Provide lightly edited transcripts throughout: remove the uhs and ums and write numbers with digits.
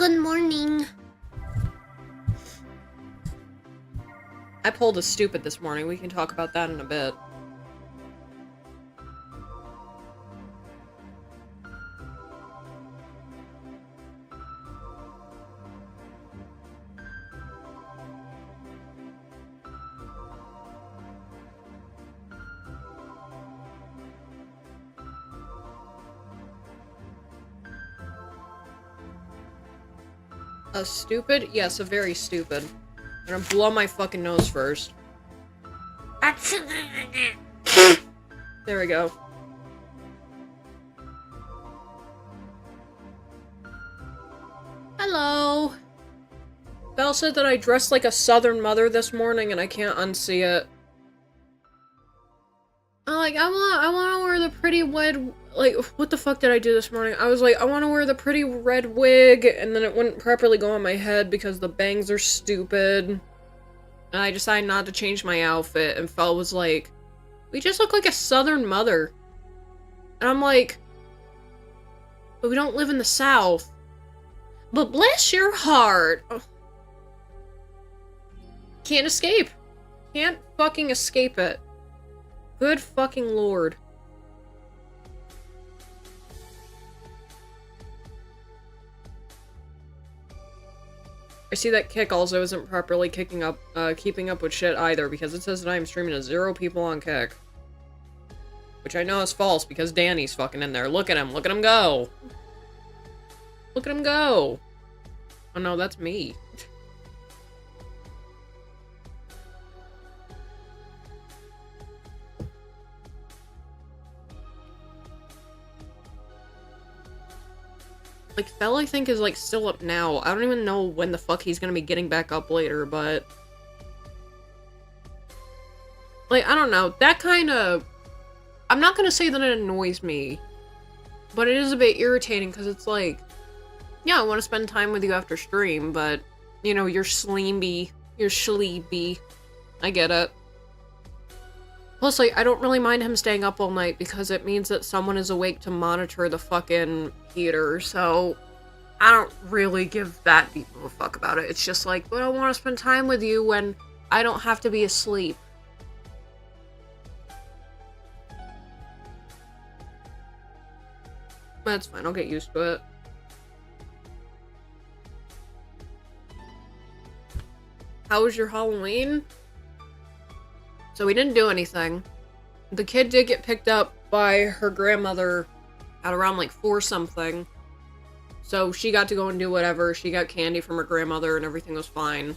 Good morning. I pulled a stupid this morning. We can talk about that in a bit. A stupid? Yes, a very stupid. I'm gonna blow my fucking nose first. There we go. Hello! Belle said that I dressed like a southern mother this morning and I can't unsee it. I want to wear the pretty red, like, what the fuck did I do this morning? I was like, I want to wear the pretty red wig, and then it wouldn't properly go on my head because the bangs are stupid. And I decided not to change my outfit, and Fel was like, we just look like a southern mother. And I'm like, but we don't live in the South. But bless your heart. Oh. Can't escape. Can't fucking escape it. Good fucking lord. I see that Kick also isn't properly keeping up with shit either, because it says that I am streaming to 0 people on Kick. Which I know is false, because Danny's fucking in there. Look at him go! Look at him go! Oh no, that's me. Like, Fel, I think, is, like, still up now. I don't even know when the fuck he's gonna be getting back up later, but... like, I don't know. That kinda... I'm not gonna say that it annoys me, but it is a bit irritating, because it's like... yeah, I want to spend time with you after stream, but... you know, you're sleepy. You're sleepy. I get it. Plus, like, I don't really mind him staying up all night because it means that someone is awake to monitor the fucking heater, so I don't really give that deep of a fuck about it. It's just like, but I want to spend time with you when I don't have to be asleep. That's fine, I'll get used to it. How was your Halloween? So we didn't do anything. The kid did get picked up by her grandmother at around like 4 something. So she got to go and do whatever. She got candy from her grandmother and everything was fine.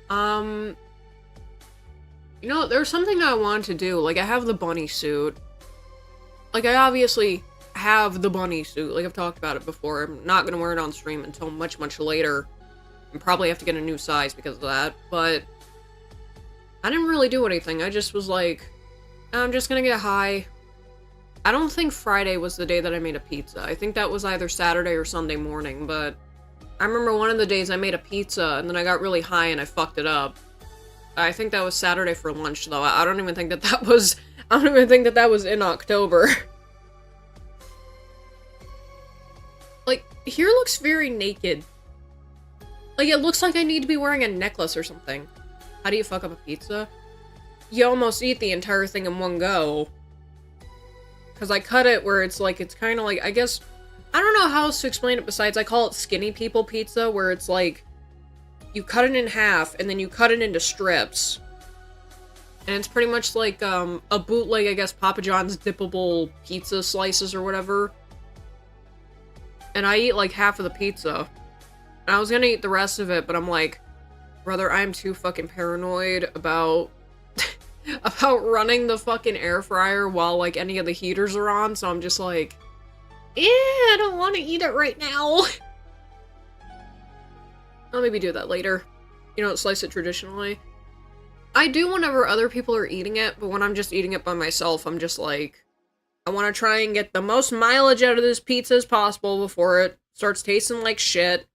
You know, there's something I wanted to do. Like, I have the bunny suit. Like, I obviously have the bunny suit. Like, I've talked about it before. I'm not gonna wear it on stream until much, much later. And probably have to get a new size because of that. But I didn't really do anything. I just was like, I'm just gonna get high. I don't think Friday was the day that I made a pizza. I think that was either Saturday or Sunday morning, but I remember one of the days I made a pizza and then I got really high and I fucked it up. I think that was Saturday for lunch, though. I don't even think that that was... I don't even think that that was in October. Like, here looks very naked. Like, it looks like I need to be wearing a necklace or something. How do you fuck up a pizza? You almost eat the entire thing in one go. Because I cut it where it's like, it's kind of like, I guess, I don't know how else to explain it besides I call it skinny people pizza, where it's like, you cut it in half and then you cut it into strips. And it's pretty much like a bootleg, I guess, Papa John's dippable pizza slices or whatever. And I eat like half of the pizza. And I was gonna eat the rest of it, but I'm like, brother, I'm too fucking paranoid about about running the fucking air fryer while like any of the heaters are on, so I'm just like, I don't want to eat it right now. I'll maybe do that later. You know, slice it traditionally. I do whenever other people are eating it, but when I'm just eating it by myself, I'm just like, I want to try and get the most mileage out of this pizza as possible before it starts tasting like shit.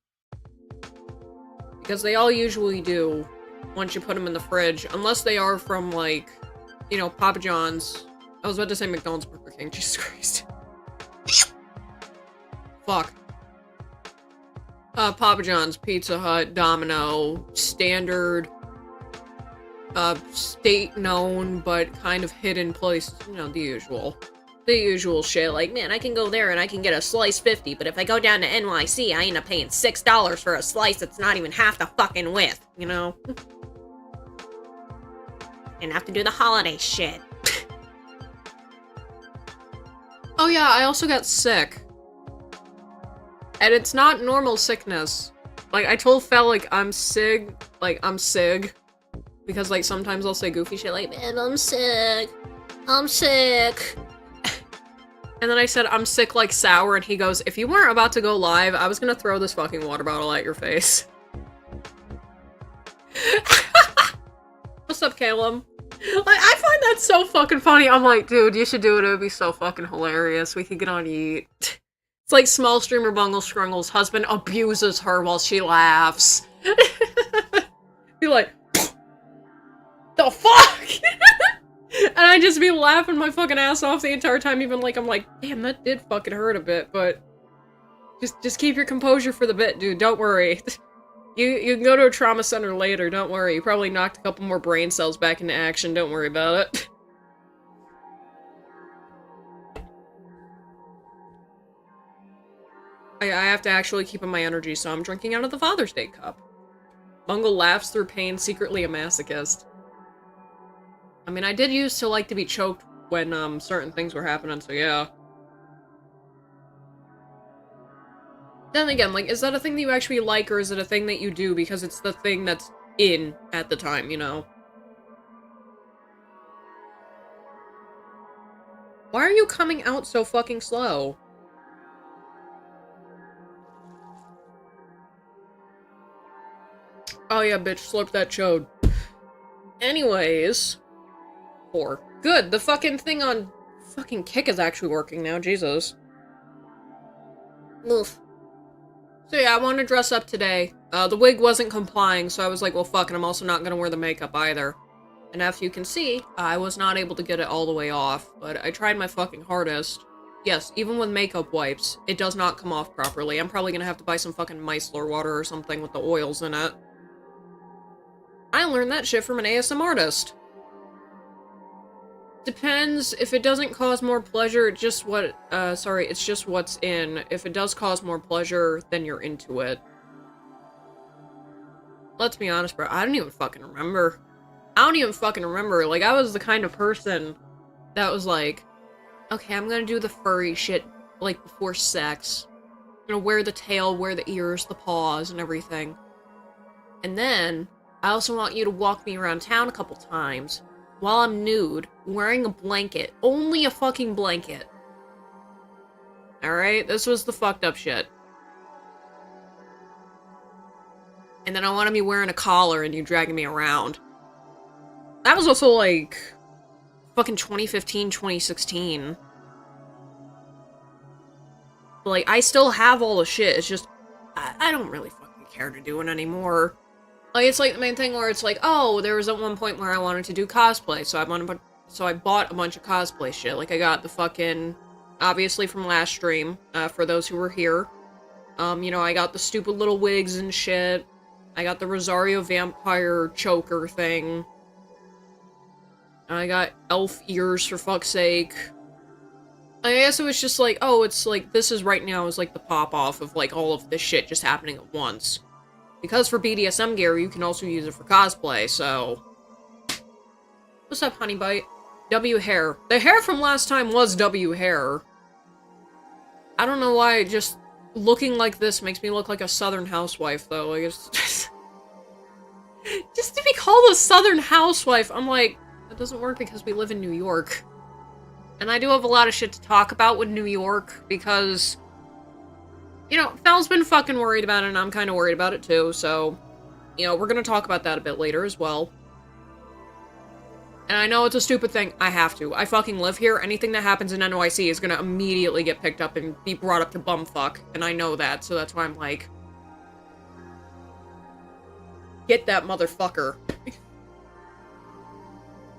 Because they all usually do once you put them in the fridge. Unless they are from, like, you know, Papa John's. I was about to say McDonald's, Burger King. Jesus Christ. Fuck. Papa John's, Pizza Hut, Domino, standard, state known, but kind of hidden place, you know, the usual. The usual shit, like, man, I can go there and I can get a slice 50, but if I go down to NYC, I end up paying $6 for a slice that's not even half the fucking width, you know? And have to do the holiday shit. Oh yeah, I also got sick. And it's not normal sickness. Like, I told Fel, like, I'm sig. Because, like, sometimes I'll say goofy shit like, man, I'm sick. I'm sick. And then I said, I'm sick like sour, and he goes, if you weren't about to go live, I was gonna throw this fucking water bottle at your face. What's up, Caleb? Like, I find that so fucking funny. I'm like, dude, you should do it. It would be so fucking hilarious. We could get on Eat. It's like small streamer Bungle Scrungle's husband abuses her while she laughs. Be like, the fuck? And I just be laughing my fucking ass off the entire time, even like, I'm like, damn, that did fucking hurt a bit, but just keep your composure for the bit, dude, don't worry. You can go to a trauma center later, don't worry. You probably knocked a couple more brain cells back into action, don't worry about it. I have to actually keep in my energy, so I'm drinking out of the Father's Day cup. Bungle laughs through pain, secretly a masochist. I mean, I did used to like to be choked when, certain things were happening, so yeah. Then again, like, is that a thing that you actually like, or is it a thing that you do because it's the thing that's in at the time, you know? Why are you coming out so fucking slow? Oh yeah, bitch, slurp that chode. Anyways... 4. Good, the fucking thing on fucking Kick is actually working now, Jesus. Oof. So yeah, I wanted to dress up today. The wig wasn't complying, so I was like, well fuck it, I'm also not gonna wear the makeup either. And as you can see, I was not able to get it all the way off, but I tried my fucking hardest. Yes, even with makeup wipes, it does not come off properly. I'm probably gonna have to buy some fucking micellar water or something with the oils in it. I learned that shit from an ASMR artist. Depends. If it doesn't cause more pleasure, it's just it's just what's in. If it does cause more pleasure, then you're into it. Let's be honest, bro. I don't even fucking remember. Like, I was the kind of person that was like, okay, I'm gonna do the furry shit, like, before sex. I'm gonna wear the tail, wear the ears, the paws, and everything. And then, I also want you to walk me around town a couple times, while I'm nude, wearing a blanket. Only a fucking blanket. Alright? This was the fucked up shit. And then I want to be wearing a collar and you dragging me around. That was also, like, fucking 2015, 2016. But, like, I still have all the shit, it's just, I don't really fucking care to do it anymore. Like, it's like the main thing where it's like, oh, there was at one point where I wanted to do cosplay, so I bought a bunch of cosplay shit. Like, I got the fucking, obviously from last stream, for those who were here. You know, I got the stupid little wigs and shit. I got the Rosario vampire choker thing. I got elf ears, for fuck's sake. I guess it was just like, oh, it's like, this is right now is like the pop-off of like all of this shit just happening at once. Because for BDSM gear, you can also use it for cosplay, so... What's up, honey bite? W hair. The hair from last time was W hair. I don't know why, just looking like this makes me look like a southern housewife, though. Like, it's just... just to be called a southern housewife, I'm like, that doesn't work because we live in New York. And I do have a lot of shit to talk about with New York, because... You know, Fel's been fucking worried about it, and I'm kind of worried about it too, so... You know, we're gonna talk about that a bit later as well. And I know it's a stupid thing, I have to. I fucking live here, anything that happens in NYC is gonna immediately get picked up and be brought up to bumfuck, and I know that, so that's why I'm like... Get that motherfucker.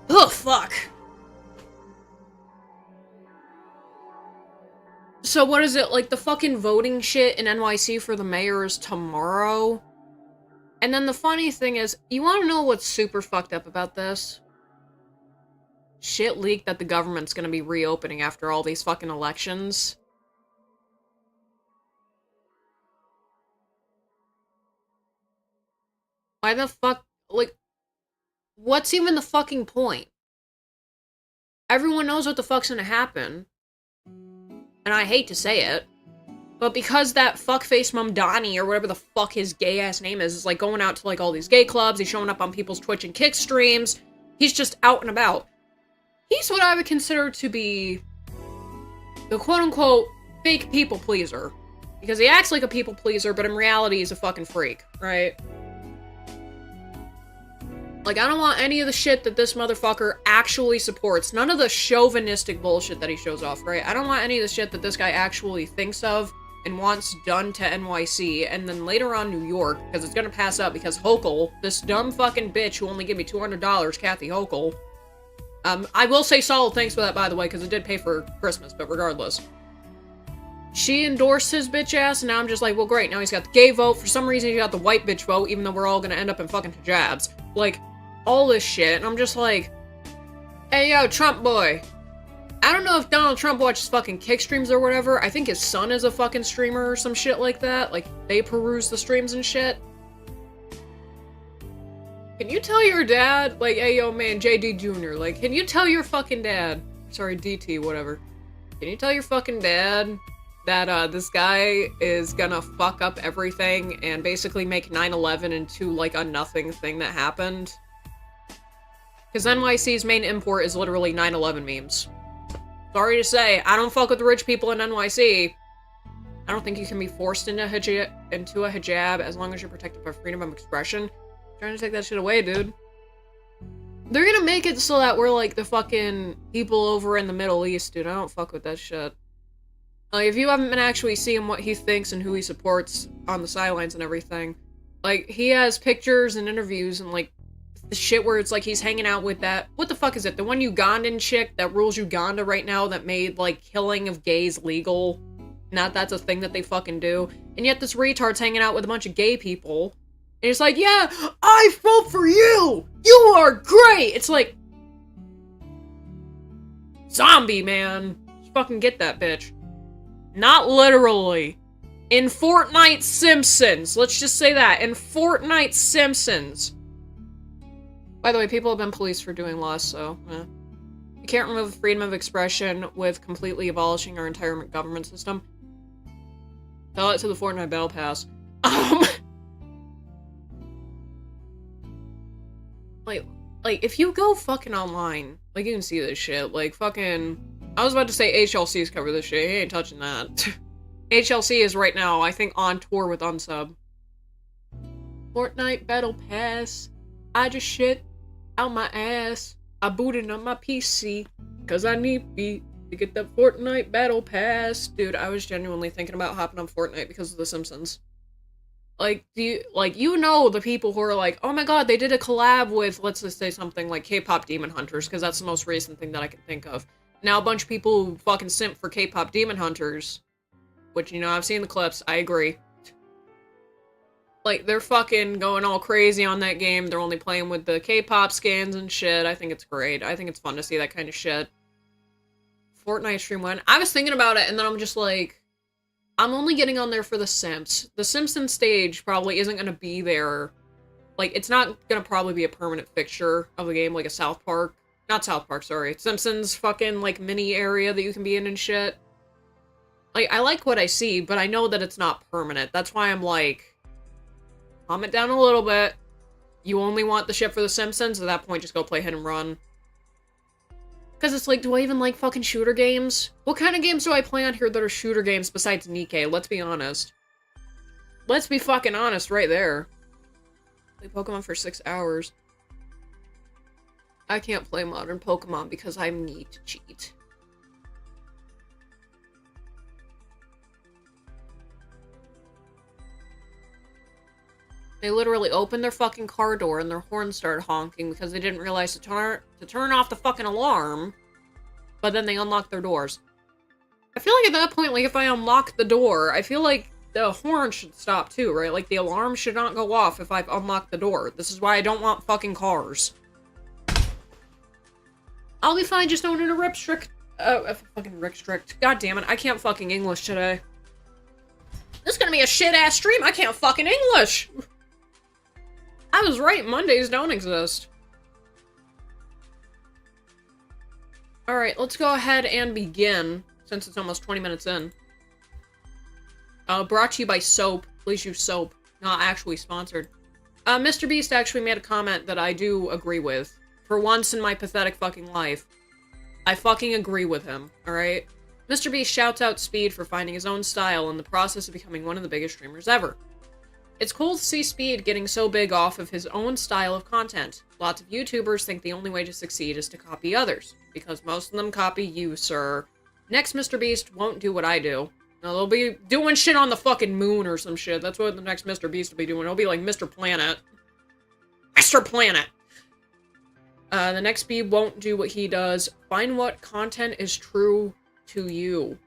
Oh, fuck. So what is it, like, the fucking voting shit in NYC for the mayor is tomorrow? And then the funny thing is, you wanna know what's super fucked up about this? Shit leaked that the government's gonna be reopening after all these fucking elections. Why the fuck, like, what's even the fucking point? Everyone knows what the fuck's gonna happen. And I hate to say it, but because that fuckface Mamdani, or whatever the fuck his gay-ass name is like going out to, like, all these gay clubs, he's showing up on people's Twitch and Kick streams, he's just out and about. He's what I would consider to be the quote-unquote fake people pleaser. Because he acts like a people pleaser, but in reality he's a fucking freak, right? Like, I don't want any of the shit that this motherfucker actually supports. None of the chauvinistic bullshit that he shows off, right? I don't want any of the shit that this guy actually thinks of and wants done to NYC, and then later on New York, because it's gonna pass up because Hochul, this dumb fucking bitch who only gave me $200, Kathy Hochul. I will say solid thanks for that, by the way, because it did pay for Christmas, but regardless. She endorsed his bitch ass, and now I'm just like, well, great, now he's got the gay vote. For some reason, he got the white bitch vote, even though we're all gonna end up in fucking hijabs. Like, all this shit, and I'm just like, hey, yo, Trump boy. I don't know if Donald Trump watches fucking Kick streams or whatever. I think his son is a fucking streamer or some shit like that. Like, they peruse the streams and shit. Can you tell your dad, like, hey, yo, man, JD Jr., like, can you tell your fucking dad, sorry, DT, whatever. Can you tell your fucking dad that, this guy is gonna fuck up everything and basically make 9/11 into, like, a nothing thing that happened? Because NYC's main import is literally 9/11 memes. Sorry to say, I don't fuck with the rich people in NYC. I don't think you can be forced into a hijab as long as you're protected by freedom of expression. I'm trying to take that shit away, dude. They're gonna make it so that we're like the fucking people over in the Middle East, dude. I don't fuck with that shit. Like, if you haven't been actually seeing what he thinks and who he supports on the sidelines and everything, like, he has pictures and interviews and, like, the shit where it's like he's hanging out with that, what the fuck is it? The one Ugandan chick that rules Uganda right now that made, like, killing of gays legal. Not that's a thing that they fucking do. And yet this retard's hanging out with a bunch of gay people. And it's like, yeah, I vote for you! You are great! It's like, zombie, man. Just fucking get that bitch. Not literally. In Fortnite Simpsons. Let's just say that. In Fortnite Simpsons. By the way, people have been policed for doing less, so, You can't remove freedom of expression with completely abolishing our entire government system. Tell it to the Fortnite Battle Pass. Like, if you go fucking online, like, you can see this shit. Like, fucking... I was about to say HLC's cover this shit. He ain't touching that. HLC is right now, I think, on tour with Unsub. Fortnite Battle Pass. I just shit out my ass. I booted on my PC. Cause I need beat to get that Fortnite Battle Pass. Dude, I was genuinely thinking about hopping on Fortnite because of The Simpsons. Like, you know the people who are like, oh my god, they did a collab with, let's just say something like K-pop Demon Hunters, because that's the most recent thing that I can think of. Now a bunch of people who fucking simp for K-pop Demon Hunters, which, you know, I've seen the clips, I agree. Like, they're fucking going all crazy on that game, they're only playing with the K-pop skins and shit. I think it's great. I think it's fun to see that kind of shit. Fortnite stream went. I was thinking about it, and then I'm just like, I'm only getting on there for the Simps. The Simpsons stage probably isn't gonna be there. Like, it's not gonna probably be a permanent fixture of the game, like a South Park. Not South Park, sorry. Simpsons fucking, like, mini area that you can be in and shit. Like, I like what I see, but I know that it's not permanent. That's why I'm like, calm it down a little bit. You only want the shit for the Simpsons? At that point, just go play Hit and Run. Because it's like, do I even like fucking shooter games? What kind of games do I play on here that are shooter games besides Nikke? Let's be honest. Let's be fucking honest right there. Play Pokemon for 6 hours. I can't play modern Pokemon because I need to cheat. They literally opened their fucking car door and their horn started honking because they didn't realize to turn off the fucking alarm, but then they unlocked their doors. I feel like at that point, like, if I unlock the door, I feel like the horn should stop too, right? Like, the alarm should not go off if I've unlocked the door. This is why I don't want fucking cars. I'll be fine just owning a fucking restrict. God damn it, I can't fucking English today. This is gonna be a shit-ass stream, I can't fucking English! I was right, Mondays don't exist. Alright, let's go ahead and begin, since it's almost 20 minutes in. Brought to you by soap. Please use soap. Not actually sponsored. Mr. Beast actually made a comment that I do agree with. For once in my pathetic fucking life. I fucking agree with him, alright? Mr. Beast shouts out Speed for finding his own style in the process of becoming one of the biggest streamers ever. It's cool to see Speed getting so big off of his own style of content. Lots of YouTubers think the only way to succeed is to copy others, because most of them copy you, sir. Next Mr. Beast won't do what I do. No, they'll be doing shit on the fucking moon or some shit. That's what the next Mr. Beast will be doing. It'll be like Mr. Planet. Mr. Planet! The next Speed won't do what he does. Find what content is true to you.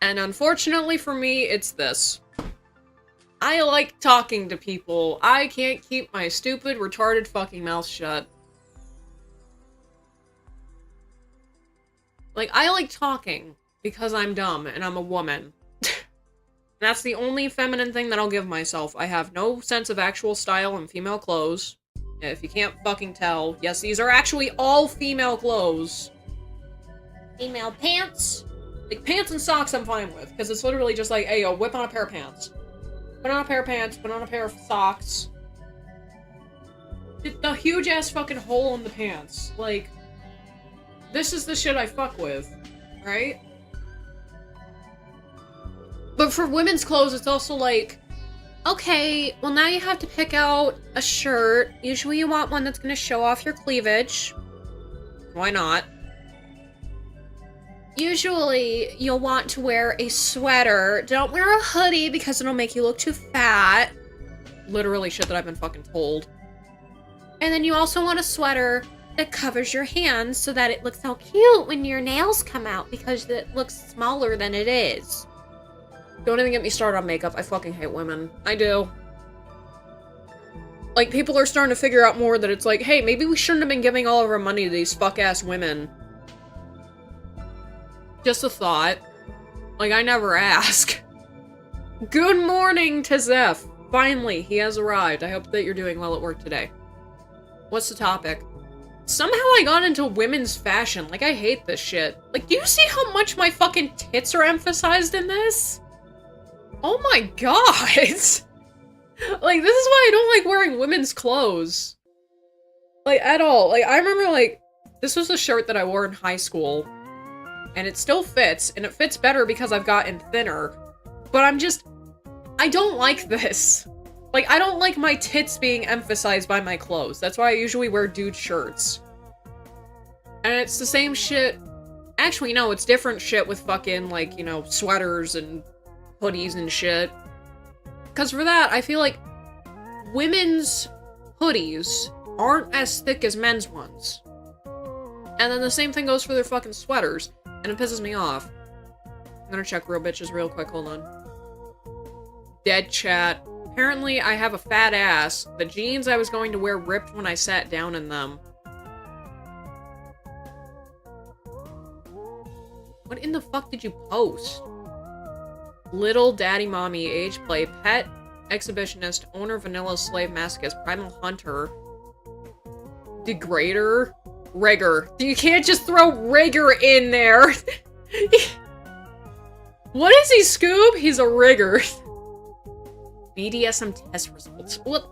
And unfortunately for me, it's this. I like talking to people. I can't keep my stupid, retarded fucking mouth shut. Like, I like talking because I'm dumb and I'm a woman. That's the only feminine thing that I'll give myself. I have no sense of actual style in female clothes. If you can't fucking tell, yes, these are actually all female clothes. Female pants. Like, pants and socks I'm fine with, because it's literally just like, hey, yo, whip on a pair of pants. Put on a pair of pants, put on a pair of socks. The huge-ass fucking hole in the pants. Like, this is the shit I fuck with, right? But for women's clothes, it's also like, okay, well now you have to pick out a shirt. Usually you want one that's gonna show off your cleavage. Why not? Usually you'll want to wear a sweater. Don't wear a hoodie because it'll make you look too fat. Literally shit that I've been fucking told. And then you also want a sweater that covers your hands so that it looks so cute when your nails come out because it looks smaller than it is. Don't even get me started on makeup. I fucking hate women. I do. Like, people are starting to figure out more that it's like, hey, maybe we shouldn't have been giving all of our money to these fuck-ass women. Just a thought. Like, I never ask. Good morning to Zeph. Finally, he has arrived. I hope that you're doing well at work today. What's the topic? Somehow I got into women's fashion. Like, I hate this shit. Like, do you see how much my fucking tits are emphasized in this? Oh my god! Like, this is why I don't like wearing women's clothes. Like, at all. Like, I remember, like, this was a shirt that I wore in high school. And it still fits, and it fits better because I've gotten thinner. But I don't like this. Like, I don't like my tits being emphasized by my clothes. That's why I usually wear dude shirts. And it's the same shit. Actually, no, it's different shit with fucking, like, you know, sweaters and hoodies and shit. Because for that, I feel like women's hoodies aren't as thick as men's ones. And then the same thing goes for their fucking sweaters. And it pisses me off. I'm gonna check real bitches real quick, hold on. Dead chat. Apparently, I have a fat ass. The jeans I was going to wear ripped when I sat down in them. What in the fuck did you post? Little Daddy Mommy, age play, pet, exhibitionist, owner, vanilla, slave, masochist, primal hunter, degrader, rigger. You can't just throw rigger in there. What is he, Scoob? He's a rigger. BDSM test results. What?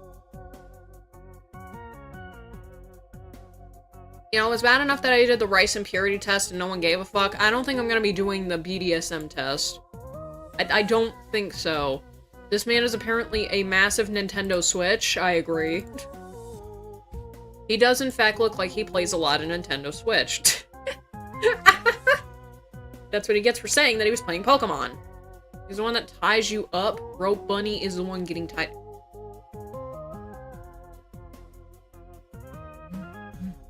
You know, it was bad enough that I did the rice impurity test and no one gave a fuck. I don't think I'm gonna be doing the BDSM test. I don't think so. This man is apparently a massive Nintendo Switch. I agree. He does in fact look like he plays a lot of Nintendo Switch. That's what he gets for saying that he was playing Pokemon. He's the one that ties you up. Rope Bunny is the one getting tied.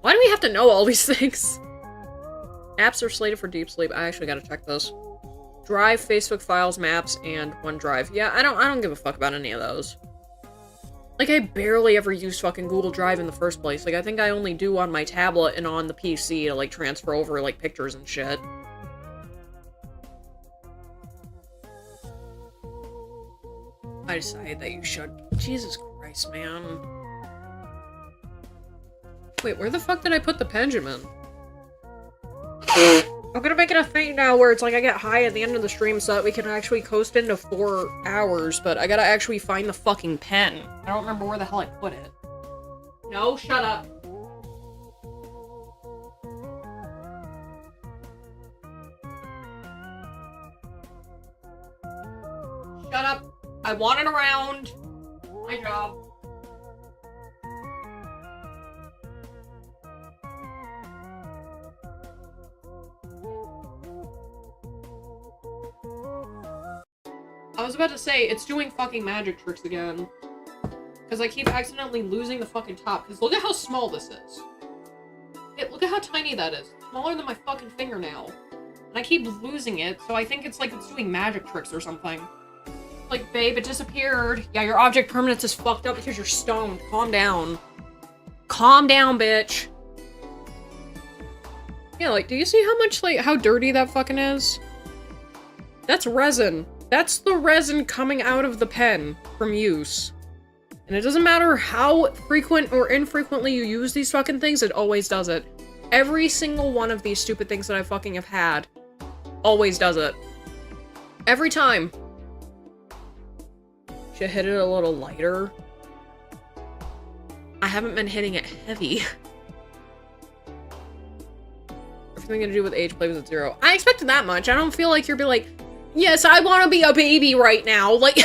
Why do we have to know all these things? Apps are slated for deep sleep. I actually gotta check those. Drive, Facebook files, maps, and OneDrive. Yeah, I don't give a fuck about any of those. Like, I barely ever use fucking Google Drive in the first place. Like, I think I only do on my tablet and on the PC to, like, transfer over, like, pictures and shit. I decided that you should. Jesus Christ, man. Wait, where the fuck did I put the pendulum? I'm gonna make it a thing now where it's like I get high at the end of the stream so that we can actually coast into 4 hours, but I gotta actually find the fucking pen. I don't remember where the hell I put it. No, shut up. Shut up. I want it around. My job. I was about to say, it's doing fucking magic tricks again. Because I keep accidentally losing the fucking top. Because look at how small this is. Look at how tiny that is. Smaller than my fucking fingernail. And I keep losing it, so I think it's like it's doing magic tricks or something. Like, babe, it disappeared. Yeah, your object permanence is fucked up because you're stoned. Calm down. Calm down, bitch. Yeah, like, do you see how much, like, how dirty that fucking is? That's resin. That's the resin coming out of the pen from use. And it doesn't matter how frequent or infrequently you use these fucking things, it always does it. Every single one of these stupid things that I fucking have had always does it. Every time. Should hit it a little lighter. I haven't been hitting it heavy. Everything to do with age play was at 0. I expected that much. I don't feel like you're be like, yes, I want to be a baby right now. Like,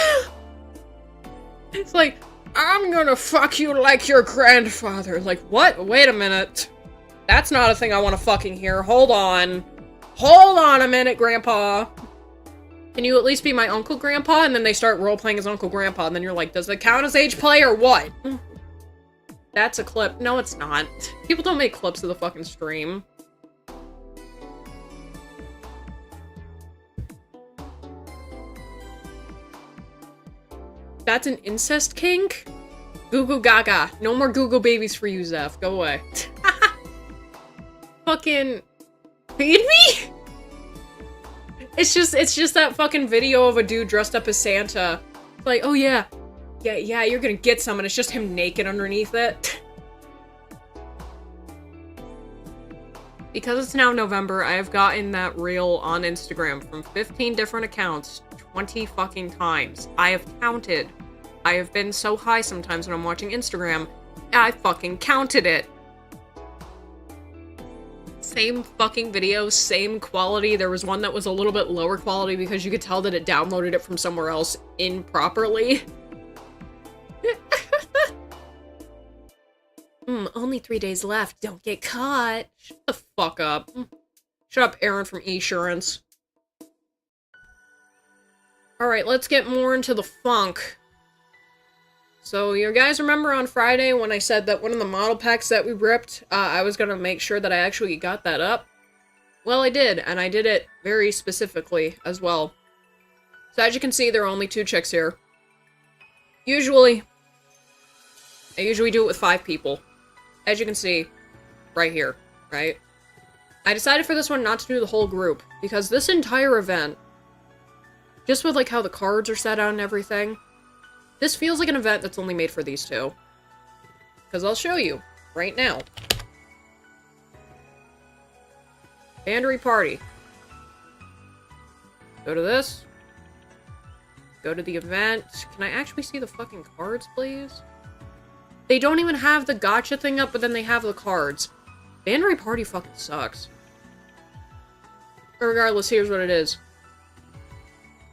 it's like, I'm gonna fuck you like your grandfather. Like, what? Wait a minute. That's not a thing I want to fucking hear. Hold on. Hold on a minute, Grandpa. Can you at least be my Uncle Grandpa? And then they start role-playing as Uncle Grandpa, and then you're like, does it count as age play or what? That's a clip. No, it's not. People don't make clips of the fucking stream. That's an incest kink? Goo goo gaga. No more Google babies for you, Zeph. Go away. Fucking feed me? It's just that fucking video of a dude dressed up as Santa. It's like, oh yeah. Yeah, you're gonna get some, and it's just him naked underneath it. Because it's now November, I have gotten that reel on Instagram from 15 different accounts 20 fucking times. I have counted. I have been so high sometimes when I'm watching Instagram, I fucking counted it. Same fucking video, same quality. There was one that was a little bit lower quality because you could tell that it downloaded it from somewhere else improperly. Only 3 days left. Don't get caught. Shut the fuck up. Shut up, Aaron from Esurance. Alright, let's get more into the funk. So, you guys remember on Friday when I said that one of the model packs that we ripped, I was gonna make sure that I actually got that up? Well, I did, and I did it very specifically as well. So as you can see, there are only 2 chicks here. I usually do it with 5 people. As you can see, right here, right? I decided for this one not to do the whole group, because this entire event, just with like how the cards are set out and everything, this feels like an event that's only made for these 2. Because I'll show you, right now. Bandery Party. Go to this. Go to the event. Can I actually see the fucking cards, please? They don't even have the gotcha thing up, but then they have the cards. Bandery Party fucking sucks. But regardless, here's what it is.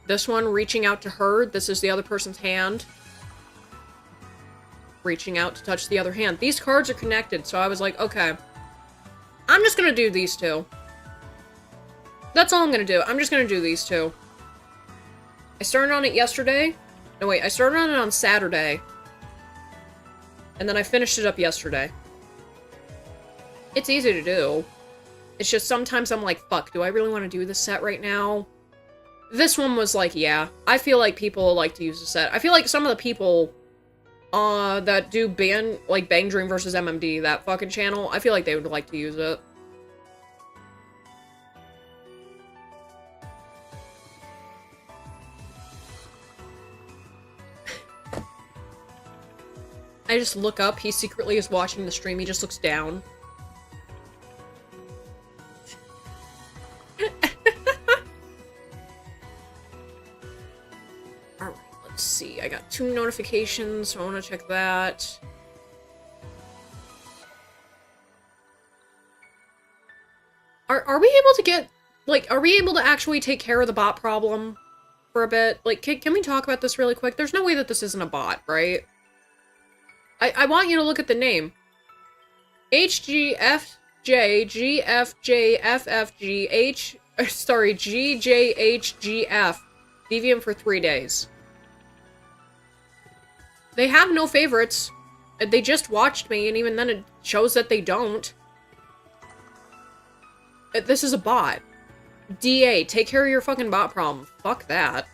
This one, reaching out to her. This is the other person's hand. Reaching out to touch the other hand. These cards are connected, so I was like, okay. I'm just gonna do these 2. That's all I'm gonna do. I'm just gonna do these 2. I started on it yesterday. No, wait. I started on it on Saturday. And then I finished it up yesterday. It's easy to do. It's just sometimes I'm like, fuck, do I really want to do this set right now? This one was like, yeah. I feel like people like to use the set. I feel like some of the people that do Bang Dream versus MMD, that fucking channel, I feel like they would like to use it. I just look up, he secretly is watching the stream, he just looks down. Alright, let's see, I got 2 notifications, so I want to check that. Are we able to get, like, are we able to actually take care of the bot problem for a bit? Like, can we talk about this really quick? There's no way that this isn't a bot, right? I want you to look at the name. GJHGF Deviant for 3 days. They have no favorites. They just watched me, and even then it shows that they don't. This is a bot. DA, take care of your fucking bot problem. Fuck that.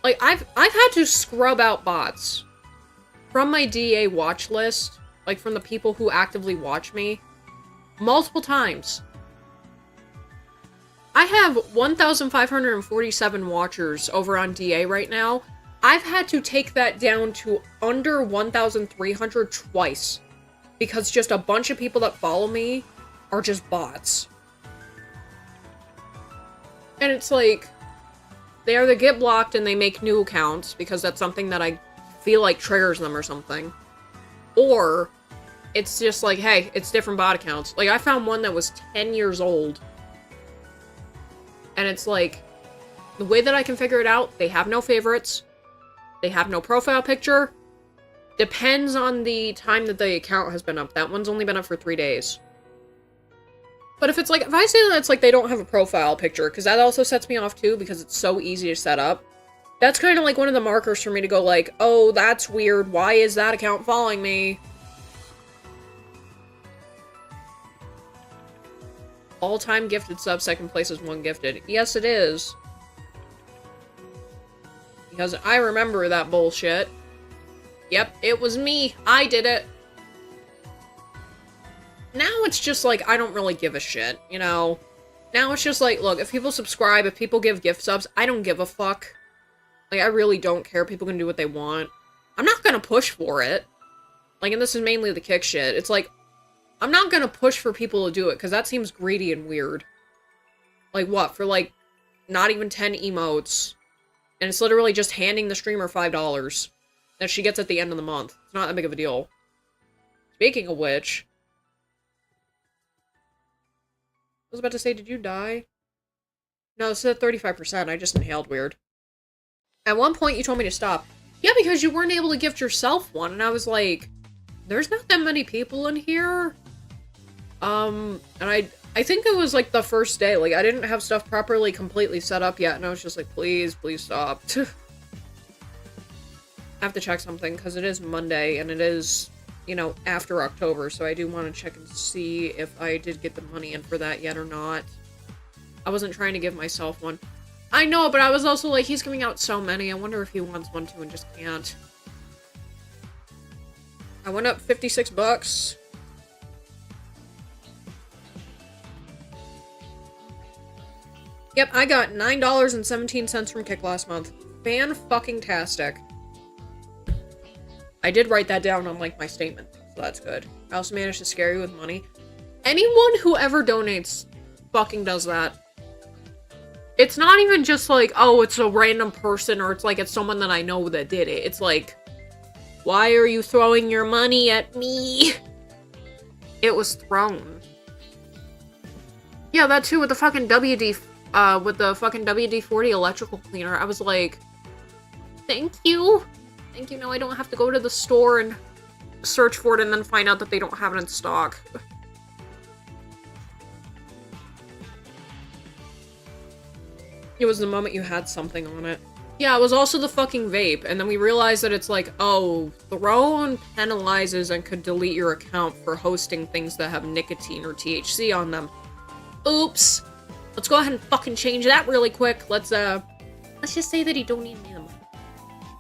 Like, I've had to scrub out bots from my DA watch list, like from the people who actively watch me, multiple times. I have 1,547 watchers over on DA right now. I've had to take that down to under 1,300 twice. Because just a bunch of people that follow me are just bots. And it's like, they either get blocked and they make new accounts, because that's something that I feel like triggers them or something. Or, it's just like, hey, it's different bot accounts. Like, I found one that was 10 years old. And it's like, the way that I can figure it out, they have no favorites. They have no profile picture. Depends on the time that the account has been up. That one's only been up for 3 days. But if it's like, if I say that it's like they don't have a profile picture, because that also sets me off too, because it's so easy to set up. That's kind of like one of the markers for me to go like, oh, that's weird. Why is that account following me? All-time gifted sub, second place is 1 gifted. Yes, it is. Because I remember that bullshit. Yep, it was me. I did it. Now it's just like, I don't really give a shit, you know? Now it's just like, look, if people subscribe, if people give gift subs, I don't give a fuck. Like, I really don't care. People can do what they want. I'm not gonna push for it. Like, and this is mainly the kick shit. It's like, I'm not gonna push for people to do it, because that seems greedy and weird. Like, what? For, like, not even 10 emotes. And it's literally just handing the streamer $5. That she gets at the end of the month. It's not that big of a deal. Speaking of which... I was about to say, did you die? No, this is at 35%. I just inhaled weird. At one point, you told me to stop. Yeah, because you weren't able to gift yourself one. And I was like, there's not that many people in here. And I think it was like the first day. Like, I didn't have stuff properly completely set up yet. And I was just like, please, please stop. I have to check something, because it is Monday, and it is, you know, after October, so I do want to check and see if I did get the money in for that yet or not. I wasn't trying to give myself one. I know, but I was also like, he's giving out so many, I wonder if he wants one too and just can't. I went up 56 bucks. Yep, I got $9.17 from Kick last month. Fan-fucking-tastic. I did write that down on, like, my statement, so that's good. I also managed to scare you with money. Anyone who ever donates fucking does that. It's not even just like, oh, it's a random person, or it's like it's someone that I know that did it. It's like, why are you throwing your money at me? It was thrown. Yeah, that too, with the fucking WD-40 electrical cleaner. I was like, thank you. Thank you, now I don't have to go to the store and search for it and then find out that they don't have it in stock. It was the moment you had something on it. Yeah, it was also the fucking vape, and then we realized that it's like, oh, Throne penalizes and could delete your account for hosting things that have nicotine or THC on them. Oops. Let's go ahead and fucking change that really quick. Let's just say that you don't need them.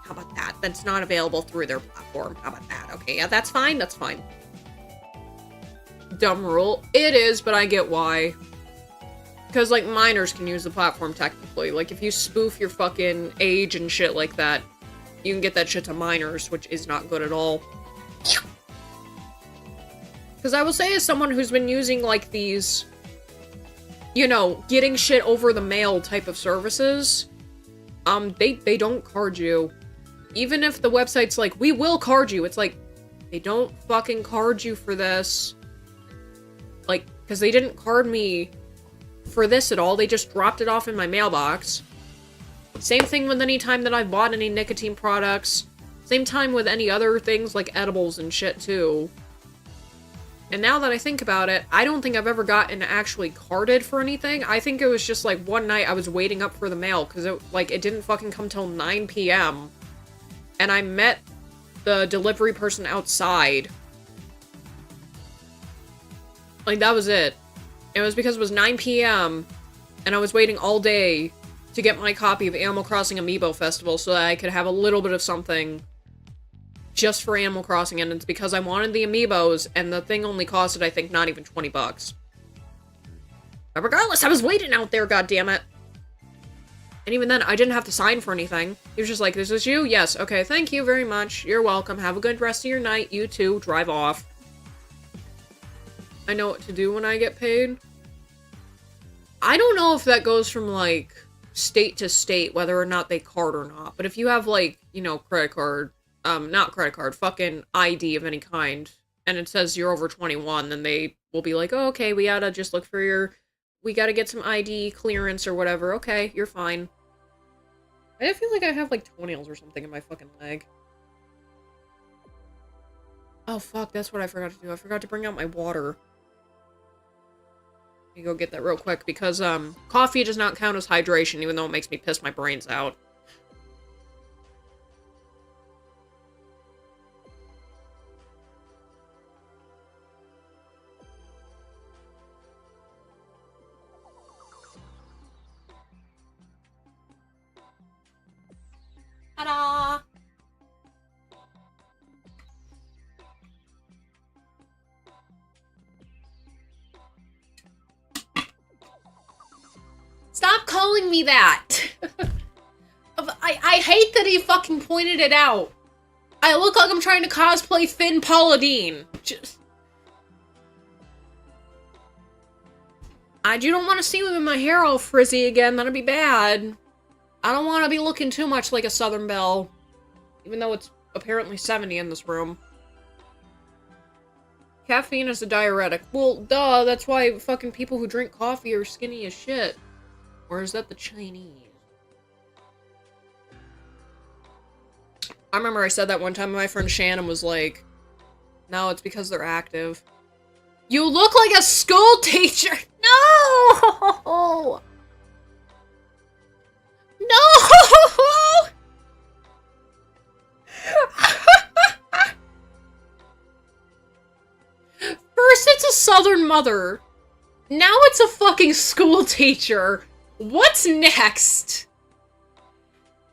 How about that? That's not available through their platform. How about that? Okay, yeah, that's fine, that's fine. Dumb rule. It is, but I get why. Because, like, minors can use the platform technically. Like, if you spoof your fucking age and shit like that, you can get that shit to minors, which is not good at all. Because I will say, as someone who's been using, like, these, you know, getting shit over the mail type of services, they don't card you. Even if the website's like, we will card you, it's like, they don't fucking card you for this. Like, because they didn't card me for this at all, they just dropped it off in my mailbox. Same thing with any time that I've bought any nicotine products. Same time with any other things like edibles and shit too. And now that I think about it, I don't think I've ever gotten actually carded for anything. I think it was just like one night I was waiting up for the mail because it didn't fucking come till 9 p.m. And I met the delivery person outside. Like, that was it. It was because it was 9 p.m. and I was waiting all day to get my copy of Animal Crossing Amiibo Festival so that I could have a little bit of something just for Animal Crossing, and it's because I wanted the Amiibos, and the thing only costed, I think, not even 20 bucks. But regardless, I was waiting out there, goddammit. And even then, I didn't have to sign for anything. He was just like, this is you? Yes, okay, thank you very much. You're welcome. Have a good rest of your night. You too. Drive off. I know what to do when I get paid. I don't know if that goes from, like, state to state, whether or not they card or not. But if you have, like, you know, credit card, not credit card, fucking ID of any kind, and it says you're over 21, then they will be like, oh, okay, we gotta just look for we gotta get some ID clearance or whatever. Okay, you're fine. I feel like I have, like, toenails or something in my fucking leg. Oh, fuck, that's what I forgot to do. I forgot to bring out my water. Let me go get that real quick, because, coffee does not count as hydration, even though it makes me piss my brains out. Ta-da! Stop calling me that! I hate that he fucking pointed it out. I look like I'm trying to cosplay Finn Paladine. Just... you don't want to see me with my hair all frizzy again, that'd be bad. I don't want to be looking too much like a Southern Belle. Even though it's apparently 70 in this room. Caffeine is a diuretic. Well, duh, that's why fucking people who drink coffee are skinny as shit. Or is that the Chinese? I remember I said that one time, and my friend Shannon was like, no, it's because they're active. You look like a school teacher! No! No! First it's a Southern mother. Now it's a fucking school teacher. What's next?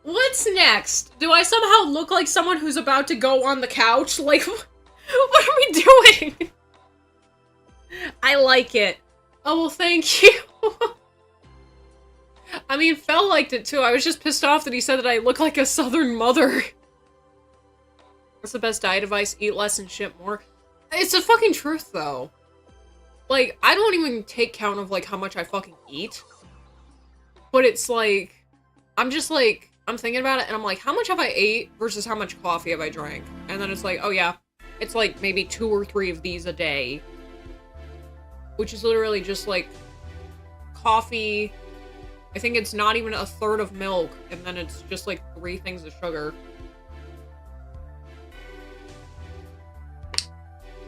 What's next? Do I somehow look like someone who's about to go on the couch? Like, what are we doing? I like it. Oh, well, thank you. I mean, Fel liked it too. I was just pissed off that he said that I look like a Southern mother. What's the best diet advice? Eat less and shit more. It's the fucking truth, though. Like, I don't even take count of, like, how much I fucking eat. But it's like, I'm just like, I'm thinking about it, and I'm like, how much have I ate versus how much coffee have I drank? And then it's like, oh yeah, it's like maybe 2 or 3 of these a day. Which is literally just like coffee. I think it's not even a third of milk, and then it's just like 3 things of sugar.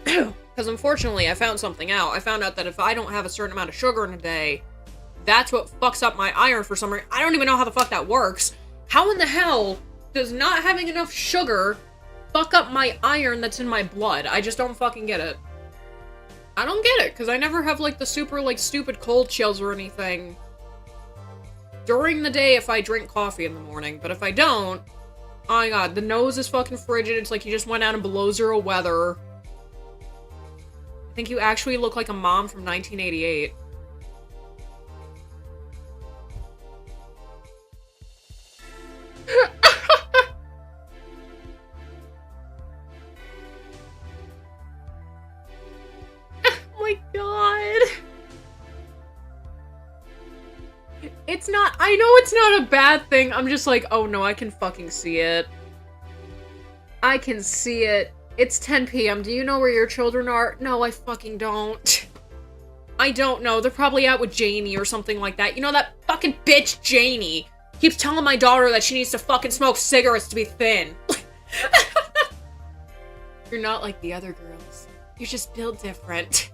Because unfortunately, I found something out. I found out that if I don't have a certain amount of sugar in a day, that's what fucks up my iron for some reason. I don't even know how the fuck that works. How in the hell does not having enough sugar fuck up my iron that's in my blood? I just don't fucking get it. I don't get it, because I never have, like, the super, like, stupid cold chills or anything during the day if I drink coffee in the morning, but if I don't, oh my god, the nose is fucking frigid. It's like you just went out in below zero weather. I think you actually look like a mom from 1988. Oh my god. It's not, I know it's not a bad thing. I'm just like, oh no, I can fucking see it. I can see it. It's 10 p.m. Do you know where your children are? No, I fucking don't. I don't know. They're probably out with Janie or something like that. You know that fucking bitch Janie keeps telling my daughter that she needs to fucking smoke cigarettes to be thin. You're not like the other girls. You're just built different.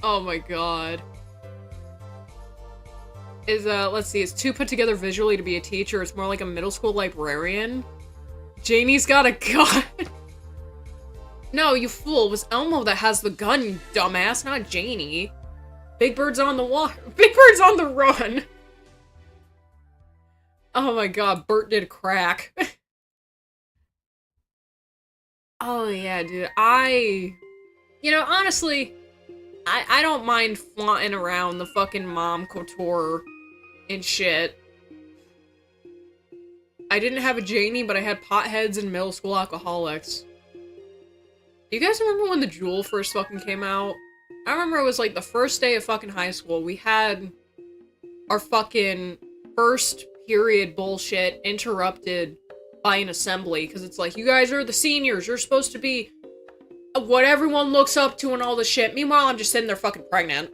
Oh my god. Let's see, is 2 put together visually to be a teacher? It's more like a middle school librarian. Janie's got a gun. No, you fool. It was Elmo that has the gun, you dumbass, not Janie. Big Bird's on the water. Big Bird's on the run. Oh my god, Bert did crack. Oh yeah, dude. You know, honestly, I don't mind flaunting around the fucking mom couture and shit. I didn't have a Janie, but I had potheads and middle school alcoholics. Do you guys remember when the Jewel first fucking came out? I remember it was like the first day of fucking high school. We had our fucking first period bullshit interrupted by an assembly, because it's like, you guys are the seniors, you're supposed to be what everyone looks up to and all the shit. Meanwhile, I'm just sitting there fucking pregnant.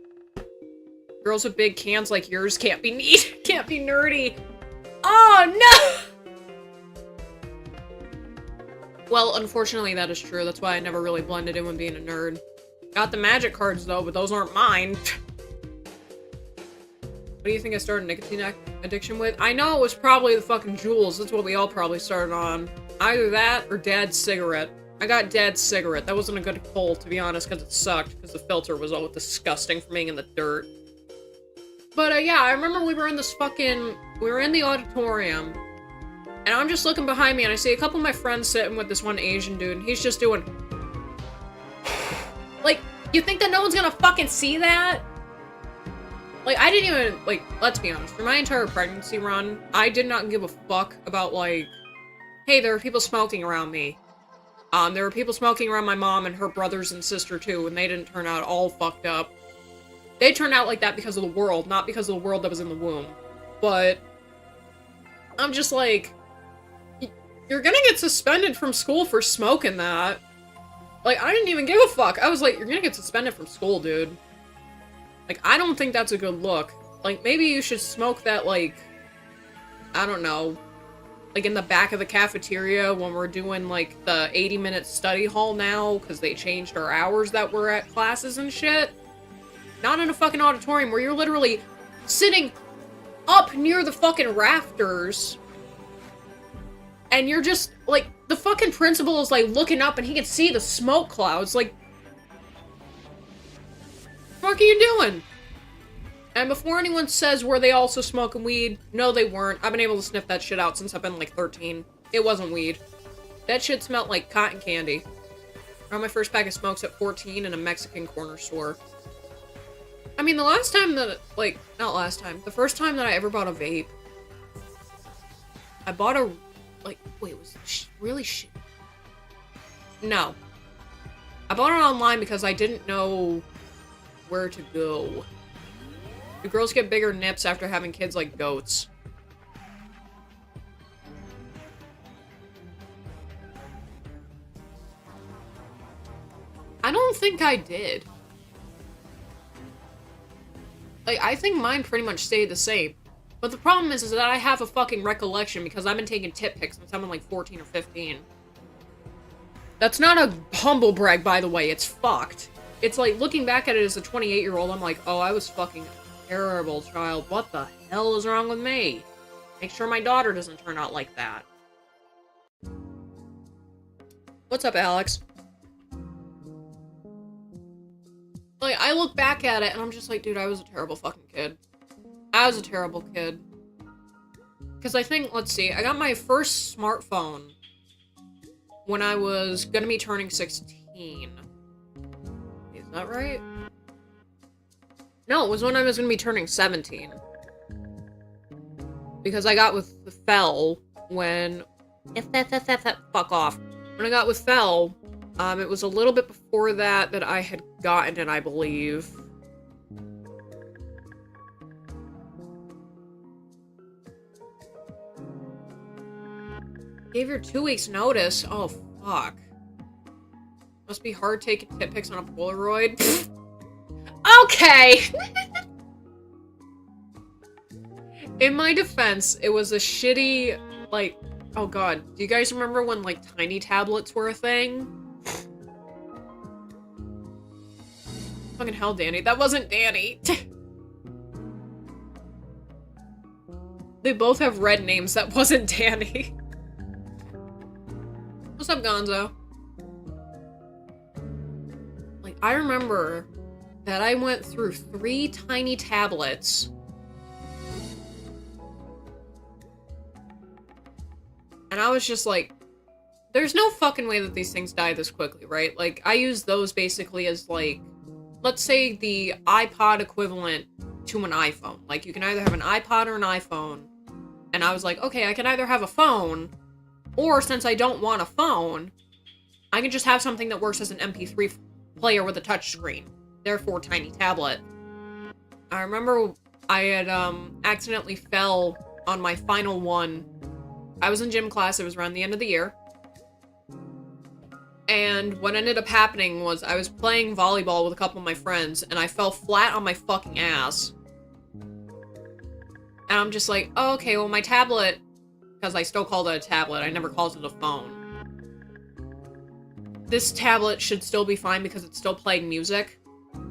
Girls with big cans like yours can't be neat, can't be nerdy. Oh, no! Well, unfortunately, that is true. That's why I never really blended in with being a nerd. Got the magic cards, though, but those aren't mine. What do you think I started nicotine addiction with? I know it was probably the fucking Juuls. That's what we all probably started on. Either that or Dad's cigarette. I got Dad's cigarette. That wasn't a good pull, to be honest, because it sucked, because the filter was all disgusting from being in the dirt. But, yeah, I remember we were in this fucking... We were in the auditorium, and I'm just looking behind me, and I see a couple of my friends sitting with this one Asian dude, and he's just doing... Like, you think that no one's gonna fucking see that? Like, I didn't even, like, let's be honest, for my entire pregnancy run, I did not give a fuck about, like, hey, there are people smoking around me. There were people smoking around my mom and her brothers and sister, too, and they didn't turn out all fucked up. They turned out like that because of the world, not because of the world that was in the womb. But, I'm just like, you're gonna get suspended from school for smoking that. Like, I didn't even give a fuck. I was like, you're gonna get suspended from school, dude. Like, I don't think that's a good look. Like, maybe you should smoke that, like, I don't know, like in the back of the cafeteria when we're doing, like, the 80-minute study hall now, because they changed our hours that we're at classes and shit. Not in a fucking auditorium where you're literally sitting up near the fucking rafters, and you're just, like, the fucking principal is, like, looking up and he can see the smoke clouds, like, what the fuck are you doing? And before anyone says, were they also smoking weed? No, they weren't. I've been able to sniff that shit out since I've been, like, 13. It wasn't weed. That shit smelled like cotton candy. I got my first pack of smokes at 14 in a Mexican corner store. I mean, the last time that, like, not last time, the first time that I ever bought a vape, I bought a, like, wait, was it really shit? No. I bought it online because I didn't know where to go. Do girls get bigger nips after having kids like goats? I don't think I did. Like, I think mine pretty much stayed the same. But the problem is that I have a fucking recollection because I've been taking tit pics since I'm like 14 or 15. That's not a humble brag, by the way. It's fucked. It's like, looking back at it as a 28-year-old, I'm like, oh, I was fucking terrible child. What the hell is wrong with me? Make sure my daughter doesn't turn out like that. What's up, Alex? Like, I look back at it and I'm just like, dude, I was a terrible fucking kid. I was a terrible kid. Because I think, let's see, I got my first smartphone when I was gonna be turning 16. Is that right? No, it was when I was gonna be turning 17. Because I got with Fel when... Fuck off. When I got with Fel, it was a little bit before that I had gotten it, I believe. Gave her 2 weeks notice? Oh, fuck. Must be hard taking tit pics on a Polaroid. Okay! In my defense, it was a shitty, like... Oh god, do you guys remember when, like, tiny tablets were a thing? Fucking hell, Danny. That wasn't Danny. They both have red names. That wasn't Danny. What's up, Gonzo? Like, I remember that I went through 3 tiny tablets. And I was just like, there's no fucking way that these things die this quickly, right? Like, I use those basically as, like, let's say the iPod equivalent to an iPhone. Like, you can either have an iPod or an iPhone. And I was like, okay, I can either have a phone, or since I don't want a phone, I can just have something that works as an MP3 player with a touchscreen. Therefore, tiny tablet. I remember I had, accidentally fell on my final one. I was in gym class, it was around the end of the year. And what ended up happening was I was playing volleyball with a couple of my friends, and I fell flat on my fucking ass. And I'm just like, oh, okay, well my tablet, because I still called it a tablet, I never called it a phone. This tablet should still be fine because it's still playing music.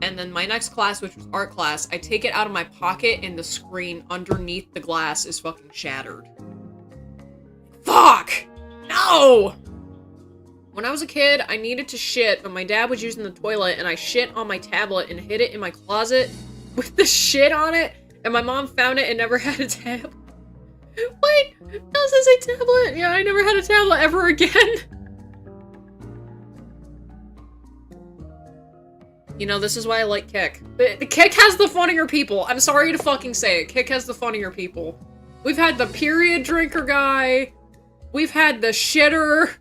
And then my next class, which was art class, I take it out of my pocket and the screen underneath the glass is fucking shattered. Fuck! No! When I was a kid, I needed to shit, but my dad was using the toilet, and I shit on my tablet and hid it in my closet with the shit on it, and my mom found it and never had a tablet. Wait, how's this a tablet? Yeah, I never had a tablet ever again. You know, this is why I like Kick. The Kick has the funnier people. I'm sorry to fucking say it. Kick has the funnier people. We've had the period drinker guy. We've had the shitter.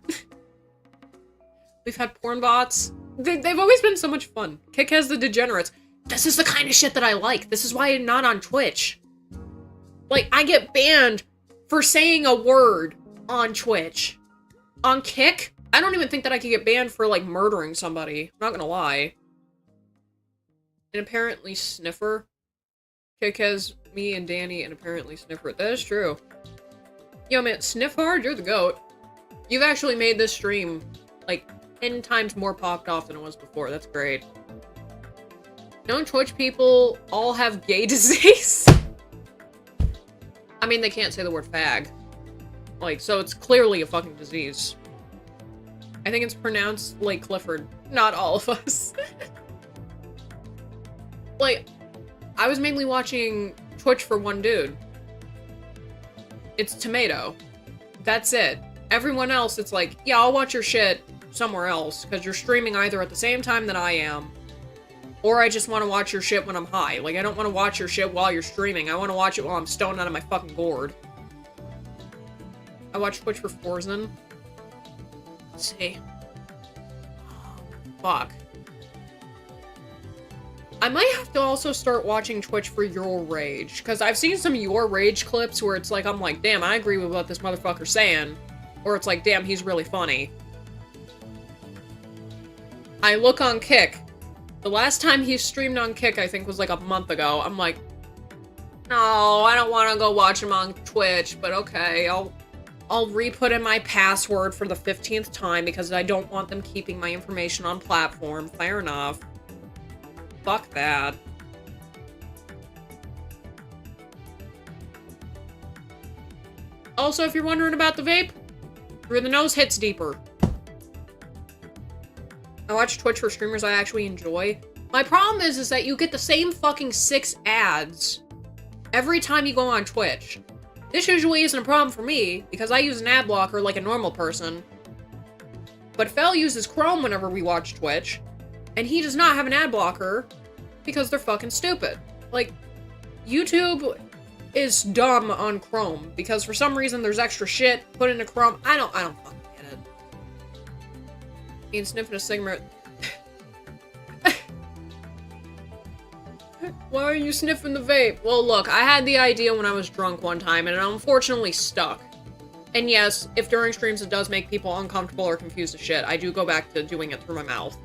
We've had porn bots. They've always been so much fun. Kick has the degenerates. This is the kind of shit that I like. This is why I'm not on Twitch. Like, I get banned for saying a word on Twitch. On Kick, I don't even think that I could get banned for, like, murdering somebody. I'm not gonna lie. And apparently Sniffer. Kick has me and Danny and apparently Sniffer. That is true. Yo, man, Sniff Hard, you're the GOAT. You've actually made this stream, like, 10 times more popped off than it was before. That's great. Don't Twitch people all have gay disease? I mean, they can't say the word fag. Like, so it's clearly a fucking disease. I think it's pronounced like Clifford. Not all of us. Like, I was mainly watching Twitch for one dude. It's Tomato. That's it. Everyone else, it's like, yeah, I'll watch your shit somewhere else, because you're streaming either at the same time that I am, or I just want to watch your shit when I'm high. Like, I don't want to watch your shit while you're streaming. I want to watch it while I'm stoned out of my fucking gourd. I watch Twitch for Forzen. Let's see. Fuck. I might have to also start watching Twitch for Your Rage, because I've seen some Your Rage clips where it's like, I'm like, damn, I agree with what this motherfucker's saying. Or it's like, damn, he's really funny. I look on Kick. The last time he streamed on Kick, I think, was like a month ago. I'm like, no, I don't want to go watch him on Twitch, but okay, I'll re-put in my password for the 15th time because I don't want them keeping my information on platform. Fair enough. Fuck that. Also, if you're wondering about the vape, through the nose hits deeper. I watch Twitch for streamers I actually enjoy. My problem is that you get the same fucking 6 ads every time you go on Twitch. This usually isn't a problem for me, because I use an ad blocker like a normal person. But Fel uses Chrome whenever we watch Twitch, and he does not have an ad blocker because they're fucking stupid. Like, YouTube is dumb on Chrome because for some reason there's extra shit put into Chrome. I don't fucking get it. Me and sniffing a cigarette. Why are you sniffing the vape? Well, look, I had the idea when I was drunk one time, and it unfortunately stuck. And yes, if during streams it does make people uncomfortable or confused as shit, I do go back to doing it through my mouth.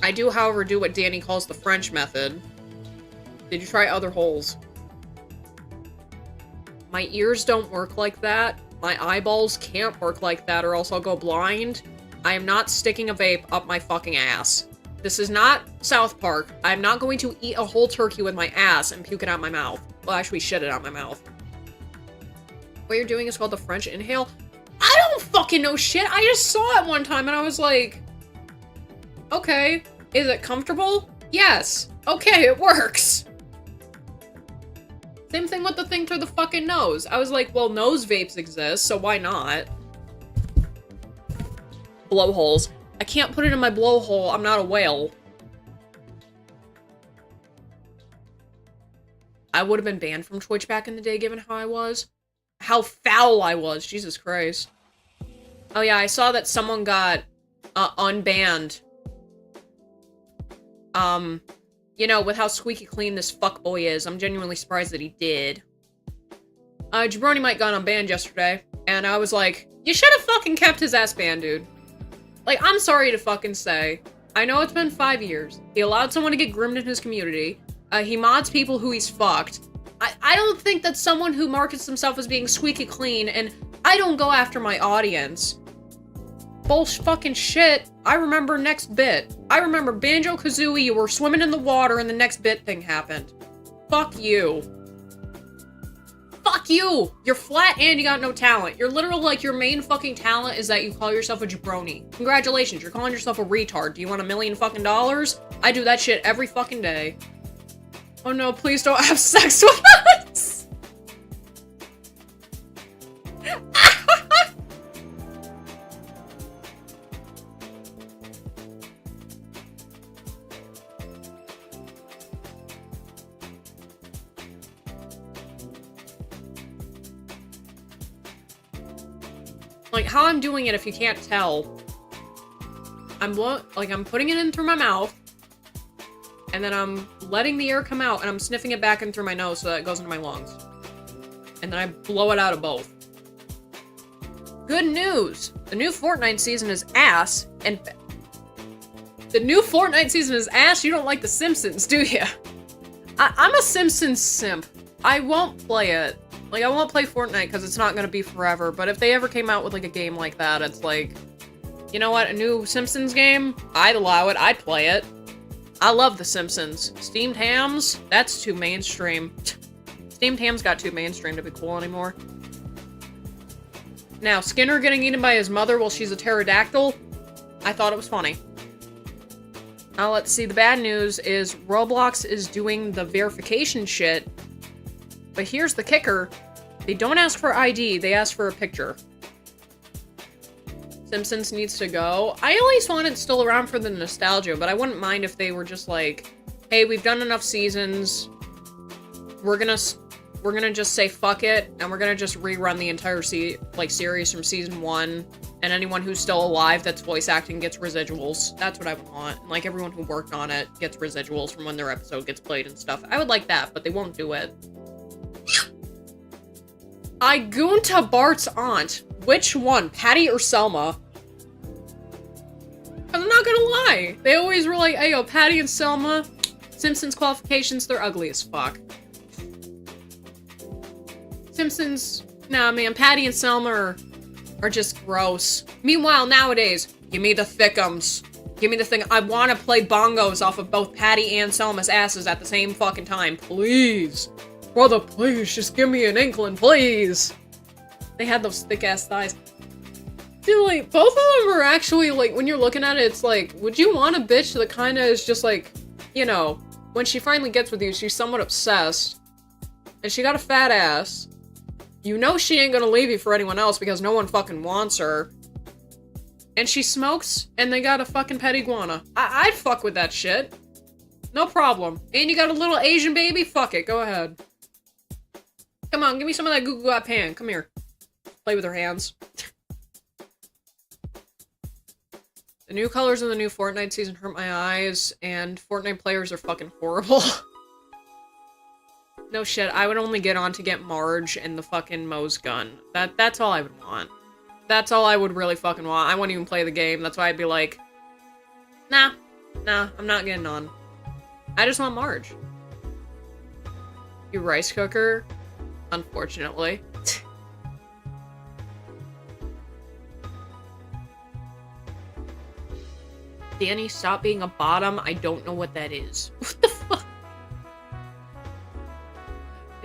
I do, however, do what Danny calls the French method. Did you try other holes? My ears don't work like that. My eyeballs can't work like that or else I'll go blind. I am not sticking a vape up my fucking ass. This is not South Park. I'm not going to eat a whole turkey with my ass and puke it out my mouth. Well, actually shit it out my mouth. What you're doing is called the French inhale? I don't fucking know shit. I just saw it one time and I was like, okay, is it comfortable? Yes. Okay, it works. Same thing with the thing through the fucking nose. I was like, well, nose vapes exist, so why not? Blowholes. I can't put it in my blowhole. I'm not a whale. I would have been banned from Twitch back in the day, given how I was. How foul I was. Jesus Christ. Oh yeah, I saw that someone got unbanned. You know, with how squeaky clean this fuckboy is, I'm genuinely surprised that he did. Jabroni Mike got unbanned yesterday, and I was like, you should have fucking kept his ass banned, dude. Like, I'm sorry to fucking say. I know it's been 5 years. He allowed someone to get groomed in his community. He mods people who he's fucked. I don't think that someone who markets himself as being squeaky clean, and I don't go after my audience. Bullshit fucking shit. I remember next bit. I remember Banjo-Kazooie, you were swimming in the water and the next bit thing happened. Fuck you. Fuck you! You're flat and you got no talent. You're literally like, your main fucking talent is that you call yourself a jabroni. Congratulations, you're calling yourself a retard. Do you want $1 million fucking dollars? I do that shit every fucking day. Oh no, please don't have sex with us! Like, how I'm doing it, if you can't tell, I'm putting it in through my mouth, and then I'm letting the air come out, and I'm sniffing it back in through my nose so that it goes into my lungs. And then I blow it out of both. Good news! The new Fortnite season is ass, and the new Fortnite season is ass. You don't like The Simpsons, do you? I'm a Simpsons simp. I won't play it. Like, I won't play Fortnite because it's not gonna be forever, but if they ever came out with, like, a game like that, it's like, you know what, a new Simpsons game? I'd allow it, I'd play it. I love The Simpsons. Steamed hams? That's too mainstream. Steamed hams got too mainstream to be cool anymore. Now, Skinner getting eaten by his mother while she's a pterodactyl? I thought it was funny. Now, let's see, the bad news is Roblox is doing the verification shit. But here's the kicker. They don't ask for ID, they ask for a picture. Simpsons needs to go. I always want it still around for the nostalgia, but I wouldn't mind if they were just like, hey, we've done enough seasons. We're gonna just say fuck it, and we're gonna just rerun the entire series from season 1, and anyone who's still alive that's voice acting gets residuals. That's what I would want. And, like, everyone who worked on it gets residuals from when their episode gets played and stuff. I would like that, but they won't do it. I gooned Bart's aunt. Which one? Patty or Selma? I'm not gonna lie. They always were like, hey, yo, Patty and Selma, Simpsons qualifications, they're ugly as fuck. Simpsons, nah, man, Patty and Selma are just gross. Meanwhile, nowadays, give me the thickums. Give me the thing. I want to play bongos off of both Patty and Selma's asses at the same fucking time. Please. Brother, please, just give me an inkling, please. They had those thick-ass thighs. Dude, like, both of them are actually, like, when you're looking at it, it's like, would you want a bitch that kinda is just like, you know, when she finally gets with you, she's somewhat obsessed. And she got a fat ass. You know she ain't gonna leave you for anyone else because no one fucking wants her. And she smokes, and they got a fucking pet iguana. I'd fuck with that shit. No problem. And you got a little Asian baby? Fuck it, go ahead. Come on, give me some of that goo goo got pan. Come here. Play with her hands. The new colors in the new Fortnite season hurt my eyes, and Fortnite players are fucking horrible. No shit, I would only get on to get Marge and the fucking Moe's gun. That's all I would want. That's all I would really fucking want. I wouldn't even play the game. That's why I'd be like, nah, I'm not getting on. I just want Marge. You rice cooker? Unfortunately. Danny, stop being a bottom. I don't know what that is. What the fuck?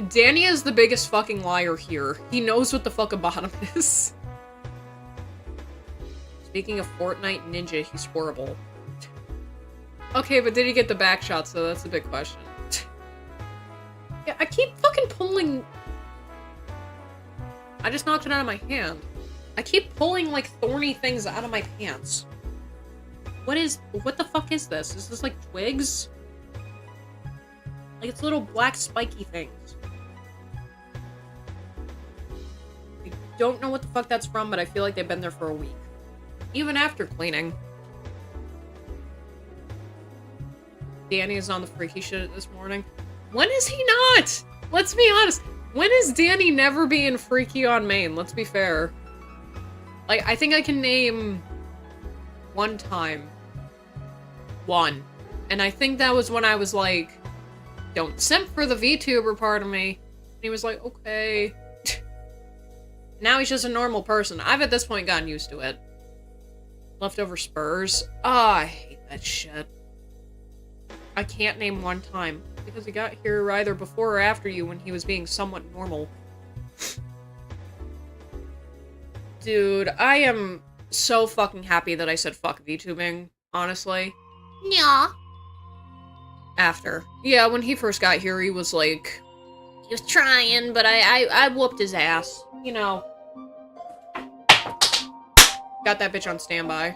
Danny is the biggest fucking liar here. He knows what the fuck a bottom is. Speaking of Fortnite Ninja, he's horrible. Okay, but did he get the back shot? So that's the big question. Yeah, I keep fucking pulling... I just knocked it out of my hand. I keep pulling, like, thorny things out of my pants. What the fuck is this? Is this, like, twigs? Like, it's little black spiky things. I don't know what the fuck that's from, but I feel like they've been there for a week. Even after cleaning. Danny is on the freaky shit this morning. When is he not? Let's be honest. When is Danny never being freaky on main? Let's be fair. Like, I think I can name one time. One. And I think that was when I was like, don't simp for the VTuber part of me. And he was like, okay. Now he's just a normal person. I've at this point gotten used to it. Leftover spurs. Ah, I hate that shit. I can't name one time. Because he got here either before or after you when he was being somewhat normal. Dude, I am so fucking happy that I said fuck VTubing, honestly. Yeah. After. Yeah, when he first got here, he was like... He was trying, but I whooped his ass. You know. Got that bitch on standby.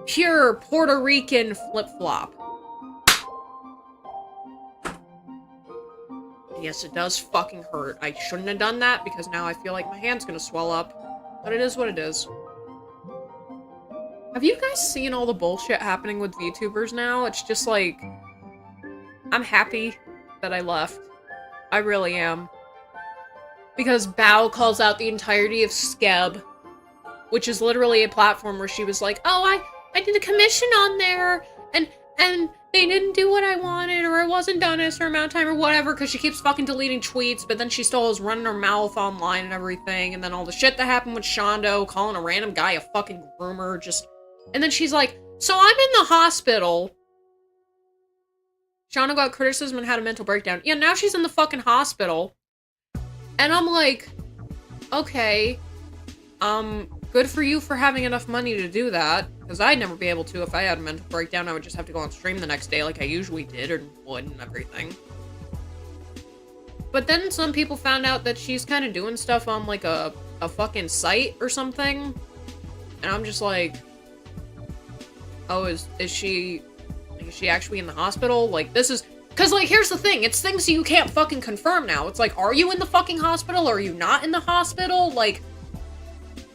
Pure Puerto Rican flip-flop. Yes, it does fucking hurt. I shouldn't have done that because now I feel like my hand's gonna swell up. But it is what it is. Have you guys seen all the bullshit happening with VTubers now? It's just like... I'm happy that I left. I really am. Because Bao calls out the entirety of Skeb. Which is literally a platform where she was like, oh, I did a commission on there, and they didn't do what I wanted, or it wasn't done in a certain amount of time, or whatever, because she keeps fucking deleting tweets, but then she still is running her mouth online and everything, and then all the shit that happened with Shondo, calling a random guy a fucking groomer, just... And then she's like, so I'm in the hospital. Shondo got criticism and had a mental breakdown. Yeah, now she's in the fucking hospital. And I'm like, okay, good for you for having enough money to do that, because I'd never be able to. If I had a mental breakdown, I would just have to go on stream the next day like I usually did, or would, and everything. But then some people found out that she's kind of doing stuff on, like, a fucking site or something, and I'm just like, oh, is she actually in the hospital? Like, this is... Because, like, here's the thing, it's things you can't fucking confirm now. It's like, are you in the fucking hospital, or are you not in the hospital? Like...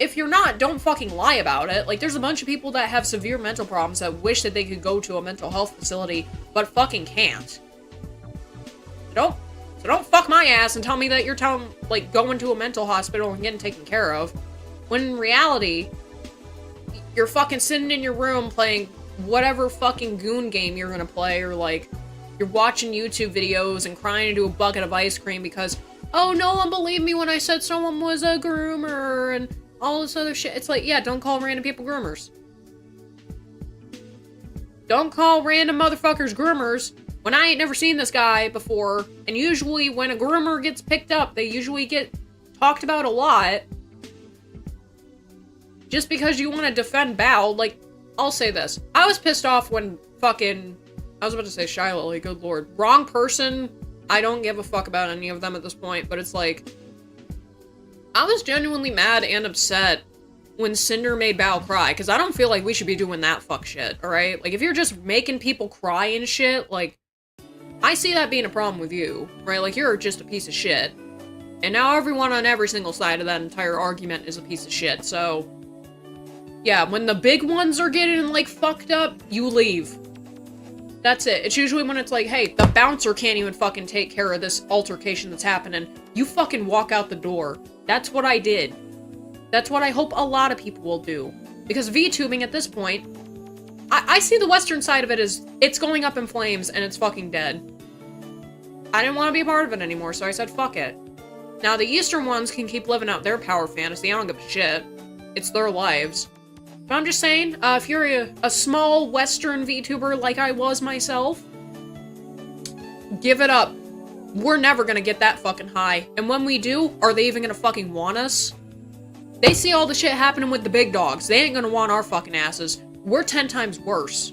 If you're not, don't fucking lie about it. Like, there's a bunch of people that have severe mental problems that wish that they could go to a mental health facility, but fucking can't. So don't fuck my ass and tell me that you're going to a mental hospital and getting taken care of. When in reality, you're fucking sitting in your room playing whatever fucking goon game you're gonna play, or like, you're watching YouTube videos and crying into a bucket of ice cream because, oh, no one believed me when I said someone was a groomer, and all this other shit. It's like, yeah, don't call random people groomers. don't call random motherfuckers groomers when I ain't never seen this guy before. And usually when a groomer gets picked up, they usually get talked about a lot. Just because you want to defend Bao, like, I'll say this. I was pissed off when fucking, I was about to say Shy Lily, good lord. Wrong person. I don't give a fuck about any of them at this point, but it's like, I was genuinely mad and upset when Cinder made Bao cry, because I don't feel like we should be doing that fuck shit, alright? Like, if you're just making people cry and shit, like, I see that being a problem with you, right? Like, you're just a piece of shit. And now everyone on every single side of that entire argument is a piece of shit, so yeah, when the big ones are getting, like, fucked up, you leave. That's it. It's usually when it's like, hey, the bouncer can't even fucking take care of this altercation that's happening. You fucking walk out the door. That's what I did. That's what I hope a lot of people will do. Because VTubing at this point, I see the western side of it as, it's going up in flames and it's fucking dead. I didn't want to be a part of it anymore, so I said fuck it. Now, the eastern ones can keep living out their power fantasy. I don't give a shit. It's their lives. But I'm just saying, if you're a small Western VTuber like I was myself, give it up. We're never gonna get that fucking high. And when we do, are they even gonna fucking want us? They see all the shit happening with the big dogs. They ain't gonna want our fucking asses. We're 10 times worse.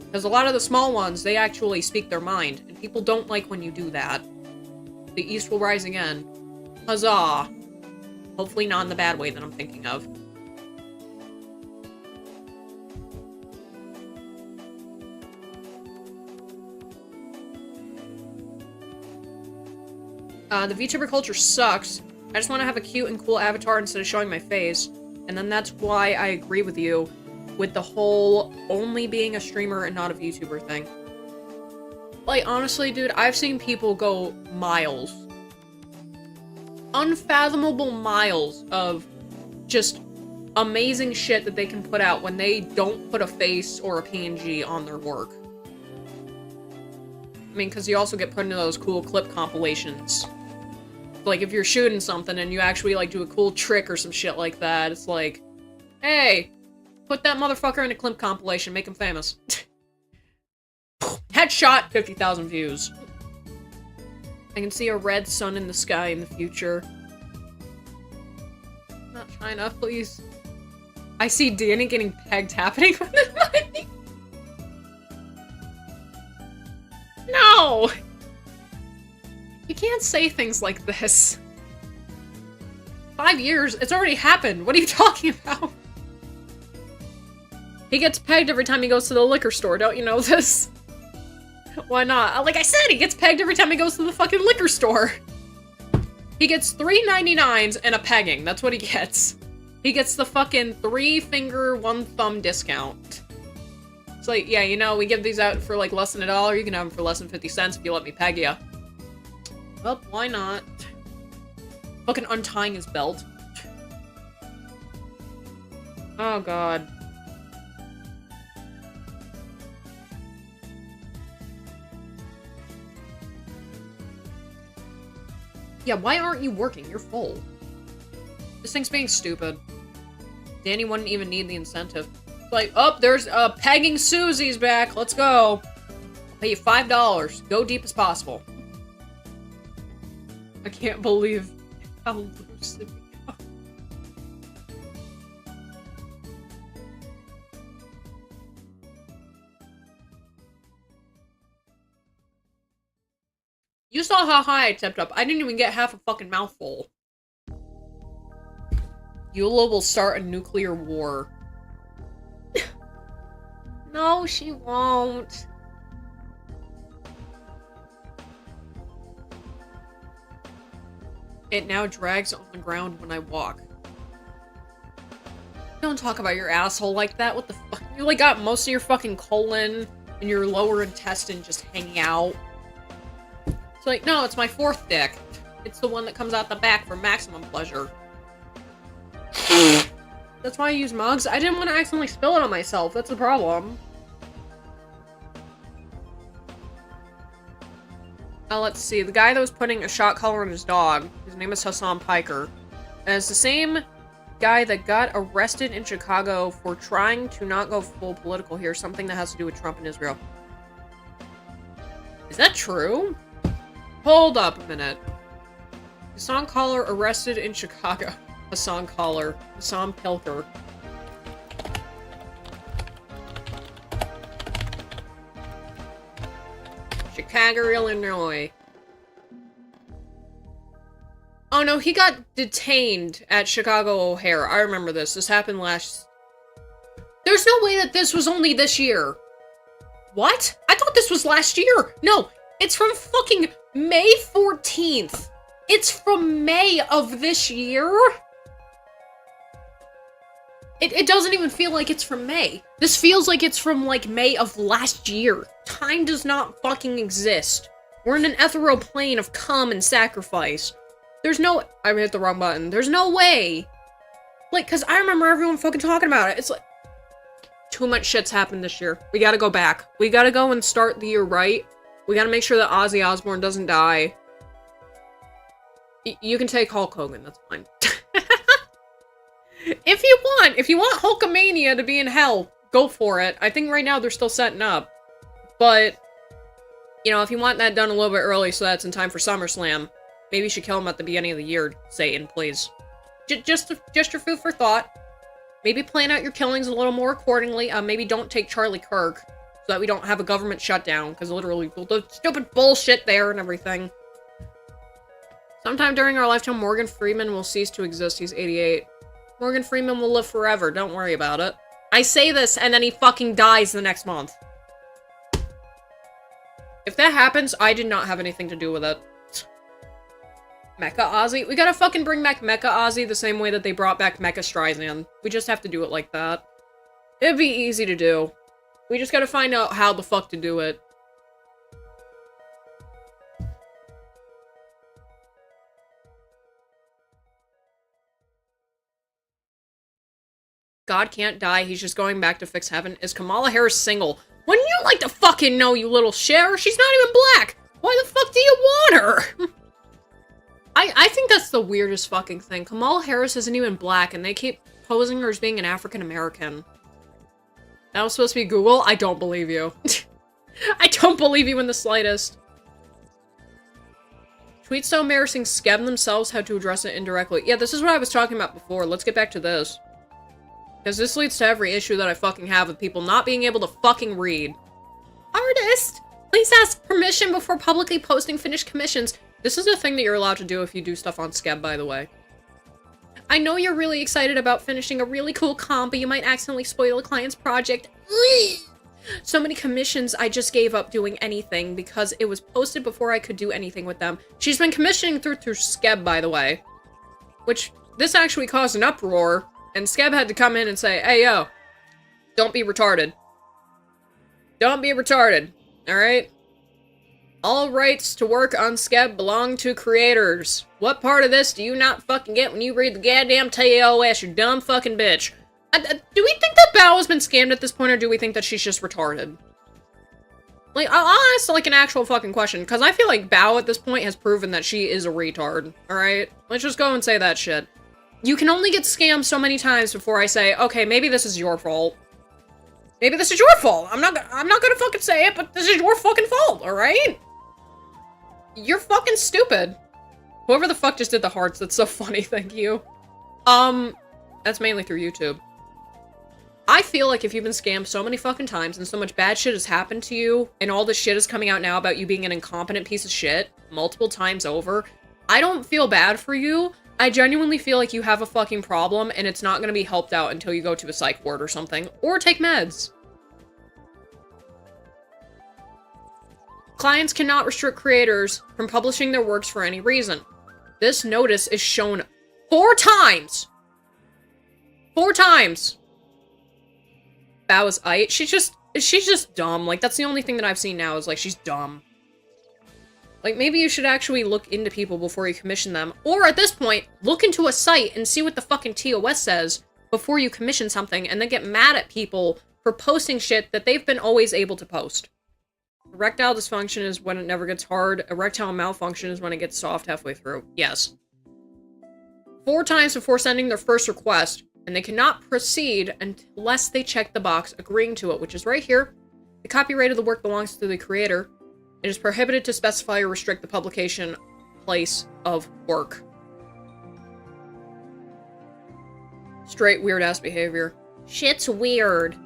Because a lot of the small ones, they actually speak their mind. And people don't like when you do that. The East will rise again. Huzzah. Hopefully not in the bad way that I'm thinking of. The VTuber culture sucks. I just want to have a cute and cool avatar instead of showing my face. And then that's why I agree with you with the whole only being a streamer and not a VTuber thing. Like, honestly, dude, I've seen people go miles. Unfathomable miles of just amazing shit that they can put out when they don't put a face or a PNG on their work. I mean, because you also get put into those cool clip compilations. Like, if you're shooting something and you actually, like, do a cool trick or some shit like that, it's like, hey, put that motherfucker in a clip compilation, make him famous. Headshot, 50,000 views. I can see a red sun in the sky in the future. Not China, please. I see Danny getting pegged happening with his money. No! You can't say things like this. 5 years? It's already happened. What are you talking about? He gets pegged every time he goes to the liquor store. Don't you know this? Why not? Like I said, he gets pegged every time he goes to the fucking liquor store. He gets 3.99s and a pegging. That's what he gets. He gets the fucking 3-finger, 1-thumb discount. It's like, yeah, you know, we give these out for like less than $1. You can have them for less than 50 cents if you let me peg you. Well, why not? Fucking untying his belt. Oh, God. Yeah, why aren't you working? You're full. This thing's being stupid. Danny wouldn't even need the incentive. It's like, oh, there's pegging Susie's back. Let's go. I'll pay you $5. Go deep as possible. I can't believe how loose it becomes. You saw how high I tipped up. I didn't even get half a fucking mouthful. Eula will start a nuclear war. No, she won't. It now drags on the ground when I walk. Don't talk about your asshole like that. What the fuck? You like got most of your fucking colon and your lower intestine just hanging out. It's like, no, it's my 4th dick. It's the one that comes out the back for maximum pleasure. That's why I use mugs. I didn't want to accidentally spill it on myself. That's the problem. Let's see. The guy that was putting a shot collar on his dog, his name is Hassan Piker. And it's the same guy that got arrested in Chicago for trying to not go full political here. Something that has to do with Trump and Israel. Is that true? Hold up a minute. Hassan Caller arrested in Chicago. Hassan Caller. Hassan Pilker. Chicago, Illinois. Oh no, he got detained at Chicago O'Hare. I remember this. This happened last... There's no way that this was only this year. What? I thought this was last year. No, it's from fucking May 14th. It's from May of this year? It doesn't even feel like it's from May. This feels like it's from, like, May of last year. Time does not fucking exist. We're in an ethereal plane of cum and sacrifice. There's no... I hit the wrong button. There's no way. Like, because I remember everyone fucking talking about it. It's like... Too much shit's happened this year. We gotta go back. We gotta go and start the year right. We gotta make sure that Ozzy Osbourne doesn't die. You can take Hulk Hogan, that's fine. If you want Hulkamania to be in hell, go for it. I think right now they're still setting up. But, you know, if you want that done a little bit early so that's in time for SummerSlam, maybe you should kill him at the beginning of the year, Satan, please. Just your food for thought. Maybe plan out your killings a little more accordingly. Maybe don't take Charlie Kirk, so that we don't have a government shutdown, because literally, the stupid bullshit there and everything. Sometime during our lifetime, Morgan Freeman will cease to exist. He's 88. Morgan Freeman will live forever. Don't worry about it. I say this, and then he fucking dies the next month. If that happens, I did not have anything to do with it. Mecha Ozzy? We gotta fucking bring back Mecha Ozzy the same way that they brought back Mecha Streisand. We just have to do it like that. It'd be easy to do. We just gotta find out how the fuck to do it. God can't die, he's just going back to fix heaven. Is Kamala Harris single? Wouldn't you like to fucking know, you little share? She's not even black! Why the fuck do you want her? I think that's the weirdest fucking thing. Kamala Harris isn't even black, and they keep posing her as being an African-American. That was supposed to be Google? I don't believe you. I don't believe you in the slightest. Tweets so embarrassing, Scab themselves had to address it indirectly. Yeah, this is what I was talking about before. Let's get back to this. Because this leads to every issue that I fucking have with people not being able to fucking read. Artist! Please ask permission before publicly posting finished commissions. This is a thing that you're allowed to do if you do stuff on Scab, by the way. I know you're really excited about finishing a really cool comp, but you might accidentally spoil a client's project. So many commissions I just gave up doing anything because it was posted before I could do anything with them. She's been commissioning through Scab, by the way. Which, this actually caused an uproar, and Scab had to come in and say, hey, yo, don't be retarded. Don't be retarded, alright? All rights to work on Scab belong to creators. What part of this do you not fucking get when you read the goddamn TOS, you dumb fucking bitch? Do we think that Bao has been scammed at this point, or do we think that she's just retarded? Like, I'll ask, like, an actual fucking question, because I feel like Bao at this point has proven that she is a retard, alright? Let's just go and say that shit. You can only get scammed so many times before I say, okay, maybe this is your fault. Maybe this is your fault. I'm not gonna fucking say it, but this is your fucking fault, alright? You're fucking stupid. Whoever the fuck just did the hearts, that's so funny, thank you. That's mainly through YouTube. I feel like if you've been scammed so many fucking times and so much bad shit has happened to you, and all this shit is coming out now about you being an incompetent piece of shit multiple times over, I don't feel bad for you. I genuinely feel like you have a fucking problem and it's not gonna be helped out until you go to a psych ward or something, or take meds. Clients cannot restrict creators from publishing their works for any reason. This notice is shown 4 times! 4 times! Bao is aight. She's just dumb. Like, that's the only thing that I've seen now is, like, she's dumb. Like, maybe you should actually look into people before you commission them. Or, at this point, look into a site and see what the fucking TOS says before you commission something, and then get mad at people for posting shit that they've been always able to post. Erectile dysfunction is when it never gets hard. Erectile malfunction is when it gets soft halfway through. Yes. 4 times before sending their first request, and they cannot proceed unless they check the box agreeing to it, which is right here. The copyright of the work belongs to the creator. It is prohibited to specify or restrict the publication place of work. Straight weird-ass behavior. Shit's weird.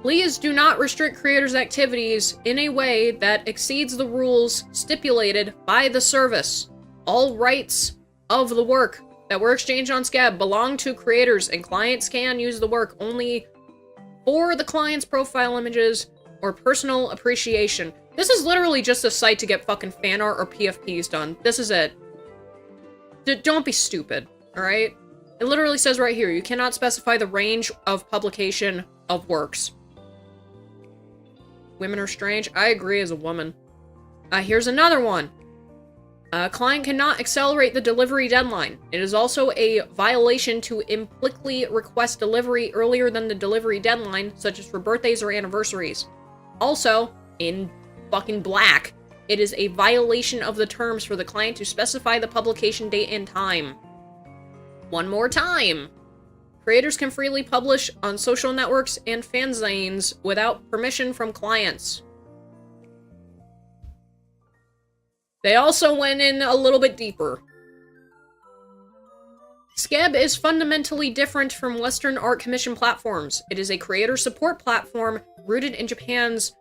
Please do not restrict creators' activities in a way that exceeds the rules stipulated by the service. All rights of the work that were exchanged on Scab belong to creators, and clients can use the work only for the client's profile images or personal appreciation. This is literally just a site to get fucking fan art or PFPs done. This is it. Don't be stupid, alright? It literally says right here, you cannot specify the range of publication of works. Women are strange. I agree as a woman. Here's another one. A client cannot accelerate the delivery deadline. It is also a violation to implicitly request delivery earlier than the delivery deadline, such as for birthdays or anniversaries. Also, in fucking black, it is a violation of the terms for the client to specify the publication date and time. One more time. Creators can freely publish on social networks and fanzines without permission from clients. They also went in a little bit deeper. Scab is fundamentally different from Western art commission platforms. It is a creator support platform rooted in Japan's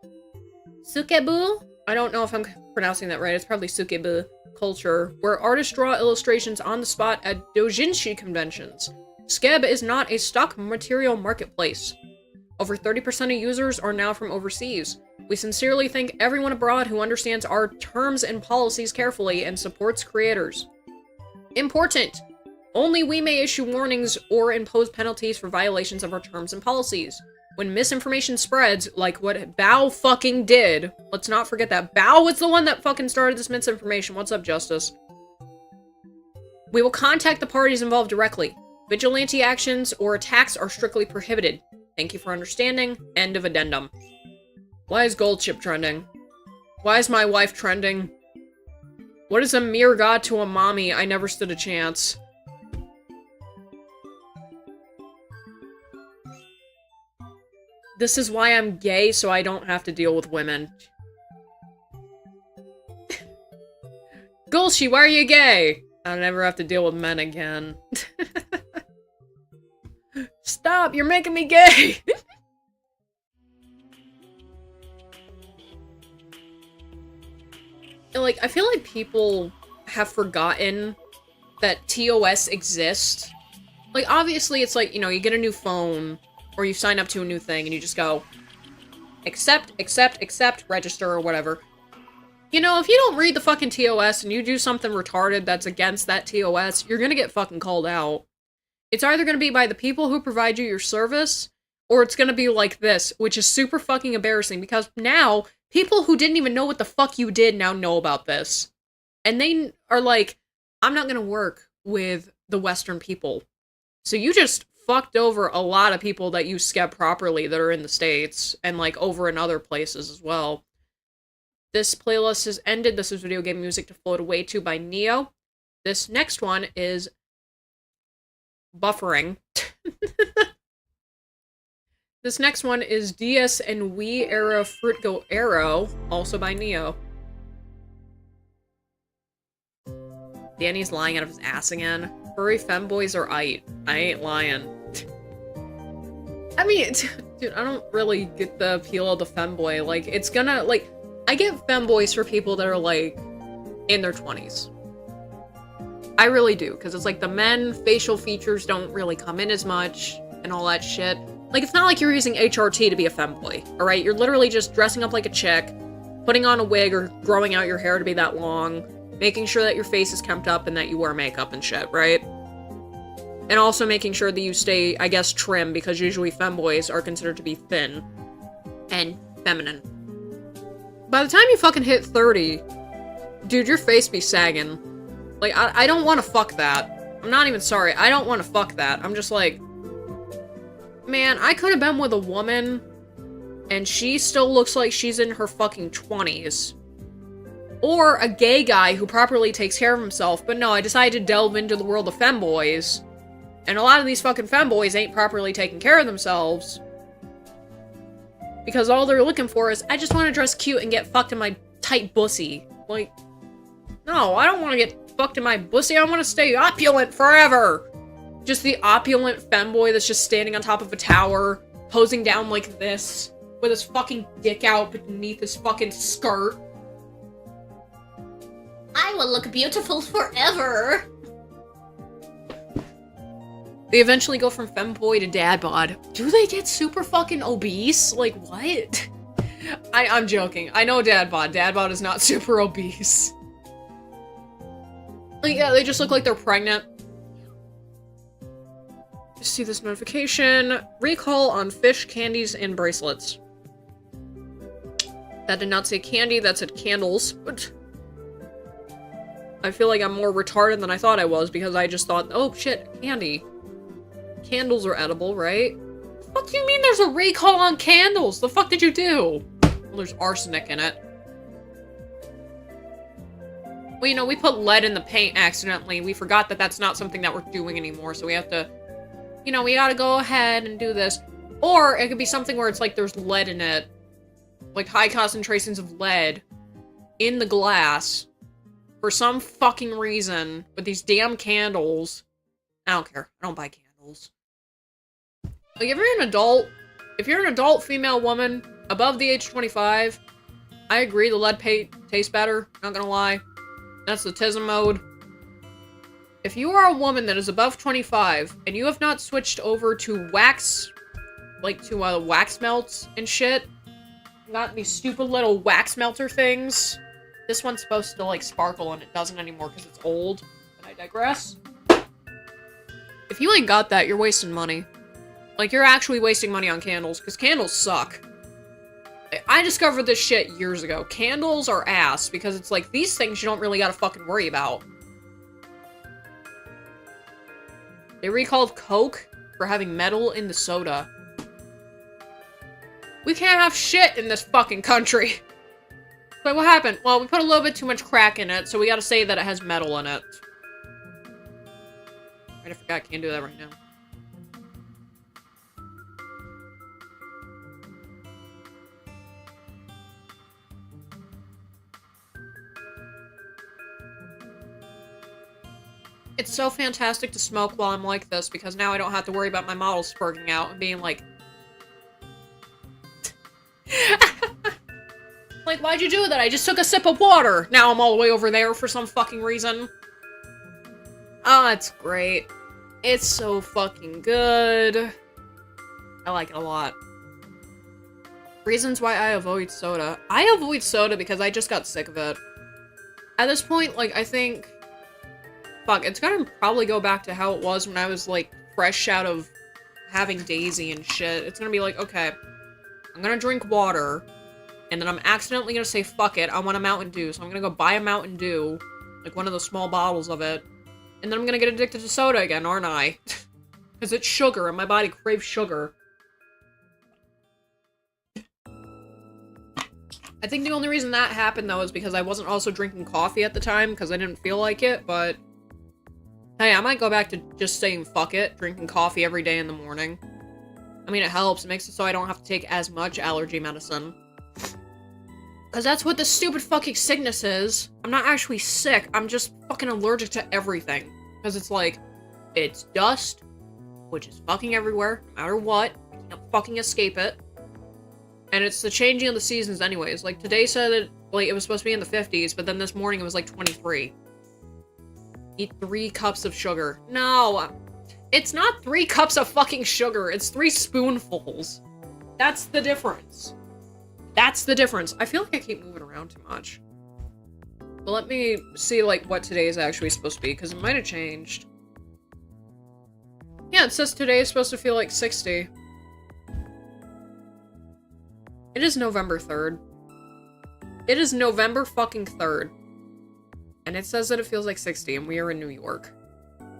Sukebu? I don't know if I'm pronouncing that right. It's probably Sukebu culture, where artists draw illustrations on the spot at doujinshi conventions. Scab is not a stock material marketplace. Over 30% of users are now from overseas. We sincerely thank everyone abroad who understands our terms and policies carefully and supports creators. Important! Only we may issue warnings or impose penalties for violations of our terms and policies. When misinformation spreads, like what Bao fucking did, let's not forget that Bao was the one that fucking started this misinformation. What's up, Justice? We will contact the parties involved directly. Vigilante actions or attacks are strictly prohibited. Thank you for understanding. End of addendum. Why is Gold Chip trending? Why is my wife trending? What is a mere god to a mommy? I never stood a chance. This is why I'm gay, so I don't have to deal with women. Gulshi, why are you gay? I'll never have to deal with men again. Stop, you're making me gay! Like, I feel like people have forgotten that TOS exists. Like, obviously, it's like, you know, you get a new phone, or you sign up to a new thing, and you just go, accept, accept, accept, register, or whatever. You know, if you don't read the fucking TOS, and you do something retarded that's against that TOS, you're gonna get fucking called out. It's either gonna be by the people who provide you your service, or it's gonna be like this, which is super fucking embarrassing, because now, people who didn't even know what the fuck you did now know about this. And they are like, I'm not gonna work with the Western people. So you just fucked over a lot of people that use Scab properly that are in the States, and like over in other places as well. This playlist has ended. This is video game music to float away to by Neo. This next one is buffering. This next one is DS and Wii era Fruit Go Arrow, also by Neo. Danny's lying out of his ass again. Furry femboys are aight. I ain't lying. I mean, dude, I don't really get the appeal of the femboy. Like, it's gonna, like, I get femboys for people that are, like, in their 20s. I really do, because it's like the men facial features don't really come in as much, and all that shit. Like, it's not like you're using HRT to be a femboy, alright? You're literally just dressing up like a chick, putting on a wig or growing out your hair to be that long, making sure that your face is kempt up and that you wear makeup and shit, right? And also making sure that you stay, I guess, trim, because usually femboys are considered to be thin and feminine. By the time you fucking hit 30, dude, your face be sagging. Like, I don't want to fuck that. I'm not even sorry. I don't want to fuck that. I'm just like, man, I could have been with a woman, and she still looks like she's in her fucking 20s. Or a gay guy who properly takes care of himself. But no, I decided to delve into the world of femboys. And a lot of these fucking femboys ain't properly taking care of themselves. Because all they're looking for is, I just want to dress cute and get fucked in my tight bussy. Like, no, I don't want to get fucked in my bussy. I want to stay opulent forever. Just the opulent femboy that's just standing on top of a tower, posing down like this, with his fucking dick out beneath his fucking skirt. I will look beautiful forever. They eventually go from femboy to dad bod. Do they get super fucking obese? Like, what? I'm joking. I know dad bod. Dad bod is not super obese. Like, yeah, they just look like they're pregnant. See this notification. Recall on fish, candies, and bracelets. That did not say candy, that said candles. But I feel like I'm more retarded than I thought I was because I just thought, oh shit, candy. Candles are edible, right? What do you mean there's a recall on candles? The fuck did you do? Well, there's arsenic in it. Well, you know, we put lead in the paint accidentally. We forgot that that's not something that we're doing anymore, so we have to, you know, we gotta go ahead and do this. Or it could be something where it's like there's lead in it. Like high concentrations of lead in the glass for some fucking reason. But these damn candles, I don't care. I don't buy candles. Like, if you're an adult female woman above the age of 25, I agree the lead paint tastes better, not gonna lie. That's the tism mode. If you are a woman that is above 25, and you have not switched over to wax, like to wax melts and shit, not these stupid little wax melter things. This one's supposed to like sparkle and it doesn't anymore because it's old, but I digress. If you ain't got that, you're wasting money. Like, you're actually wasting money on candles, because candles suck. I discovered this shit years ago. Candles are ass, because it's like, these things you don't really gotta fucking worry about. They recalled Coke for having metal in the soda. We can't have shit in this fucking country. But what happened? Well, we put a little bit too much crack in it, so we gotta say that it has metal in it. Right, I forgot I can't do that right now. It's so fantastic to smoke while I'm like this, because now I don't have to worry about my models spurting out and being like... Like, why'd you do that? I just took a sip of water! Now I'm all the way over there for some fucking reason. Oh, it's great. It's so fucking good. I like it a lot. Reasons why I avoid soda. I avoid soda because I just got sick of it. At this point, like, I think... Fuck, it's gonna probably go back to how it was when I was, like, fresh out of having Daisy and shit. It's gonna be like, okay, I'm gonna drink water, and then I'm accidentally gonna say, fuck it, I want a Mountain Dew, so I'm gonna go buy a Mountain Dew, like one of those small bottles of it, and then I'm gonna get addicted to soda again, aren't I? Because it's sugar, and my body craves sugar. I think the only reason that happened, though, is because I wasn't also drinking coffee at the time, because I didn't feel like it, but... Hey, I might go back to just saying fuck it, drinking coffee every day in the morning. I mean, it helps. It makes it so I don't have to take as much allergy medicine. Because that's what this stupid fucking sickness is. I'm not actually sick. I'm just fucking allergic to everything. Because it's like, it's dust, which is fucking everywhere, no matter what. I can't fucking escape it. And it's the changing of the seasons anyways. Like, today said that, like, it was supposed to be in the 50s, but then this morning it was like 23. Eat 3 cups of sugar. No! It's not 3 cups of fucking sugar, it's 3 spoonfuls. That's the difference. That's the difference. I feel like I keep moving around too much. But let me see, like, what today is actually supposed to be, because it might have changed. Yeah, it says today is supposed to feel like 60. It is November 3rd. It is November fucking 3rd. And it says that it feels like 60, and we are in New York.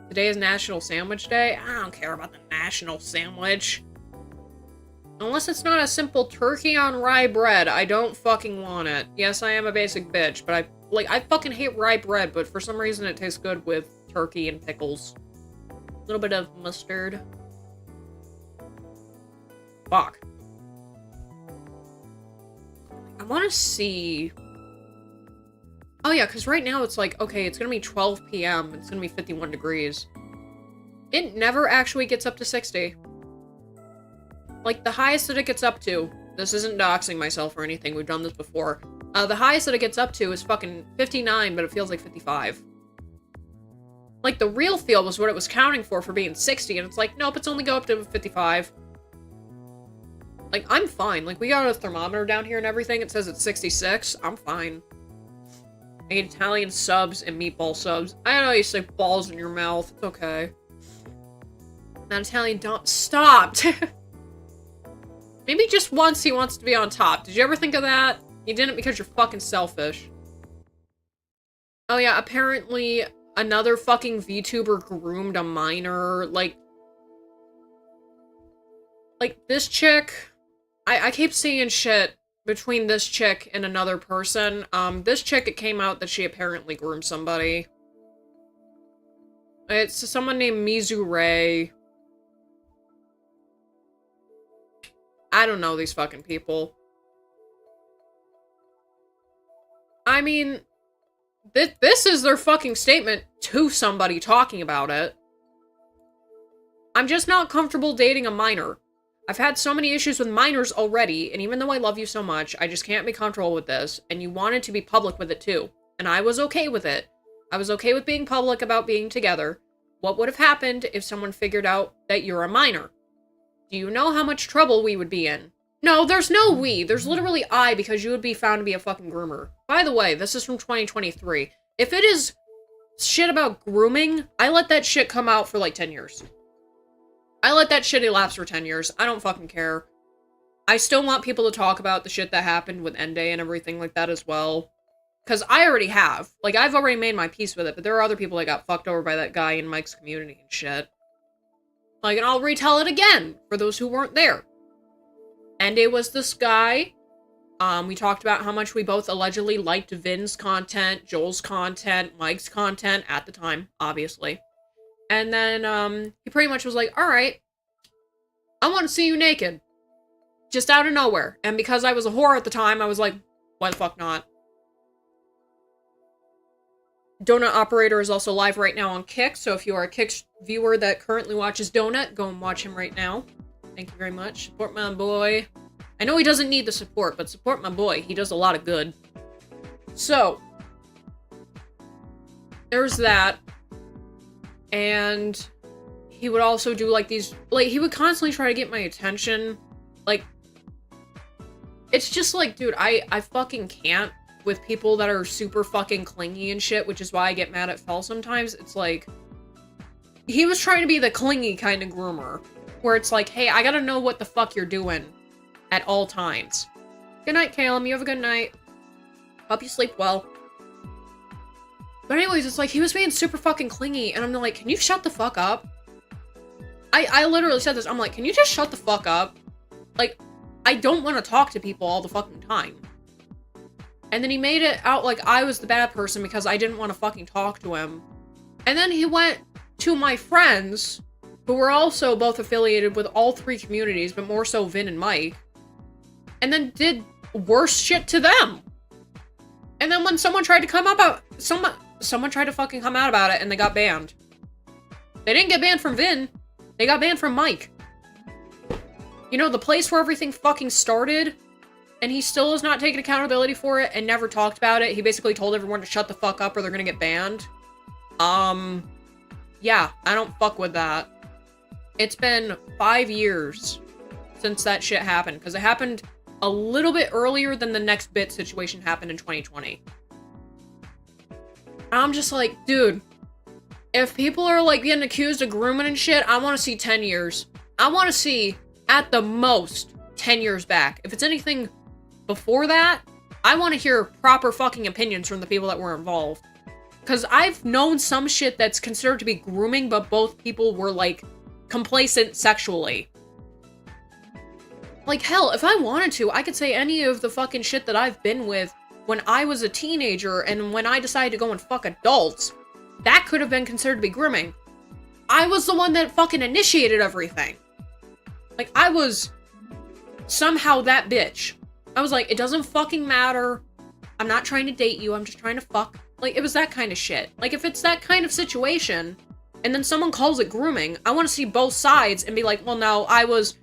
Today is National Sandwich Day. I don't care about the National Sandwich. Unless it's not a simple turkey on rye bread, I don't fucking want it. Yes, I am a basic bitch, but I fucking hate rye bread, but for some reason it tastes good with turkey and pickles. A little bit of mustard. Fuck. I want to see... Oh yeah, because right now it's like, okay, it's gonna be 12 p.m. It's gonna be 51 degrees. It never actually gets up to 60. Like, the highest that it gets up to, this isn't doxing myself or anything, we've done this before. The highest that it gets up to is fucking 59, but it feels like 55. Like, the real feel was what it was counting for being 60, and it's like, nope, it's only go up to 55. Like, I'm fine. Like, we got a thermometer down here and everything, it says it's 66, I'm fine. I eat Italian subs and meatball subs. I know you say balls in your mouth, it's okay. That Italian don't- Stop! Maybe just once he wants to be on top. Did you ever think of that? You didn't because you're fucking selfish. Oh yeah, apparently another fucking VTuber groomed a minor, like this chick, I keep seeing shit between this chick and another person. This chick, it came out that she apparently groomed somebody. It's someone named Mizu Ray. I don't know these fucking people. I mean, this is their fucking statement to somebody talking about it. I'm just not comfortable dating a minor. I've had so many issues with minors already, and even though I love you so much, I just can't be comfortable with this, and you wanted to be public with it too. And I was okay with it. I was okay with being public about being together. What would have happened if someone figured out that you're a minor? Do you know how much trouble we would be in? No, there's no we. There's literally I, because you would be found to be a fucking groomer. By the way, this is from 2023. If it is shit about grooming, I let that shit come out for like 10 years. I let that shit elapse for 10 years. I don't fucking care. I still want people to talk about the shit that happened with Ende and everything like that as well. Because I already have. Like, I've already made my peace with it, but there are other people that got fucked over by that guy in Mike's community and shit. Like, and I'll retell it again, for those who weren't there. Ende was this guy. We talked about how much we both allegedly liked Vin's content, Joel's content, Mike's content, at the time, obviously. And then, he pretty much was like, alright, I want to see you naked. Just out of nowhere. And because I was a whore at the time, I was like, why the fuck not? Donut Operator is also live right now on Kick, so if you are a Kick viewer that currently watches Donut, go and watch him right now. Thank you very much. Support my boy. I know he doesn't need the support, but support my boy. He does a lot of good. So, there's that. And he would also do, like, these... Like, he would constantly try to get my attention. Like, it's just like, dude, I fucking can't with people that are super fucking clingy and shit, which is why I get mad at Fel sometimes. It's like, he was trying to be the clingy kind of groomer, where it's like, hey, I gotta know what the fuck you're doing at all times. Good night, Caleb. You have a good night. Hope you sleep well. But anyways, it's like, he was being super fucking clingy, and I'm like, can you shut the fuck up? I literally said this. I'm like, can you just shut the fuck up? Like, I don't want to talk to people all the fucking time. And then he made it out like I was the bad person because I didn't want to fucking talk to him. And then he went to my friends, who were also both affiliated with all three communities, but more so Vin and Mike, and then did worse shit to them. And then when someone tried to come up, someone tried to fucking come out about it, and they got banned. They didn't get banned from Vin. They got banned from Mike. You know, the place where everything fucking started, and he still has not taken accountability for it and never talked about it. He basically told everyone to shut the fuck up or they're gonna get banned. Yeah, I don't fuck with that. It's been 5 years since that shit happened, because it happened a little bit earlier than the next bit situation happened in 2020. I'm just like, dude, if people are like getting accused of grooming and shit, I want to see 10 years. I want to see, at the most, 10 years back. If it's anything before that, I want to hear proper fucking opinions from the people that were involved. Because I've known some shit that's considered to be grooming, but both people were, like, complacent sexually. Like, hell, if I wanted to, I could say any of the fucking shit that I've been with when I was a teenager and when I decided to go and fuck adults. That could have been considered to be grooming. I was the one that fucking initiated everything. Like, I was somehow that bitch. I was like, it doesn't fucking matter. I'm not trying to date you, I'm just trying to fuck. Like, it was that kind of shit. Like, if it's that kind of situation, and then someone calls it grooming, I want to see both sides and be like, well, no, I was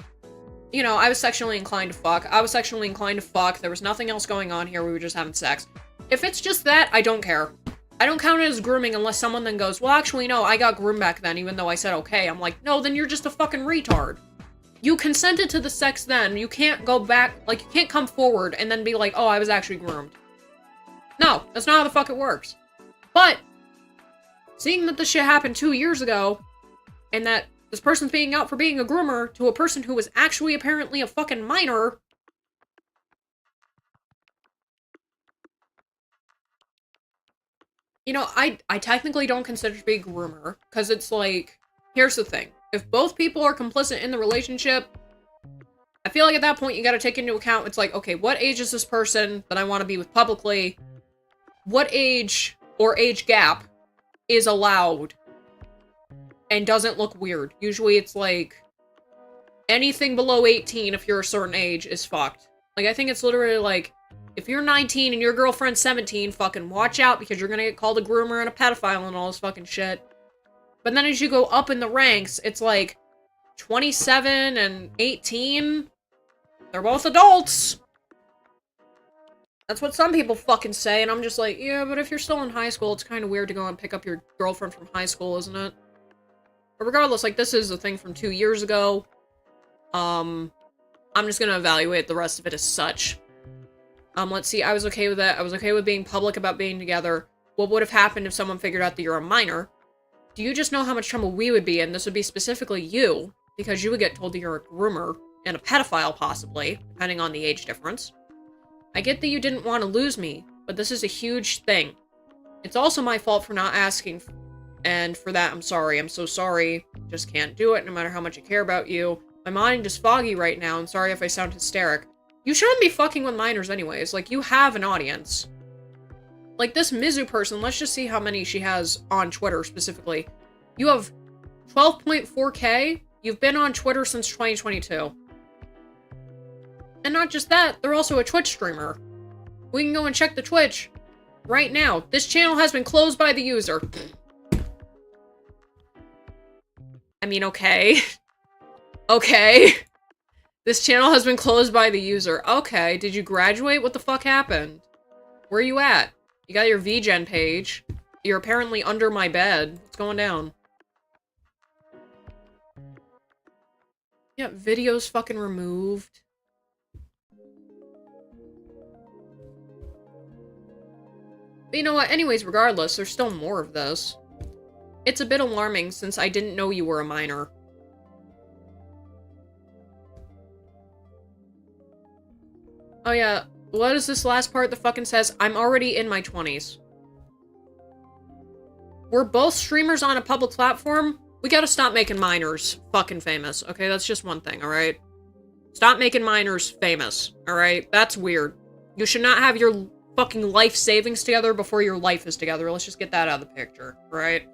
sexually inclined to fuck. I was sexually inclined to fuck. There was nothing else going on here. We were just having sex. If it's just that, I don't care. I don't count it as grooming unless someone then goes, well, actually, no, I got groomed back then, even though I said okay. I'm like, no, then you're just a fucking retard. You consented to the sex then. You can't go back, like, you can't come forward and then be like, oh, I was actually groomed. No, that's not how the fuck it works. But, seeing that this shit happened 2 years ago, and that this person's being out for being a groomer to a person who was actually apparently a fucking minor. You know, I technically don't consider to be a groomer, because it's like, here's the thing. If both people are complicit in the relationship, I feel like at that point you gotta take into account, it's like, okay, what age is this person that I want to be with publicly? What age or age gap is allowed and doesn't look weird? Usually it's like, anything below 18 if you're a certain age is fucked. Like, I think it's literally like, if you're 19 and your girlfriend's 17, fucking watch out because you're gonna get called a groomer and a pedophile and all this fucking shit. But then as you go up in the ranks, it's like 27 and 18. They're both adults. That's what some people fucking say, and I'm just like, yeah, but if you're still in high school, it's kind of weird to go and pick up your girlfriend from high school, isn't it? But regardless, like, this is a thing from 2 years ago. I'm just gonna evaluate the rest of it as such. Let's see, I was okay with that. I was okay with being public about being together. What would have happened if someone figured out that you're a minor? Do you just know how much trouble we would be in? This would be specifically you, because you would get told that you're a groomer, and a pedophile, possibly, depending on the age difference. I get that you didn't want to lose me, but this is a huge thing. It's also my fault for not asking, and for that, I'm sorry. I'm so sorry. Just can't do it, no matter how much I care about you. My mind is foggy right now, and sorry if I sound hysteric. You shouldn't be fucking with minors anyways. Like, you have an audience. Like, this Mizu person, let's just see how many she has on Twitter, specifically. You have 12.4K. You've been on Twitter since 2022. And not just that, they're also a Twitch streamer. We can go and check the Twitch right now. This channel has been closed by the user. I mean, okay. Okay. This channel has been closed by the user. Okay, did you graduate? What the fuck happened? Where are you at? You got your VGen page. You're apparently under my bed. What's going down? Yeah, videos fucking removed. But you know what? Anyways, regardless, there's still more of this. It's a bit alarming since I didn't know you were a minor. Oh yeah, what is this last part that fucking says, I'm already in my 20s? We're both streamers on a public platform. We gotta stop making minors fucking famous, okay? That's just one thing, alright? Stop making minors famous, alright? That's weird. You should not have your fucking life savings together before your life is together. Let's just get that out of the picture, right?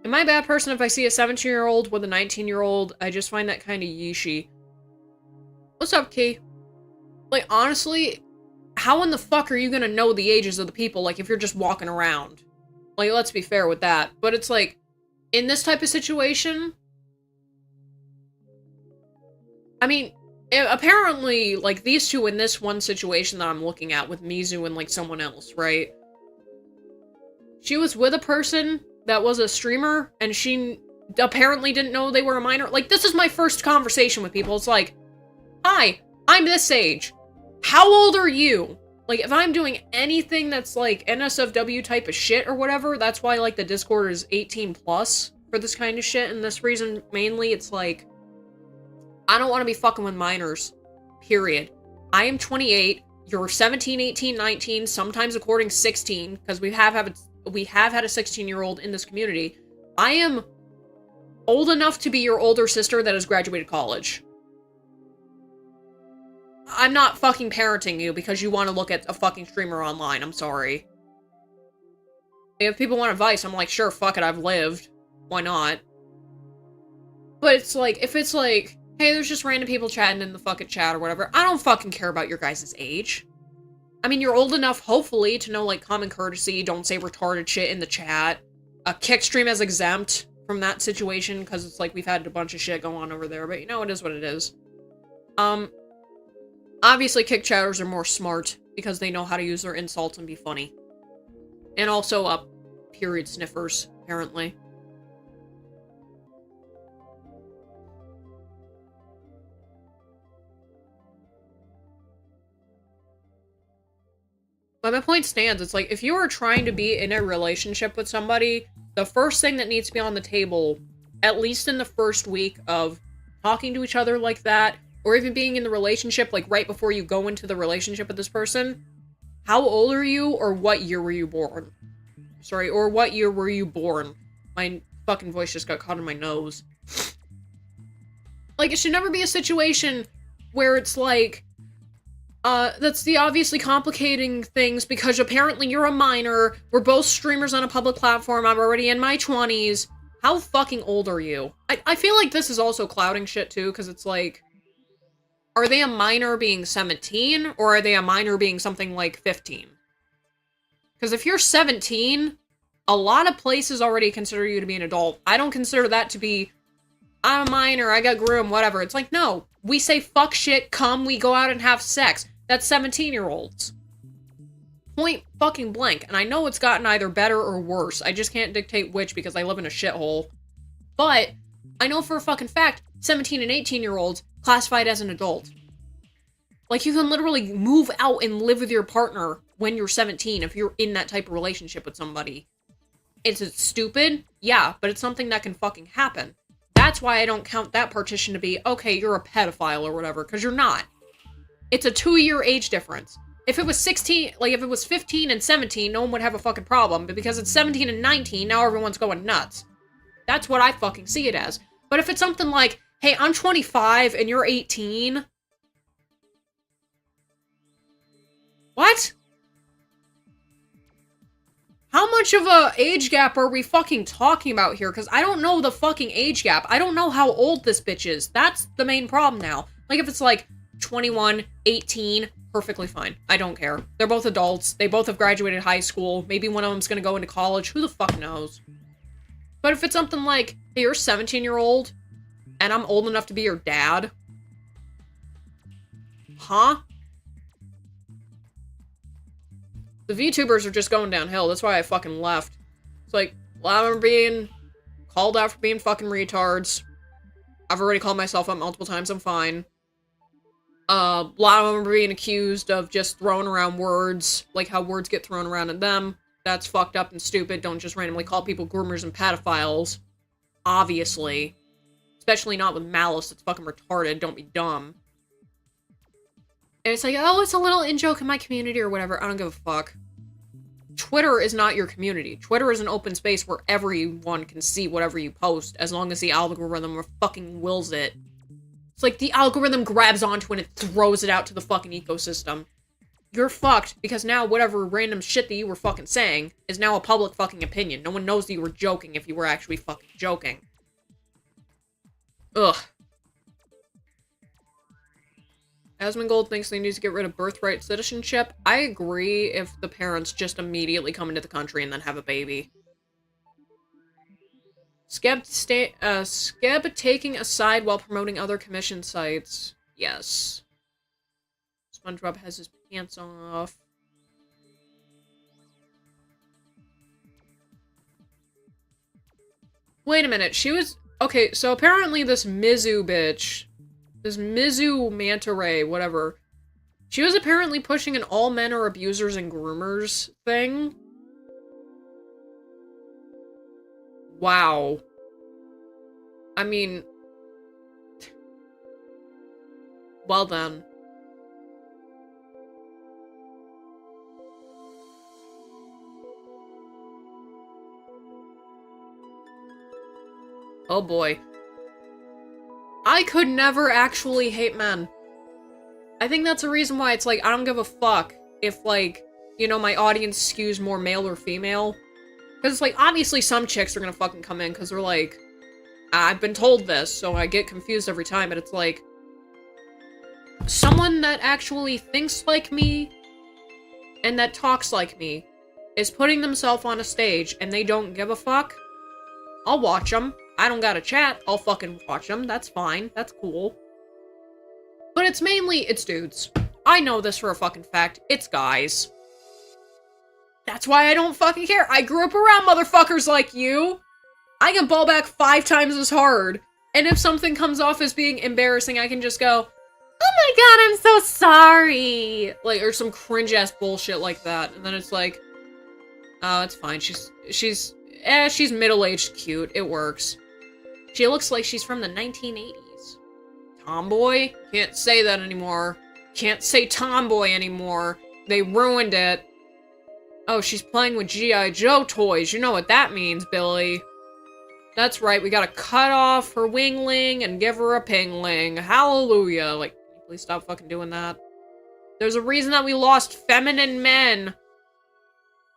Am I a bad person if I see a 17-year-old with a 19-year-old? I just find that kind of yeeshy. What's up, Key? Like, honestly, how in the fuck are you gonna know the ages of the people, like, if you're just walking around? Like, let's be fair with that. But it's like, in this type of situation, I mean, apparently, like, these two in this one situation that I'm looking at with Mizu and, like, someone else, right? She was with a person that was a streamer, and she apparently didn't know they were a minor. Like, this is my first conversation with people. It's like, hi, I'm this age. How old are you? Like, if I'm doing anything that's, like, NSFW type of shit or whatever, that's why, like, the Discord is 18 plus for this kind of shit, and this reason, mainly, it's like, I don't want to be fucking with minors. Period. I am 28, you're 17, 18, 19, sometimes according 16, because we have had a 16-year-old in this community. I am old enough to be your older sister that has graduated college. I'm not fucking parenting you because you want to look at a fucking streamer online. I'm sorry. If people want advice, I'm like, sure, fuck it, I've lived. Why not? But it's like, if it's like, hey, there's just random people chatting in the fucking chat or whatever, I don't fucking care about your guys' age. I mean, you're old enough, hopefully, to know, like, common courtesy, don't say retarded shit in the chat. Kick stream is exempt from that situation, because it's like, we've had a bunch of shit go on over there, but you know, it is what it is. Obviously, kick chatters are more smart, because they know how to use their insults and be funny. And also, period sniffers, apparently. But my point stands, it's like, if you are trying to be in a relationship with somebody, the first thing that needs to be on the table, at least in the first week of talking to each other like that, or even being in the relationship, like, right before you go into the relationship with this person, how old are you, or what year were you born? Sorry, or what year were you born? My fucking voice just got caught in my nose. Like, it should never be a situation where it's like, that's the obviously complicating things because apparently you're a minor, we're both streamers on a public platform, I'm already in my 20s. How fucking old are you? I feel like this is also clouding shit too, because it's like, are they a minor being 17, or are they a minor being something like 15? Because if you're 17, a lot of places already consider you to be an adult. I don't consider that to be, I'm a minor, I got groomed, whatever. It's like, no, we say fuck shit, come, we go out and have sex. That's 17-year-olds. Point fucking blank. And I know it's gotten either better or worse. I just can't dictate which because I live in a shithole. But I know for a fucking fact, 17 and 18-year-olds classified as an adult. Like, you can literally move out and live with your partner when you're 17 if you're in that type of relationship with somebody. Is it stupid? Yeah, but it's something that can fucking happen. That's why I don't count that partition to be, okay, you're a pedophile or whatever, because you're not. It's a 2-year age difference. If it was 16, like, if it was 15 and 17, no one would have a fucking problem, but because it's 17 and 19, now everyone's going nuts. That's what I fucking see it as. But if it's something like, hey, I'm 25 and you're 18... What? How much of a age gap are we fucking talking about here? Because I don't know the fucking age gap. I don't know how old this bitch is. That's the main problem now. Like, if it's like 21, 18, perfectly fine. I don't care. They're both adults. They both have graduated high school. Maybe one of them's gonna go into college. Who the fuck knows? But if it's something like, hey, you're a 17-year-old, and I'm old enough to be your dad. Huh? The VTubers are just going downhill. That's why I fucking left. It's like, a lot of them are being called out for being fucking retards. I've already called myself out multiple times. I'm fine. A lot of them are being accused of just throwing around words, like how words get thrown around at them. That's fucked up and stupid. Don't just randomly call people groomers and pedophiles. Obviously. Especially not with malice. It's fucking retarded. Don't be dumb. And it's like, oh, it's a little in-joke in my community or whatever. I don't give a fuck. Twitter is not your community. Twitter is an open space where everyone can see whatever you post, as long as the algorithm fucking wills it. It's like the algorithm grabs onto it and throws it out to the fucking ecosystem. You're fucked, because now whatever random shit that you were fucking saying is now a public fucking opinion. No one knows that you were joking if you were actually fucking joking. Ugh. Asmongold thinks they need to get rid of birthright citizenship. I agree if the parents just immediately come into the country and then have a baby. Skeb taking a side while promoting other commission sites. Yes. SpongeBob has his pants off. Wait a minute, she was... Okay, so apparently this Mizu bitch... This Mizu Manta Ray, whatever. She was apparently pushing an all men are abusers and groomers thing. Wow. I mean... Well then. Oh boy. I could never actually hate men. I think that's the reason why it's like, I don't give a fuck if, like, you know, my audience skews more male or female. Because it's like, obviously some chicks are gonna fucking come in because they're like, I've been told this, so I get confused every time, but it's like, someone that actually thinks like me and that talks like me is putting themselves on a stage and they don't give a fuck, I'll watch them. I don't gotta chat, I'll fucking watch them. That's fine. That's cool. But it's dudes. I know this for a fucking fact. It's guys. That's why I don't fucking care. I grew up around motherfuckers like you. I can ball back 5 times as hard. And if something comes off as being embarrassing, I can just go, oh my god, I'm so sorry. Like, or some cringe-ass bullshit like that. And then it's like, oh, it's fine. She's middle-aged cute. It works. She looks like she's from the 1980s. Tomboy? Can't say that anymore. Can't say tomboy anymore. They ruined it. Oh, she's playing with G.I. Joe toys. You know what that means, Billy. That's right, we gotta cut off her wingling and give her a pingling. Hallelujah. Like, can you please stop fucking doing that? There's a reason that we lost feminine men.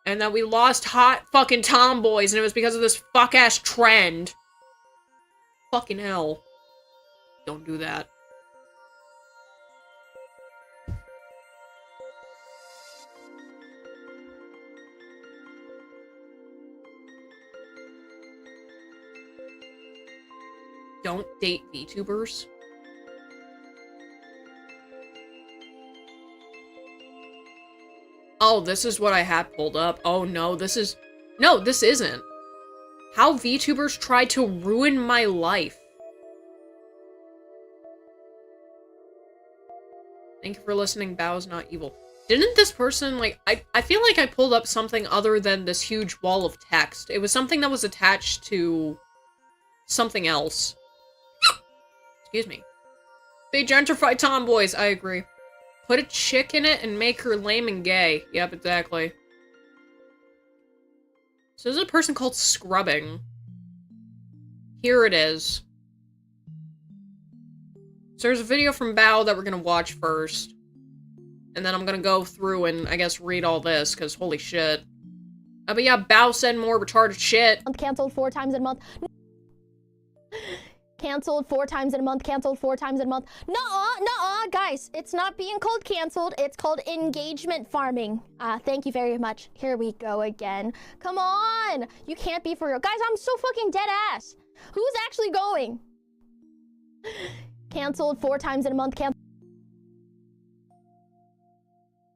And that we lost hot fucking tomboys, and it was because of this fuck-ass trend. Fucking hell. Don't do that. Don't date VTubers. Oh, this is what I had pulled up. Oh no, this is... No, this isn't. How VTubers tried to ruin my life. Thank you for listening, Bow's not evil. Didn't this person, like, I feel like I pulled up something other than this huge wall of text. It was something that was attached to something else. Excuse me. They gentrify tomboys, I agree. Put a chick in it and make her lame and gay. Yep, exactly. So there's a person called Scrubbing. Here it is. So there's a video from Bao that we're gonna watch first. And then I'm gonna go through and, I guess, read all this, because holy shit. But yeah, Bao said more retarded shit. Cancelled 4 times in a month. Cancelled 4 times in a month. Cancelled 4 times in a month. Nuh-uh, guys. It's not being called canceled. It's called engagement farming. Thank you very much. Here we go again. Come on. You can't be for real. Guys, I'm so fucking dead ass. Who's actually going? Cancelled 4 times in a month.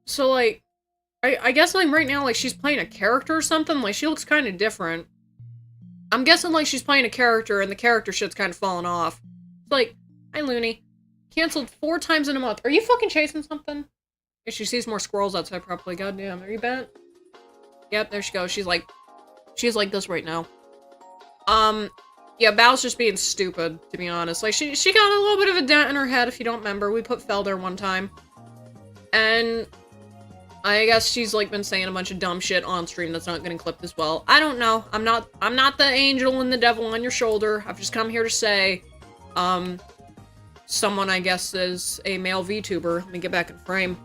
So, like, I guess, like, right now, like, she's playing a character or something. Like, she looks kind of different. I'm guessing, like, she's playing a character, and the character shit's kind of falling off. It's like, hi, Looney. Cancelled 4 times in a month. Are you fucking chasing something? If she sees more squirrels outside properly, goddamn. Are you bent? Yep, there she goes. She's like this right now. Yeah, Bao's just being stupid, to be honest. Like, she got a little bit of a dent in her head, if you don't remember. We put Fel there one time. And I guess she's, like, been saying a bunch of dumb shit on stream that's not getting clipped as well. I don't know. I'm not the angel and the devil on your shoulder. I've just come here to say, someone, I guess, is a male VTuber. Let me get back in frame.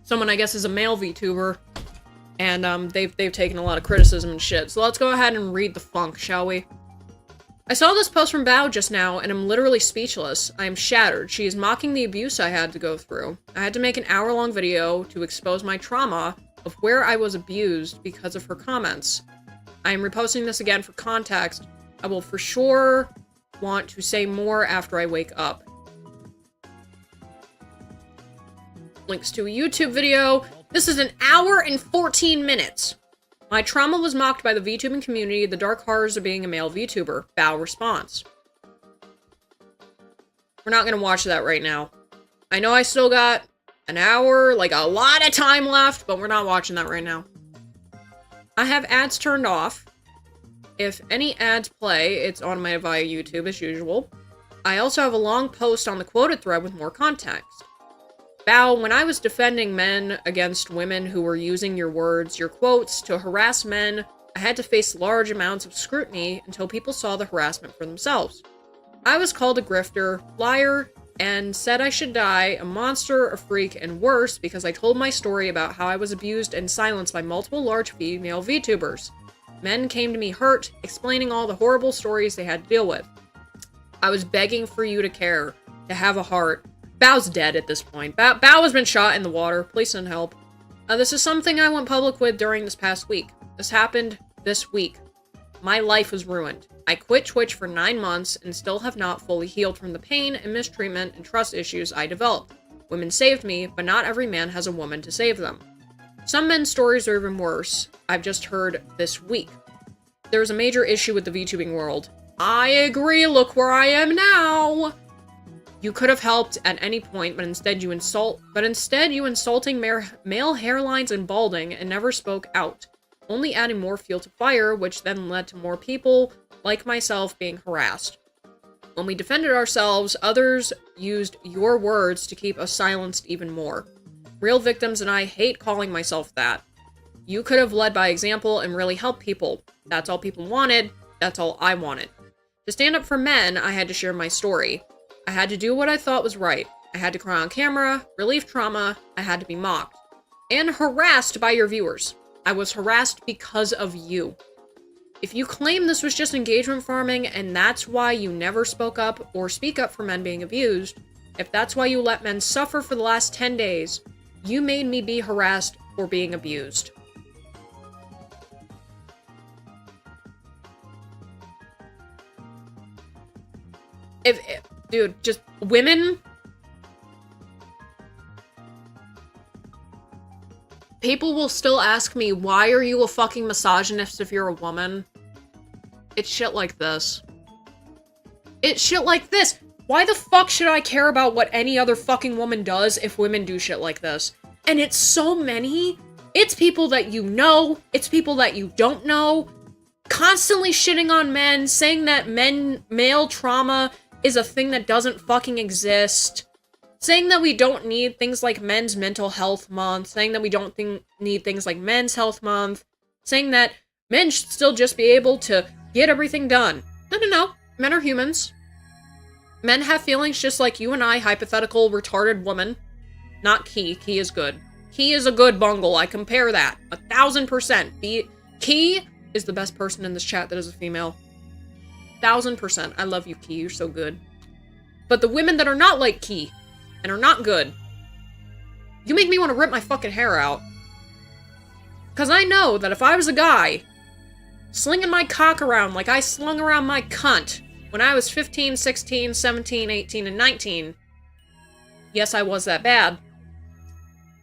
Someone, I guess, is a male VTuber. And, they've taken a lot of criticism and shit. So let's go ahead and read the funk, shall we? I saw this post from Bao just now, and I'm literally speechless. I am shattered. She is mocking the abuse I had to go through. I had to make an hour-long video to expose my trauma of where I was abused because of her comments. I am reposting this again for context. I will for sure want to say more after I wake up. Links to a YouTube video. This is an hour and 14 minutes. My trauma was mocked by the VTubing community, the dark horrors of being a male VTuber. Bao response. We're not gonna watch that right now. I know I still got an hour, like a lot of time left, but we're not watching that right now. I have ads turned off. If any ads play, it's automated via YouTube as usual. I also have a long post on the quoted thread with more context. Bao, when I was defending men against women who were using your words, your quotes, to harass men, I had to face large amounts of scrutiny until people saw the harassment for themselves. I was called a grifter, liar, and said I should die, a monster, a freak, and worse because I told my story about how I was abused and silenced by multiple large female VTubers. Men came to me hurt, explaining all the horrible stories they had to deal with. I was begging for you to care, to have a heart. Bao's dead at this point. Bao has been shot in the water. Please send help. This is something I went public with during this past week. This happened this week. My life was ruined. I quit Twitch for 9 months and still have not fully healed from the pain and mistreatment and trust issues I developed. Women saved me, but not every man has a woman to save them. Some men's stories are even worse. I've just heard this week. There's a major issue with the VTubing world. I agree, look where I am now! You could have helped at any point, but instead you insulting male hairlines and balding and never spoke out, only adding more fuel to fire, which then led to more people like myself being harassed. When we defended ourselves, others used your words to keep us silenced even more. Real victims and I hate calling myself that. You could have led by example and really helped people. That's all people wanted. That's all I wanted. To stand up for men, I had to share my story. I had to do what I thought was right. I had to cry on camera, relieve trauma, I had to be mocked. And harassed by your viewers. I was harassed because of you. If you claim this was just engagement farming and that's why you never spoke up or speak up for men being abused, if that's why you let men suffer for the last 10 days, you made me be harassed for being abused. Dude, just women. People will still ask me, why are you a fucking misogynist if you're a woman? It's shit like this. It's shit like this. Why the fuck should I care about what any other fucking woman does if women do shit like this? And it's so many. It's people that you know. It's people that you don't know. Constantly shitting on men, saying that male trauma is a thing that doesn't fucking exist. Saying that we don't need things like Men's Mental Health Month. Saying that we don't need things like Men's Health Month. Saying that men should still just be able to get everything done. No. Men are humans. Men have feelings just like you and I, hypothetical retarded woman. Not Key. Key is good. Key is a good bungle. I compare that. 1000%. Key is the best person in this chat that is a female. 1000%. I love you, Key. You're so good. But the women that are not like Key and are not good, you make me want to rip my fucking hair out. Because I know that if I was a guy slinging my cock around like I slung around my cunt when I was 15, 16, 17, 18, and 19, yes, I was that bad.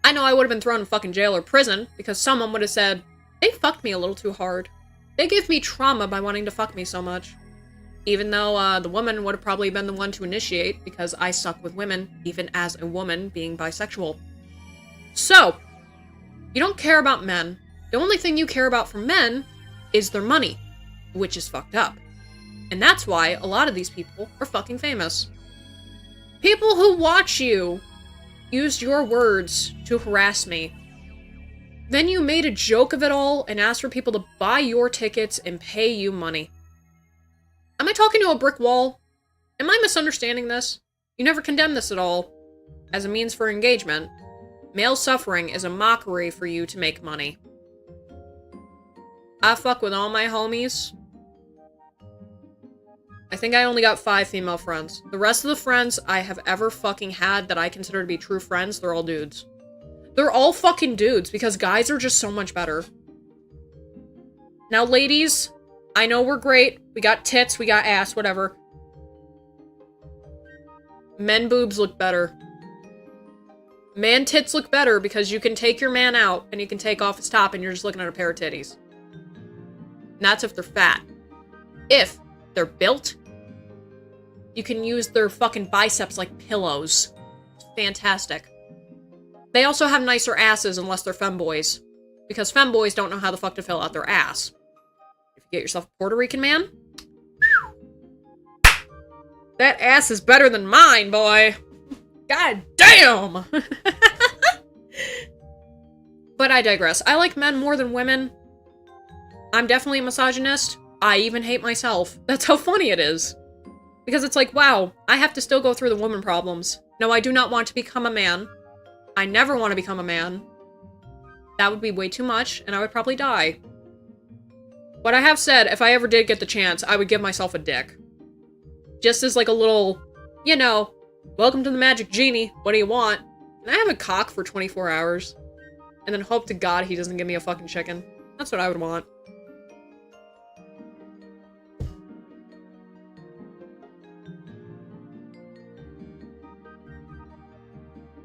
I know I would have been thrown in fucking jail or prison because someone would have said, they fucked me a little too hard. They gave me trauma by wanting to fuck me so much. Even though the woman would have probably been the one to initiate because I suck with women, even as a woman being bisexual. So, you don't care about men. The only thing you care about from men is their money, which is fucked up. And that's why a lot of these people are fucking famous. People who watch you used your words to harass me. Then you made a joke of it all and asked for people to buy your tickets and pay you money. Am I talking to a brick wall? Am I misunderstanding this? You never condemned this at all. As a means for engagement, male suffering is a mockery for you to make money. I fuck with all my homies. I think I only got 5 female friends. The rest of the friends I have ever fucking had that I consider to be true friends, they're all dudes. They're all fucking dudes because guys are just so much better. Now, ladies, I know we're great. We got tits, we got ass, whatever. Men boobs look better. Man tits look better because you can take your man out and you can take off his top and you're just looking at a pair of titties. And that's if they're fat. If they're built, you can use their fucking biceps like pillows. It's fantastic. They also have nicer asses unless they're femboys. Because femboys don't know how the fuck to fill out their ass. If you get yourself a Puerto Rican man, that ass is better than mine, boy. God damn! But I digress. I like men more than women. I'm definitely a misogynist. I even hate myself. That's how funny it is. Because it's like, wow, I have to still go through the woman problems. No, I do not want to become a man. I never want to become a man. That would be way too much, and I would probably die. But I have said, if I ever did get the chance, I would give myself a dick. Just as like a little, you know, welcome to the Magic Genie, what do you want? Can I have a cock for 24 hours? And then hope to God he doesn't give me a fucking chicken. That's what I would want.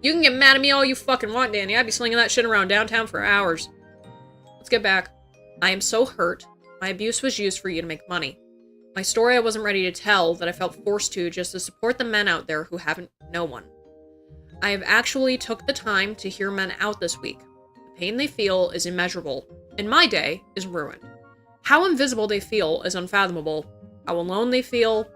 You can get mad at me all you fucking want, Danny. I'd be slinging that shit around downtown for hours. Let's get back. I am so hurt. My abuse was used for you to make money. My story I wasn't ready to tell, that I felt forced to just to support the men out there who haven't no one. I have actually took the time to hear men out this week. The pain they feel is immeasurable. In my day, is ruined. How invisible they feel is unfathomable. How alone they feel...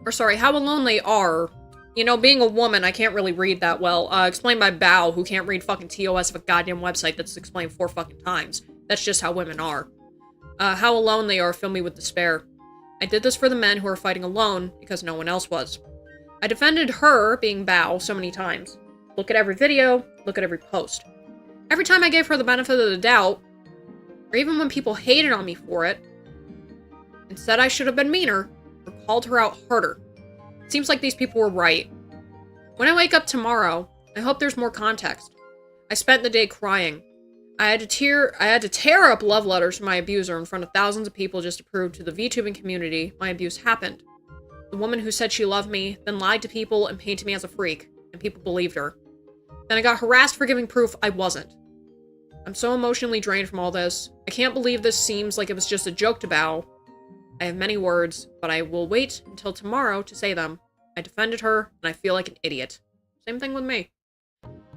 Or sorry, how alone they are... You know, being a woman, I can't really read that well. Explained by Bao, who can't read fucking TOS of a goddamn website that's explained 4 fucking times. That's just how women are. How alone they are fill me with despair. I did this for the men who are fighting alone, because no one else was. I defended her, being Bao, so many times. Look at every video, look at every post. Every time I gave her the benefit of the doubt, or even when people hated on me for it, and said I should have been meaner, or called her out harder. Seems like these people were right. When I wake up tomorrow, I hope there's more context. I spent the day crying. I had to tear up love letters from my abuser in front of thousands of people just to prove to the VTubing community my abuse happened. The woman who said she loved me, then lied to people and painted me as a freak, and people believed her. Then I got harassed for giving proof I wasn't. I'm so emotionally drained from all this. I can't believe this seems like it was just a joke to Bao. I have many words, but I will wait until tomorrow to say them. I defended her, and I feel like an idiot. Same thing with me.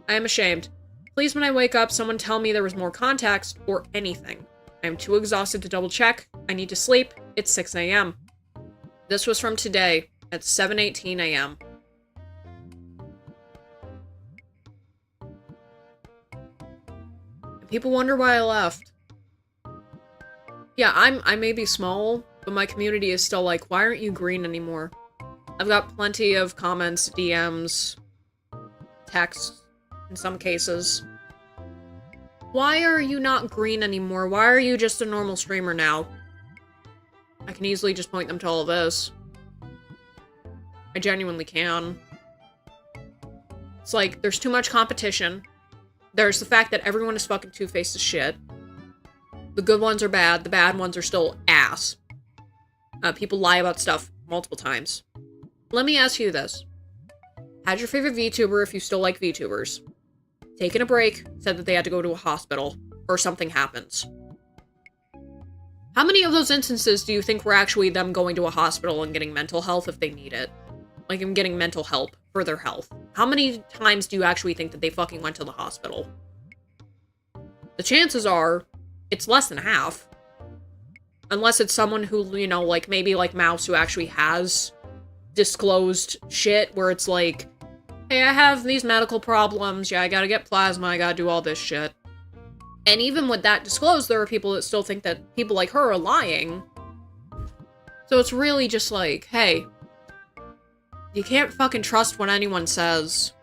I am ashamed. Please, when I wake up, someone tell me there was more context, or anything. I am too exhausted to double check. I need to sleep. It's 6 a.m. This was from today, at 7:18 a.m. People wonder why I left. Yeah, I may be small, but my community is still like, why aren't you green anymore? I've got plenty of comments, DMs, texts, in some cases. Why are you not green anymore? Why are you just a normal streamer now? I can easily just point them to all this. I genuinely can. It's like, there's too much competition. There's the fact that everyone is fucking two-faced as shit. The good ones are bad, the bad ones are still ass. People lie about stuff multiple times. Let me ask you this. How's your favorite VTuber if you still like VTubers? Taken a break, said that they had to go to a hospital, or something happens. How many of those instances do you think were actually them going to a hospital and getting mental health if they need it? Like, them getting mental help for their health. How many times do you actually think that they fucking went to the hospital? The chances are, it's less than half. Unless it's someone who, you know, like, maybe like Mouse, who actually has disclosed shit where it's like, hey, I have these medical problems, yeah, I gotta get plasma, I gotta do all this shit. And even with that disclosed, there are people that still think that people like her are lying. So it's really just like, hey, you can't fucking trust what anyone says.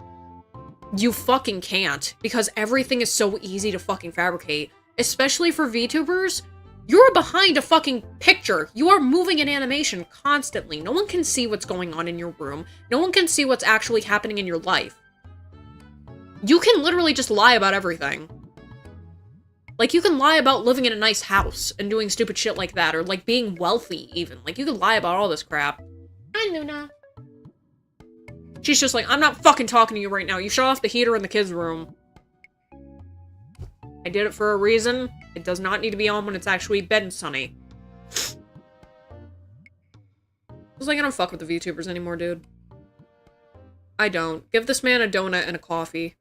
You fucking can't, because everything is so easy to fucking fabricate. Especially for VTubers, you're behind a fucking picture. You are moving in animation constantly. No one can see what's going on in your room. No one can see what's actually happening in your life. You can literally just lie about everything. Like, you can lie about living in a nice house and doing stupid shit like that, or like being wealthy even. Like, you can lie about all this crap. Hi, Luna. She's just like, I'm not fucking talking to you right now. You shut off the heater in the kids' room. I did it for a reason. It does not need to be on when it's actually bed and sunny. It's like, I don't fuck with the VTubers anymore, dude. I don't. Give this man a donut and a coffee.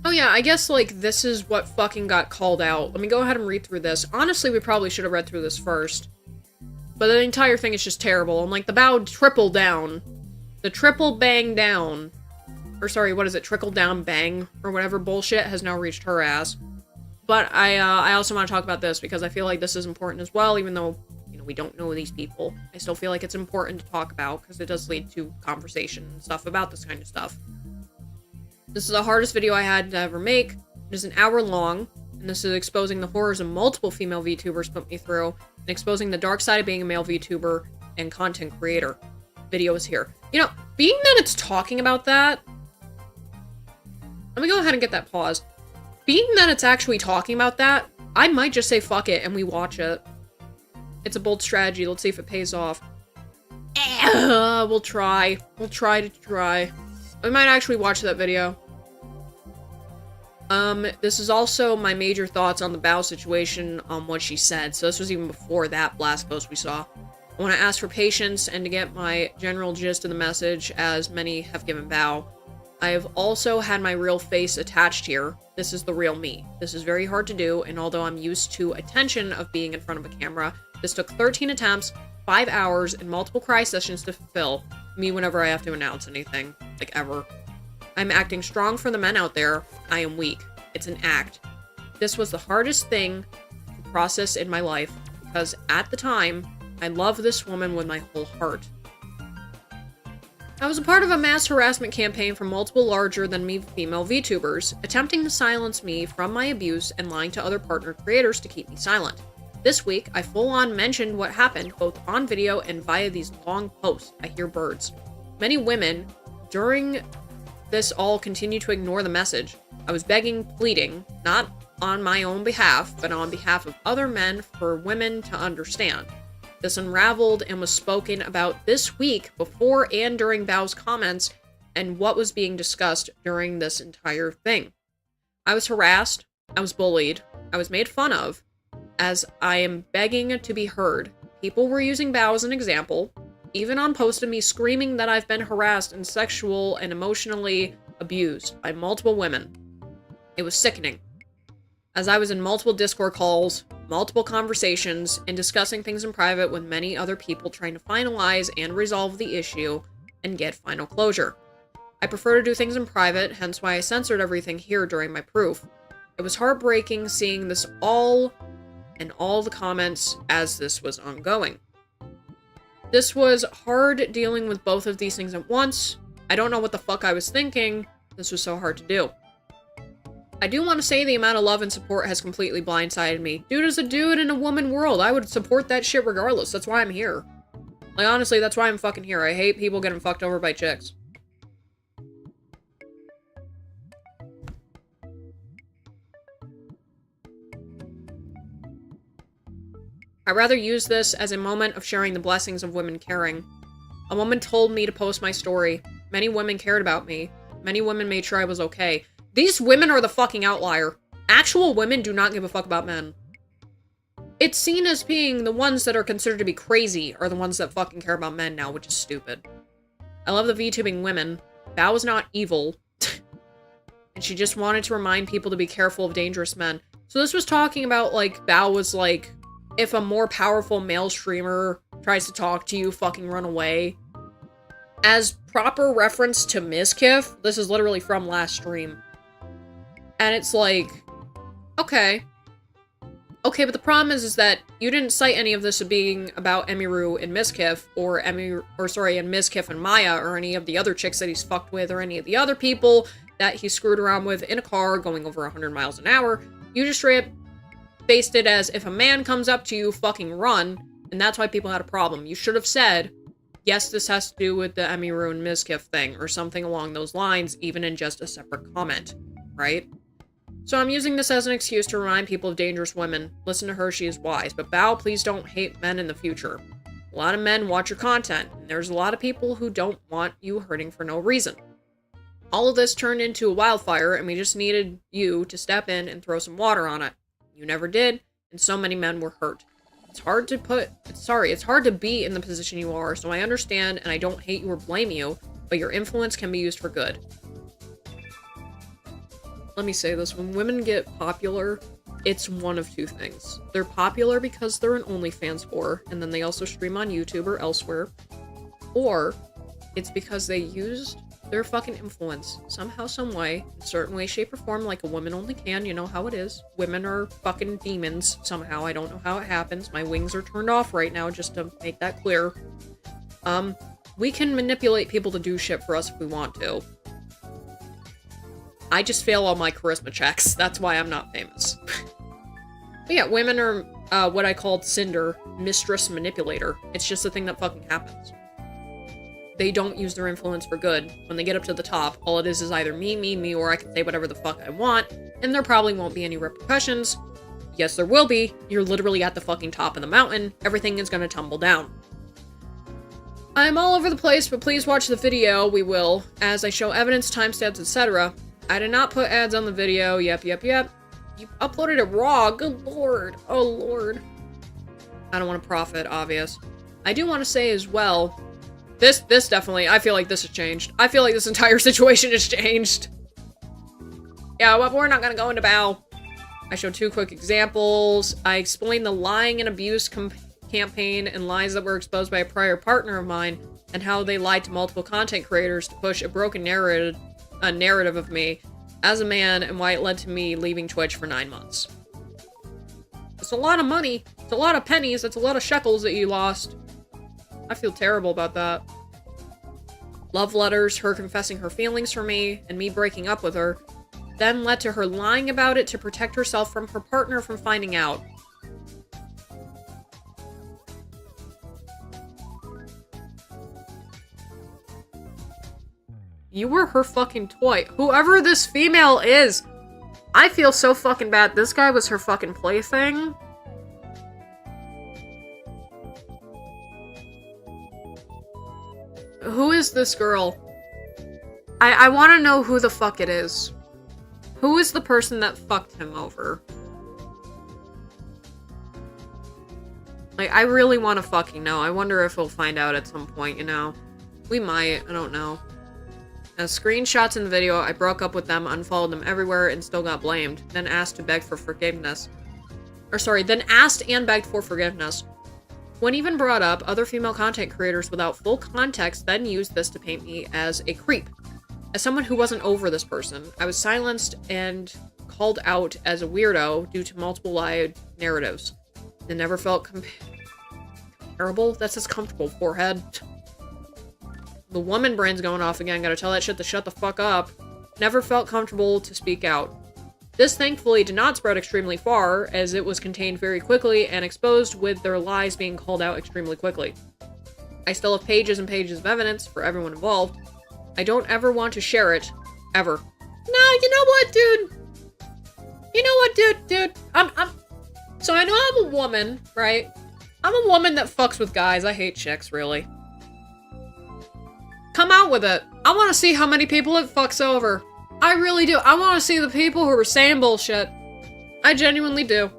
Oh yeah, I guess, like, this is what fucking got called out. Let me go ahead and read through this. Honestly, we probably should have read through this first. But the entire thing is just terrible. And, like, the bow triple down. The triple bang down. or sorry, what is it, trickle down bang or whatever bullshit has now reached her ass. But I also want to talk about this because I feel like this is important as well, even though, you know, we don't know these people. I still feel like it's important to talk about because it does lead to conversation and stuff about this kind of stuff. This is the hardest video I had to ever make. It is an hour long, and this is exposing the horrors of multiple female VTubers put me through, and exposing the dark side of being a male VTuber and content creator. Video is here. You know, being that it's talking about that, let me go ahead and get that paused. Being that it's actually talking about that, I might just say fuck it and we watch it. It's a bold strategy. Let's see if it pays off. We'll try. We'll try to try. We might actually watch that video. This is also my major thoughts on the Bao situation, on what she said. So this was even before that blast post we saw. I want to ask for patience and to get my general gist of the message, as many have given Bao. I have also had my real face attached here. This is the real me. This is very hard to do, and although I'm used to attention of being in front of a camera, this took 13 attempts, 5 hours, and multiple cry sessions to fulfill me whenever I have to announce anything, like ever. I'm acting strong for the men out there. I am weak. It's an act. This was the hardest thing to process in my life, because at the time, I loved this woman with my whole heart. I was a part of a mass harassment campaign from multiple larger-than-me female VTubers, attempting to silence me from my abuse and lying to other partner creators to keep me silent. This week, I full-on mentioned what happened, both on video and via these long posts. I hear birds. Many women, during this all, continue to ignore the message. I was begging, pleading, not on my own behalf, but on behalf of other men, for women to understand. This unraveled and was spoken about this week before and during Bao's comments and what was being discussed during this entire thing. I was harassed, I was bullied, I was made fun of, as I am begging to be heard. People were using Bao as an example, even on posts of me screaming that I've been harassed and sexual and emotionally abused by multiple women. It was sickening, as I was in multiple Discord calls, multiple conversations, and discussing things in private with many other people trying to finalize and resolve the issue and get final closure. I prefer to do things in private, hence why I censored everything here during my proof. It was heartbreaking seeing this all and all the comments as this was ongoing. This was hard dealing with both of these things at once. I don't know what the fuck I was thinking. This was so hard to do. I do want to say the amount of love and support has completely blindsided me. Dude is a dude in a woman world. I would support that shit regardless. That's why I'm here. Like, honestly, that's why I'm fucking here. I hate people getting fucked over by chicks. I'd rather use this as a moment of sharing the blessings of women caring. A woman told me to post my story. Many women cared about me. Many women made sure I was okay. These women are the fucking outlier. Actual women do not give a fuck about men. It's seen as being the ones that are considered to be crazy are the ones that fucking care about men now, which is stupid. I love the VTubing women. Bao is not evil. And she just wanted to remind people to be careful of dangerous men. So this was talking about, like, Bao was like, if a more powerful male streamer tries to talk to you, fucking run away. As proper reference to Mizkif, this is literally from last stream. And it's like, okay. Okay, but the problem is that you didn't cite any of this as being about Emiru and Mizkif, and Mizkif and Maya, or any of the other chicks that he's fucked with, or any of the other people that he screwed around with in a car going over 100 miles an hour. You just straight up faced it as, if a man comes up to you, fucking run, and that's why people had a problem. You should have said, yes, this has to do with the Emiru and Mizkif thing, or something along those lines, even in just a separate comment, right? So I'm using this as an excuse to remind people of dangerous women. Listen to her, she is wise. But Bao, please don't hate men in the future. A lot of men watch your content, and there's a lot of people who don't want you hurting for no reason. All of this turned into a wildfire, and we just needed you to step in and throw some water on it. You never did, and so many men were hurt. It's hard to be in the position you are, so I understand, and I don't hate you or blame you, but your influence can be used for good. Let me say this, when women get popular, it's one of two things. They're popular because they're an OnlyFans whore, and then they also stream on YouTube or elsewhere, or it's because they used their fucking influence, somehow, some way, in a certain way, shape, or form, like a woman only can. You know how it is. Women are fucking demons, somehow. I don't know how it happens. My wings are turned off right now, just to make that clear. We can manipulate people to do shit for us if we want to. I just fail all my charisma checks. That's why I'm not famous. But yeah, women are, what I called Cinder, mistress manipulator. It's just a thing that fucking happens. They don't use their influence for good. When they get up to the top, all it is either me, or I can say whatever the fuck I want, and there probably won't be any repercussions. Yes, there will be. You're literally at the fucking top of the mountain. Everything is gonna tumble down. I'm all over the place, but please watch the video, we will, as I show evidence, timestamps, etc. I did not put ads on the video, yep. You uploaded it raw, good lord, oh lord. I don't want to profit, obvious. I do want to say as well, this definitely, I feel like this has changed. I feel like this entire situation has changed. Yeah, well, we're not gonna go into bow. I show 2 quick examples. I explain the lying and abuse campaign and lies that were exposed by a prior partner of mine, and how they lied to multiple content creators to push a broken narrative of me as a man, and why it led to me leaving Twitch for 9 months. It's a lot of money. It's a lot of pennies. It's a lot of shekels that you lost. I feel terrible about that. Love letters, her confessing her feelings for me, and me breaking up with her, then led to her lying about it to protect herself from her partner from finding out. You were her fucking toy. Whoever this female is, I feel so fucking bad. This guy was her fucking plaything. Who is this girl? I want to know who the fuck it is. Who is the person that fucked him over? Like, I really want to fucking know. I wonder if we'll find out at some point, you know? We might. I don't know. As screenshots in the video, I broke up with them, unfollowed them everywhere, and still got blamed. Then asked to beg for forgiveness. Then asked and begged for forgiveness. When even brought up, other female content creators without full context then used this to paint me as a creep. As someone who wasn't over this person, I was silenced and called out as a weirdo due to multiple lied narratives. It never felt comparable? That says comfortable, forehead. The woman brain's going off again, gotta tell that shit to shut the fuck up. Never felt comfortable to speak out. This thankfully did not spread extremely far, as it was contained very quickly and exposed with their lies being called out extremely quickly. I still have pages and pages of evidence for everyone involved. I don't ever want to share it. Ever. No, you know what, dude? You know what, dude? So I know I'm a woman, right? I'm a woman that fucks with guys. I hate chicks, really. Come out with it. I want to see how many people it fucks over. I really do. I want to see the people who are saying bullshit. I genuinely do.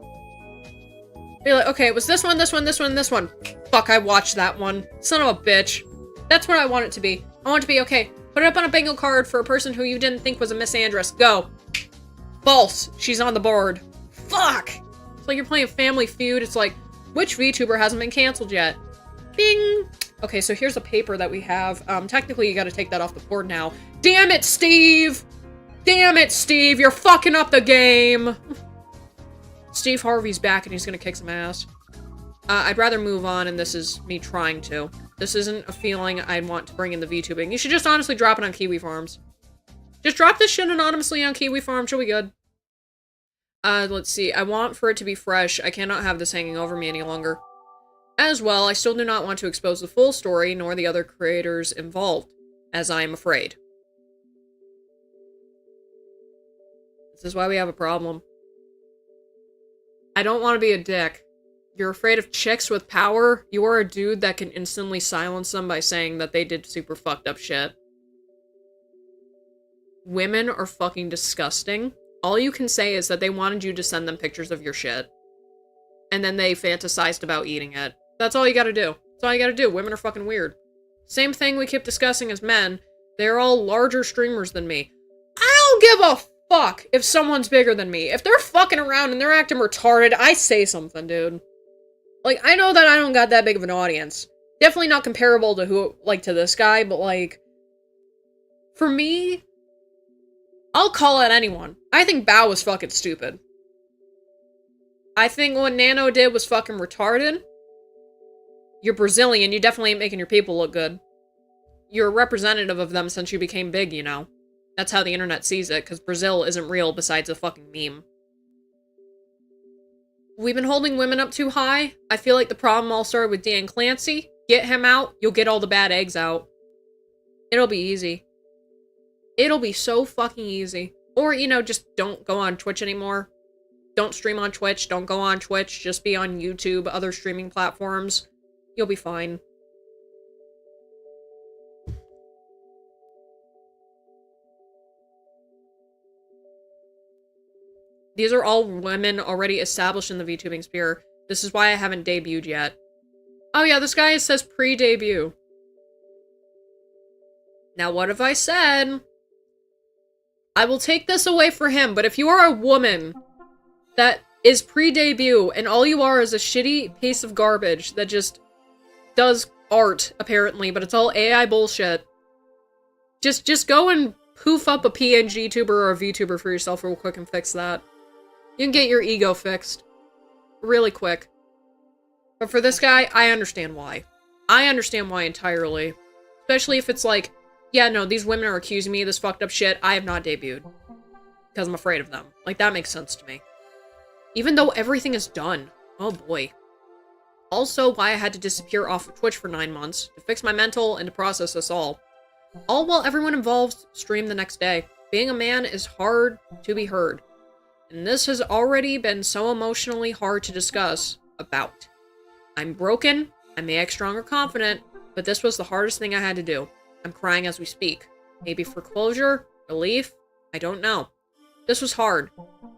Be like, okay, it was this one, this one, this one, this one. Fuck, I watched that one. Son of a bitch. That's what I want it to be. I want it to be, okay, put it up on a bingo card for a person who you didn't think was a Miss Andress. Go. False. She's on the board. Fuck. It's like you're playing Family Feud. It's like, which VTuber hasn't been canceled yet? Bing. Okay, so here's a paper that we have. Technically, you gotta take that off the board now. Damn it, Steve! Damn it, Steve! You're fucking up the game! Steve Harvey's back and he's gonna kick some ass. I'd rather move on, and this is me trying to. This isn't a feeling I want to bring in the VTubing. You should just honestly drop it on Kiwi Farms. Just drop this shit anonymously on Kiwi Farms, she'll be good. Let's see. I want for it to be fresh. I cannot have this hanging over me any longer. As well, I still do not want to expose the full story, nor the other creators involved, as I am afraid. This is why we have a problem. I don't want to be a dick. You're afraid of chicks with power? You are a dude that can instantly silence them by saying that they did super fucked up shit. Women are fucking disgusting. All you can say is that they wanted you to send them pictures of your shit. And then they fantasized about eating it. That's all you gotta do. That's all you gotta do. Women are fucking weird. Same thing we keep discussing as men. They're all larger streamers than me. I don't give a fuck if someone's bigger than me. If they're fucking around and they're acting retarded, I say something, dude. Like, I know that I don't got that big of an audience. Definitely not comparable to to this guy, but like, For me, I'll call out anyone. I think Bao was fucking stupid. I think what Nano did was fucking retarded. You're Brazilian, you definitely ain't making your people look good. You're a representative of them since you became big, you know. That's how the internet sees it, because Brazil isn't real besides a fucking meme. We've been holding women up too high. I feel like the problem all started with Dan Clancy. Get him out, you'll get all the bad eggs out. It'll be easy. It'll be so fucking easy. Or, you know, just don't go on Twitch anymore. Don't stream on Twitch, don't go on Twitch, just be on YouTube, other streaming platforms. You'll be fine. These are all women already established in the VTubing sphere. This is why I haven't debuted yet. Oh yeah, this guy says pre-debut. Now what have I said? I will take this away for him, but if you are a woman that is pre-debut and all you are is a shitty piece of garbage that just does art, apparently, but it's all AI bullshit, just go and poof up a PNG tuber or a VTuber for yourself real quick and fix that. You can get your ego fixed. Really quick. But for this guy, I understand why. I understand why entirely. Especially if it's like, yeah, no, these women are accusing me of this fucked up shit. I have not debuted. Because I'm afraid of them. Like, that makes sense to me. Even though everything is done. Oh boy. Also, why I had to disappear off of Twitch for 9 months. To fix my mental and to process us all. All while everyone involved streamed the next day. Being a man is hard to be heard. And this has already been so emotionally hard to discuss about. I'm broken, I may act strong or confident, but this was the hardest thing I had to do. I'm crying as we speak. Maybe for closure, relief, I don't know. This was hard.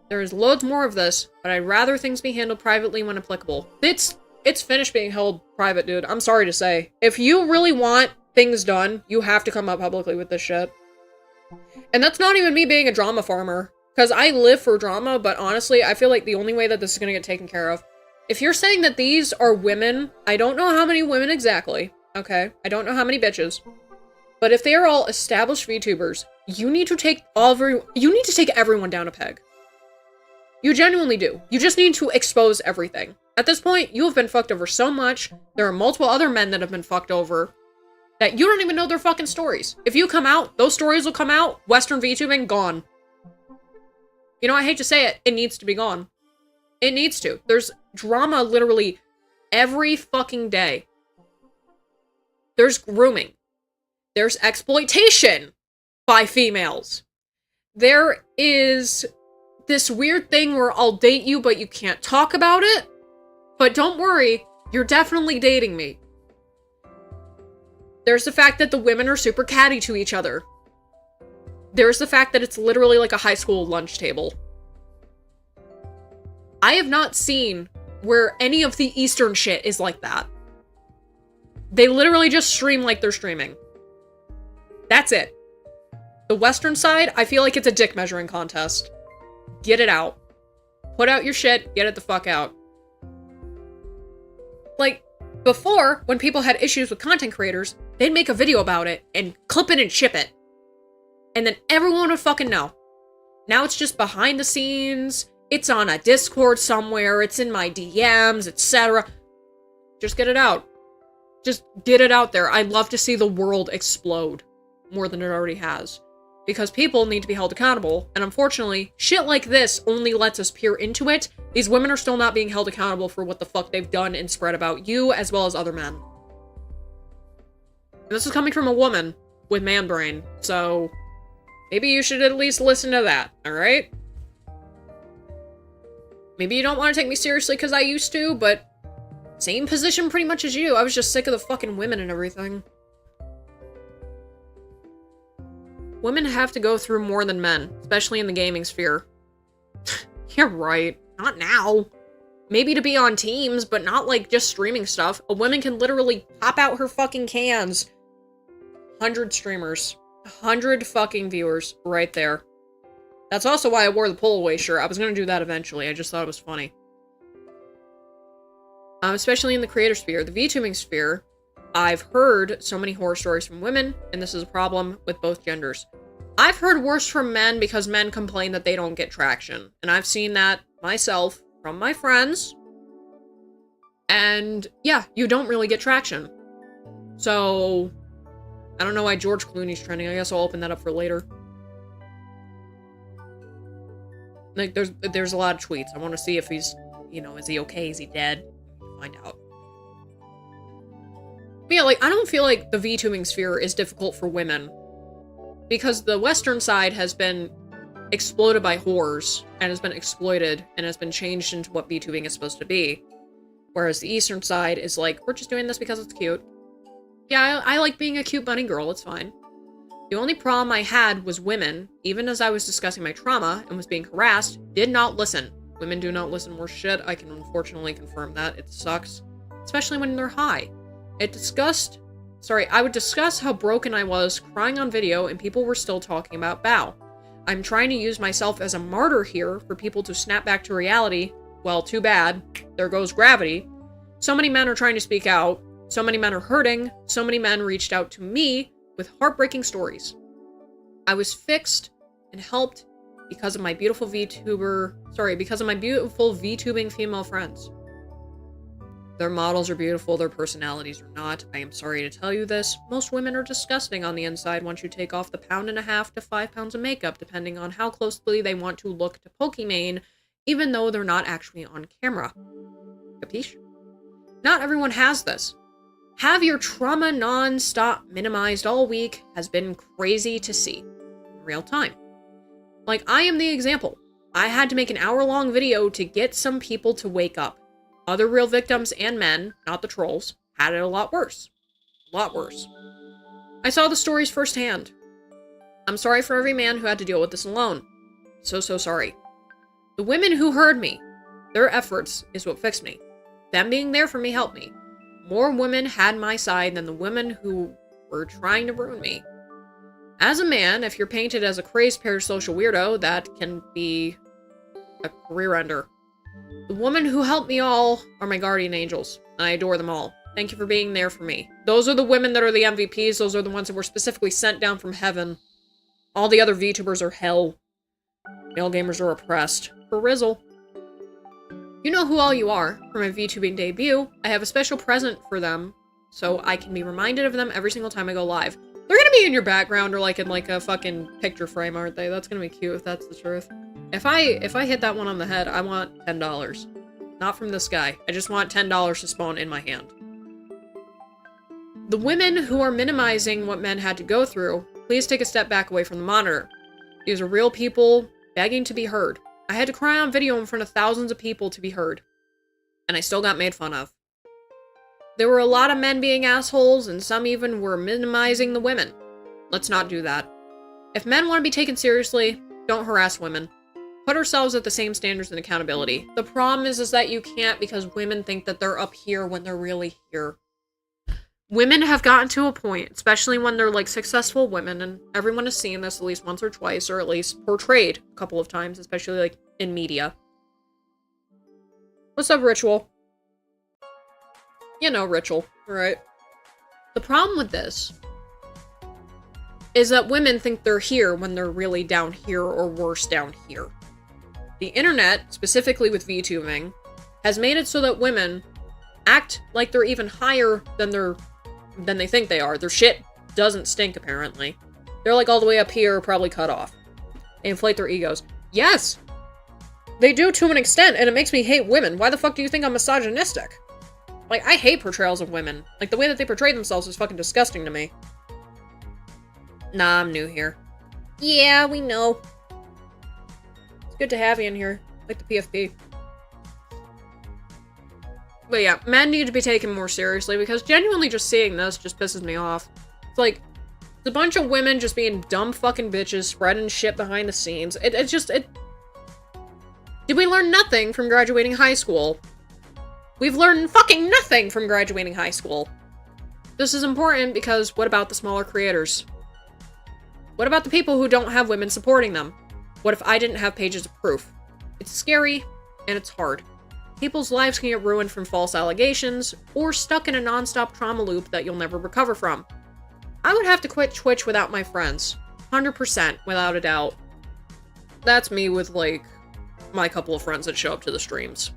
There is loads more of this, but I'd rather things be handled privately when applicable. It's finished being held private, dude. I'm sorry to say. If you really want things done, you have to come up publicly with this shit. And that's not even me being a drama farmer. Because I live for drama, but honestly, I feel like the only way that this is going to get taken care of. If you're saying that these are women, I don't know how many women exactly, okay? I don't know how many bitches. But if they are all established VTubers, you need to take everyone down a peg. You genuinely do. You just need to expose everything. At this point, you have been fucked over so much, there are multiple other men that have been fucked over, that you don't even know their fucking stories. If you come out, those stories will come out, Western VTubing, gone. You know, I hate to say it, it needs to be gone. It needs to. There's drama literally every fucking day. There's grooming. There's exploitation by females. There is this weird thing where I'll date you, but you can't talk about it. But don't worry, you're definitely dating me. There's the fact that the women are super catty to each other. There's the fact that it's literally like a high school lunch table. I have not seen where any of the Eastern shit is like that. They literally just stream like they're streaming. That's it. The Western side, I feel like it's a dick measuring contest. Get it out. Put out your shit, get it the fuck out. Like, before, when people had issues with content creators, they'd make a video about it and clip it and ship it. And then everyone would fucking know. Now it's just behind the scenes, it's on a Discord somewhere, it's in my DMs, etc. Just get it out. Just get it out there. I'd love to see the world explode more than it already has. Because people need to be held accountable, and unfortunately, shit like this only lets us peer into it. These women are still not being held accountable for what the fuck they've done and spread about you, as well as other men. And this is coming from a woman with man brain, so maybe you should at least listen to that, alright? Maybe you don't want to take me seriously because I used to, but same position pretty much as you. I was just sick of the fucking women and everything. Women have to go through more than men, especially in the gaming sphere. You're right. Not now. Maybe to be on teams, but not like just streaming stuff. A woman can literally pop out her fucking cans. 100 streamers. 100 fucking viewers right there. That's also why I wore the pull away shirt. I was gonna do that eventually. I just thought it was funny. Especially in the creator sphere. The VTubing sphere, I've heard so many horror stories from women, and this is a problem with both genders. I've heard worse from men because men complain that they don't get traction. And I've seen that myself from my friends. And yeah, you don't really get traction. So, I don't know why George Clooney's trending. I guess I'll open that up for later. Like, there's a lot of tweets. I want to see if he's, you know, is he okay? Is he dead? Find out. But yeah, like, I don't feel like the VTubing sphere is difficult for women. Because the Western side has been exploded by whores, and has been exploited, and has been changed into what VTubing is supposed to be. Whereas the Eastern side is like, we're just doing this because it's cute. Yeah, I like being a cute bunny girl, it's fine. The only problem I had was women, even as I was discussing my trauma and was being harassed, did not listen. Women do not listen worth shit, I can unfortunately confirm that. It sucks. Especially when they're high. I would discuss how broken I was, crying on video, and people were still talking about Bao. I'm trying to use myself as a martyr here for people to snap back to reality. Well, too bad. There goes gravity. So many men are trying to speak out. So many men are hurting. So many men reached out to me with heartbreaking stories. I was fixed and helped because of my beautiful VTubing female friends. Their models are beautiful, their personalities are not. I am sorry to tell you this. Most women are disgusting on the inside once you take off the 1.5 pounds to 5 pounds of makeup, depending on how closely they want to look to Pokimane, even though they're not actually on camera. Capiche? Not everyone has this. Have your trauma non-stop minimized all week has been crazy to see. In real time. Like, I am the example. I had to make an hour-long video to get some people to wake up. Other real victims and men, not the trolls, had it a lot worse. A lot worse. I saw the stories firsthand. I'm sorry for every man who had to deal with this alone. So sorry. The women who heard me, their efforts is what fixed me. Them being there for me helped me. More women had my side than the women who were trying to ruin me. As a man, if you're painted as a crazed parasocial weirdo, that can be a career ender. The women who helped me all are my guardian angels, and I adore them all. Thank you for being there for me. Those are the women that are the MVPs, those are the ones that were specifically sent down from heaven. All the other VTubers are hell. Male gamers are oppressed. For Rizzle. You know who all you are. For my VTubing debut, I have a special present for them, so I can be reminded of them every single time I go live. They're gonna be in your background or like in like a fucking picture frame, aren't they? That's gonna be cute if that's the truth. If I hit that one on the head, I want $10. Not from this guy. I just want $10 to spawn in my hand. The women who are minimizing what men had to go through, please take a step back away from the monitor. These are real people begging to be heard. I had to cry on video in front of thousands of people to be heard. And I still got made fun of. There were a lot of men being assholes, and some even were minimizing the women. Let's not do that. If men want to be taken seriously, don't harass women. Put ourselves at the same standards and accountability. The problem is that you can't because women think that they're up here when they're really here. Women have gotten to a point, especially when they're like successful women, and everyone has seen this at least once or twice, or at least portrayed a couple of times, especially like in media. What's up, Ritual? You know, Ritual, right? The problem with this is that women think they're here when they're really down here or worse down here. The internet, specifically with VTubing, has made it so that women act like they're even higher than they think they are. Their shit doesn't stink, apparently. They're like all the way up here, probably cut off. They inflate their egos. Yes! They do to an extent, and it makes me hate women. Why the fuck do you think I'm misogynistic? Like, I hate portrayals of women. Like, the way that they portray themselves is fucking disgusting to me. Nah, I'm new here. Yeah, we know. It's good to have you in here. Like the PFP. But yeah, men need to be taken more seriously because genuinely just seeing this just pisses me off. It's like, it's a bunch of women just being dumb fucking bitches, spreading shit behind the scenes. It's just. Did we learn nothing from graduating high school? We've learned fucking nothing from graduating high school. This is important because what about the smaller creators? What about the people who don't have women supporting them? What if I didn't have pages of proof? It's scary, and it's hard. people's lives can get ruined from false allegations, or stuck in a non-stop trauma loop that you'll never recover from. I would have to quit Twitch without my friends. 100%, without a doubt. That's me with, like, my couple of friends that show up to the streams.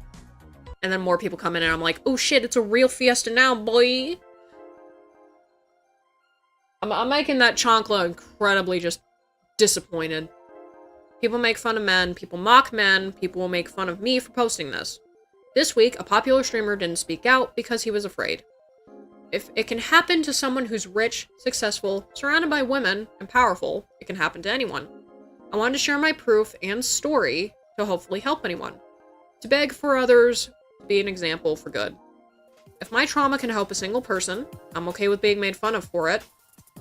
And then more people come in and I'm like, oh shit, it's a real fiesta now, boy! I'm making that chancla incredibly just disappointed. People make fun of men, people mock men, people will make fun of me for posting this. This week, a popular streamer didn't speak out because he was afraid. If it can happen to someone who's rich, successful, surrounded by women, and powerful, it can happen to anyone. I wanted to share my proof and story to hopefully help anyone. To beg for others, to be an example for good. If my trauma can help a single person, I'm okay with being made fun of for it.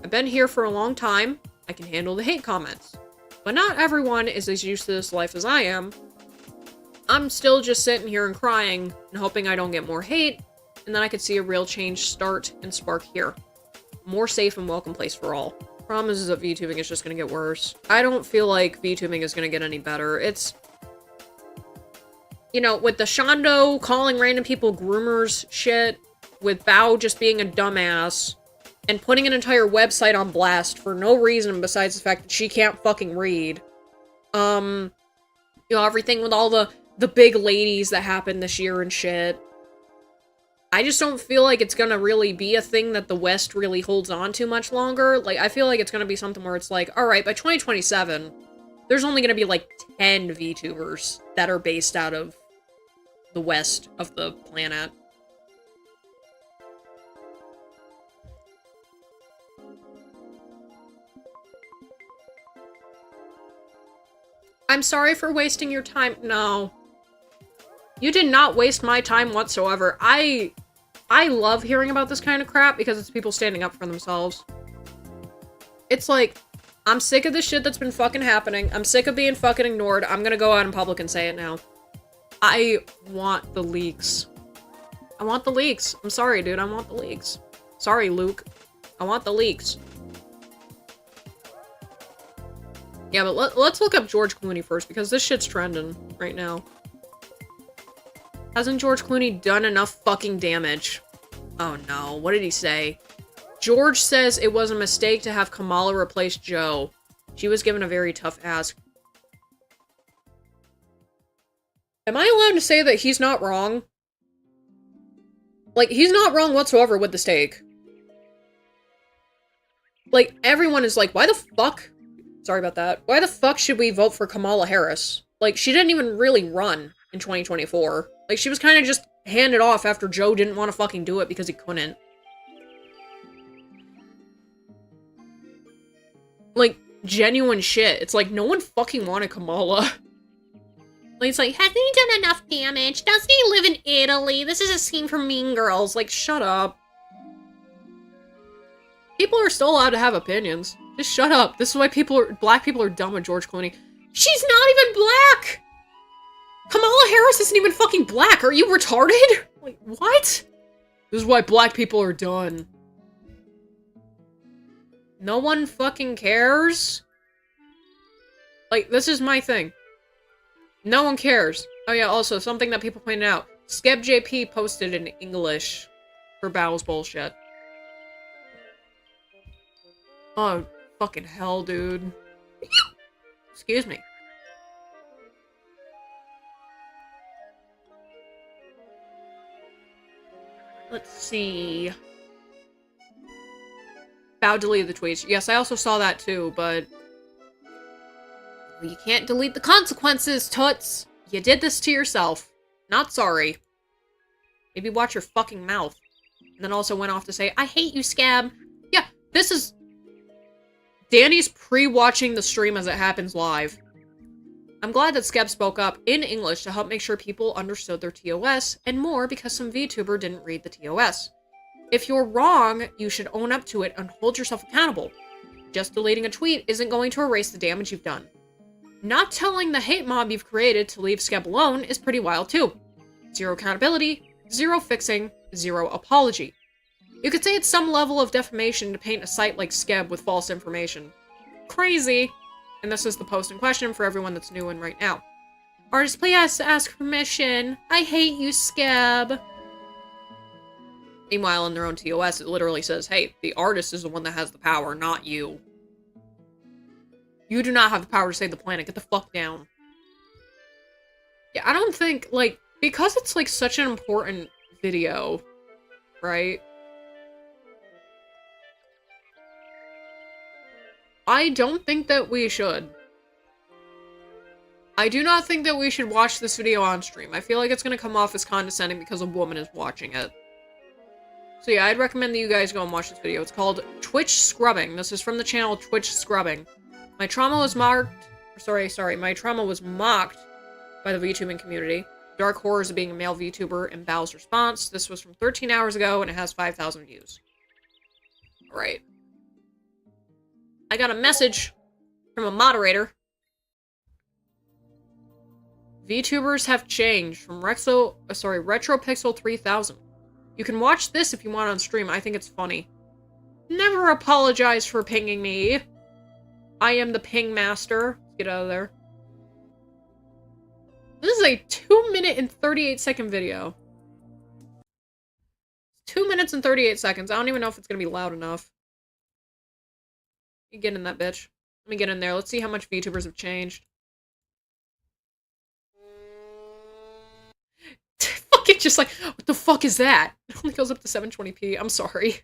I've been here for a long time, I can handle the hate comments. But not everyone is as used to this life as I am. I'm still just sitting here and crying and hoping I don't get more hate, and then I could see a real change start and spark here. A more safe and welcome place for all. Problem is that VTubing is just gonna get worse. I don't feel like VTubing is gonna get any better. It's... You know, with the Shondo calling random people groomers shit, with Bao just being a dumbass, and putting an entire website on blast for no reason besides the fact that she can't fucking read. You know, everything with all the big ladies that happened this year and shit. I just don't feel like it's gonna really be a thing that the West really holds on to much longer. Like, I feel like it's gonna be something where it's like, alright, by 2027, there's only gonna be like 10 VTubers that are based out of the west of the planet. I'm sorry for wasting your time. No. You did not waste my time whatsoever. I love hearing about this kind of crap because it's people standing up for themselves. It's like, I'm sick of the shit that's been fucking happening. I'm sick of being fucking ignored. I'm gonna go out in public and say it now. I want the leaks. I want the leaks. I'm sorry, dude. I want the leaks. Sorry, Luke. I want the leaks. Yeah, but let's look up George Clooney first, because this shit's trending right now. Hasn't George Clooney done enough fucking damage? Oh no, what did he say? George says it was a mistake to have Kamala replace Joe. She was given a very tough ask. Am I allowed to say that he's not wrong? Like, he's not wrong whatsoever with the stake. Like, everyone is like, why the fuck? Sorry about that. Why the fuck should we vote for Kamala Harris? Like, she didn't even really run in 2024. Like, she was kind of just handed off after Joe didn't want to fucking do it because he couldn't. Like, genuine shit. It's like, no one fucking wanted Kamala. Like, it's like, hasn't he done enough damage? Doesn't he live in Italy? This is a scene from Mean Girls. Like, shut up. People are still allowed to have opinions. Just shut up. This is why black people are dumb with George Clooney. She's not even black! Kamala Harris isn't even fucking black. Are you retarded? Like, what? This is why black people are done. No one fucking cares? Like, this is my thing. No one cares. Oh yeah, also, something that people pointed out. SkebJP posted in English for Bao's bullshit. Oh, fucking hell, dude. Excuse me. Let's see. Bao deleted the tweets. Yes, I also saw that too, but... You can't delete the consequences, Toots! You did this to yourself. Not sorry. Maybe watch your fucking mouth. And then also went off to say, I hate you, Scab. Yeah, this is... Danny's pre-watching the stream as it happens live. I'm glad that Scab spoke up in English to help make sure people understood their TOS, and more because some VTuber didn't read the TOS. If you're wrong, you should own up to it and hold yourself accountable. Just deleting a tweet isn't going to erase the damage you've done. Not telling the hate mob you've created to leave Scab alone is pretty wild too. Zero accountability, zero fixing, zero apology. You could say it's some level of defamation to paint a site like Scab with false information. Crazy! And this is the post in question for everyone that's new in right now. Artist, please ask permission. I hate you, Scab. Meanwhile, in their own TOS, it literally says, hey, the artist is the one that has the power, not you. You do not have the power to save the planet. Get the fuck down. Yeah, I don't think, like, because it's, like, such an important video, right? I don't think that we should. I do not think that we should watch this video on stream. I feel like it's gonna come off as condescending because a woman is watching it. So yeah, I'd recommend that you guys go and watch this video. It's called Twitch Scrubbing. This is from the channel Twitch Scrubbing. My trauma was mocked by the VTubing community. Dark horrors of being a male VTuber and Bao's response. This was from 13 hours ago and it has 5,000 views. Alright. I got a message from a moderator. VTubers have changed from RetroPixel 3000. You can watch this if you want on stream. I think it's funny. Never apologize for pinging me. I am the ping master. Get out of there. This is a 2-minute and 38-second video. 2 minutes and 38 seconds. I don't even know if it's gonna be loud enough. You get in that bitch. Let me get in there. Let's see how much VTubers have changed. Fuck it, just like, what the fuck is that? It only goes up to 720p. I'm sorry.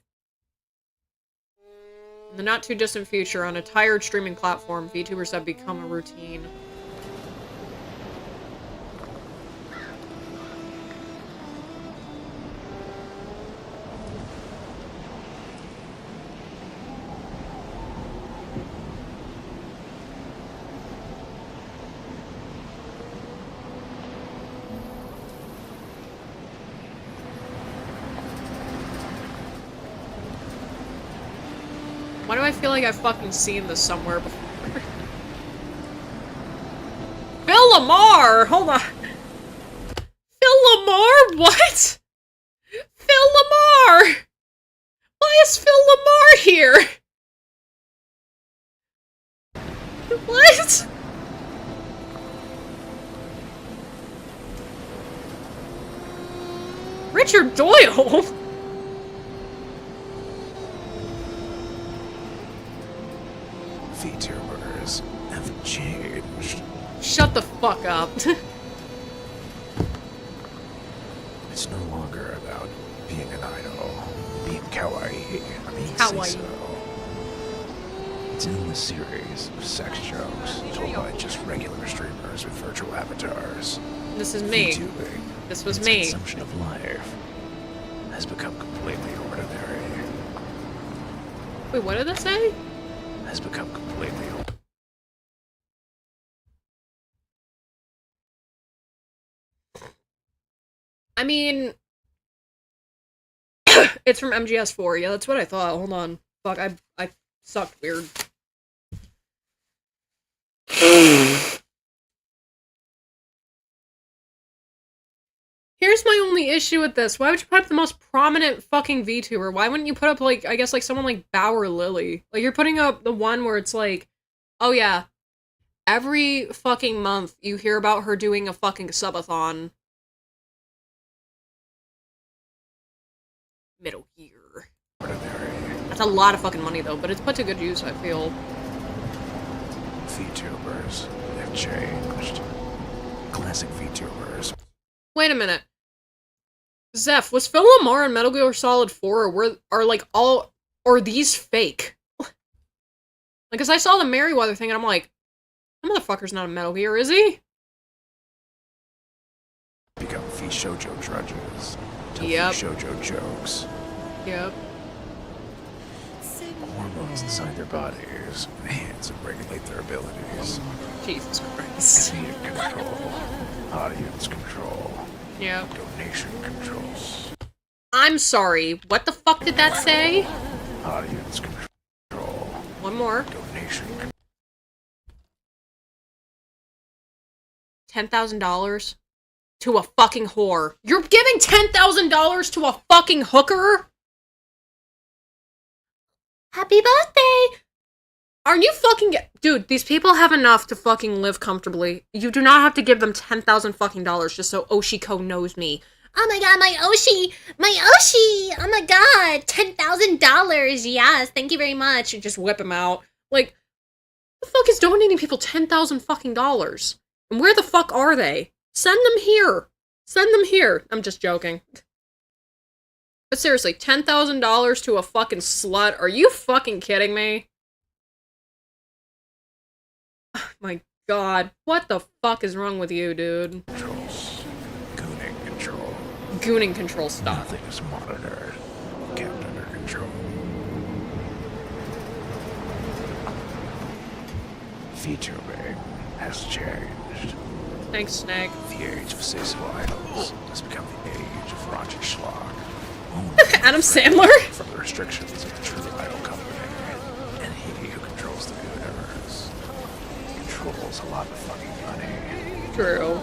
In the not too distant future, on a tired streaming platform, VTubers have become a routine. Why do I feel like I've fucking seen this somewhere before? Phil Lamar! Hold on. Phil Lamar? What? Phil Lamar! Why is Phil Lamar here? What? Richard Doyle? VTubers have changed. Shut the fuck up. It's no longer about being an idol, being kawaii, being Kawaii. siso. It's in the series of sex jokes told by just regular streamers with virtual avatars. This is me. VTubing, This was its me. consumption of life, has become completely ordinary. Wait, what did that say? Has become completely I mean, it's from MGS4. Yeah, that's what I thought. Hold on. Fuck, I sucked weird. Here's my only issue with this. Why would you put up the most prominent fucking VTuber? Why wouldn't you put up, like, I guess, like, someone like Bao or Lily? Like, you're putting up the one where it's like, oh yeah, every fucking month you hear about her doing a fucking subathon. Middle Gear. ordinary. That's a lot of fucking money, though, but it's put to good use, I feel. VTubers have changed. Classic VTubers. Wait a minute. Zeph, was Phil Lamar in Metal Gear Solid 4, or are these fake? Like, cause I saw the Merryweather thing, and I'm like, that motherfucker's not a Metal Gear, is he? Become shoujo drudges. Tell Yep. shoujo jokes. Yep. Hormones inside their bodies enhance and regulate their abilities. Jesus Christ. Comedic control. Audience control. Yep. Donation control. I'm sorry, what the fuck did that say? Audience control. One more. Donation control. $10,000? To a fucking whore. You're giving $10,000 to a fucking hooker? Happy birthday! Are you fucking dude, these people have enough to fucking live comfortably. You do not have to give them 10,000 fucking dollars just so Oshiko knows me. Oh my god, my Oshi! My Oshi! Oh my god, $10,000. Yes, thank you very much. And just whip him out. Like, who the fuck is donating people 10,000 fucking dollars? And where the fuck are they? Send them here. Send them here. I'm just joking. But seriously, $10,000 to a fucking slut? Are you fucking kidding me? Oh my god. What the fuck is wrong with you, dude? Controls. Gooning control. Gooning control stuff. Nothing is monitored. Kept under control. Featuring has changed. Thanks, Snake. The age of sensible items has become the age of raunchy schlock. Adam Sandler? From the restrictions of the true idol company, and he who controls the universe controls a lot of fucking money. True.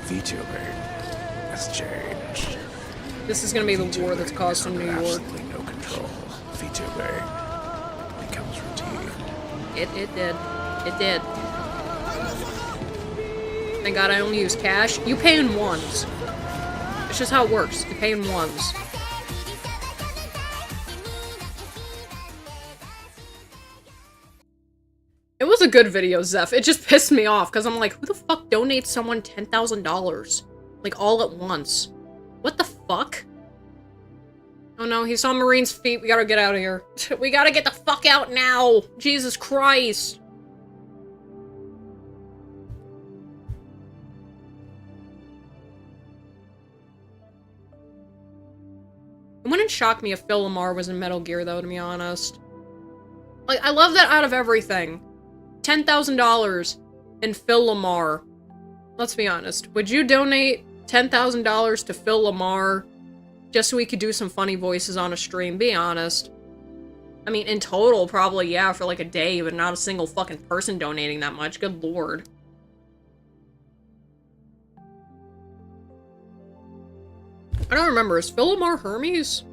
VTubing has changed. This is gonna be the war that's caused in New York. Absolutely no control. VTubing becomes routine. It did. It did. Thank God I only use cash. You pay in ones. It's just how it works. You pay in ones. It was a good video, Zeph. It just pissed me off, because I'm like, who the fuck donates someone $10,000? Like, all at once. What the fuck? Oh no, he saw Marine's feet. We gotta get out of here. We gotta get the fuck out now! Jesus Christ! It wouldn't shock me if Phil Lamar was in Metal Gear, though, to be honest. Like, I love that out of everything. $10,000 and Phil Lamar. Let's be honest. Would you donate $10,000 to Phil Lamar just so we could do some funny voices on a stream? Be honest. I mean, in total, probably, yeah, for like a day, but not a single fucking person donating that much. Good lord. I don't remember. Is Phil Lamar Hermes?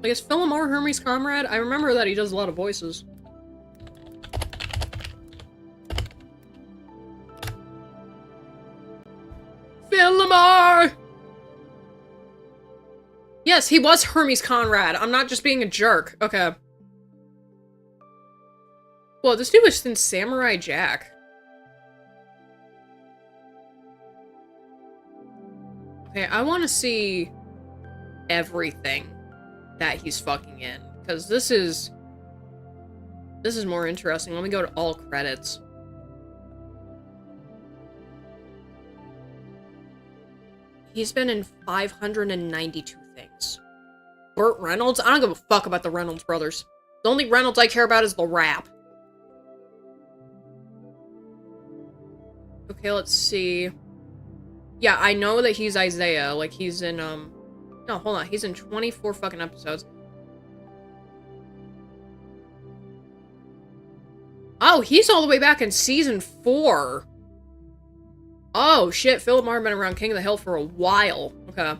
Like, is Phil Lamar Hermes' comrade? I remember that he does a lot of voices. Phil Lamar! Yes, he was Hermes Conrad. I'm not just being a jerk. Okay. Well, this dude was in Samurai Jack. Okay, I want to see everything that he's fucking in, because this is more interesting. Let me go to all credits. He's been in 592 things. Burt Reynolds? I don't give a fuck about the Reynolds brothers. The only Reynolds I care about is the rap. Okay, let's see. Yeah, I know that he's Isaiah. Like, he's in, no, hold on. He's in 24 fucking episodes. Oh, he's all the way back in season 4. Oh, shit. Phil Lamar been around King of the Hill for a while. Okay.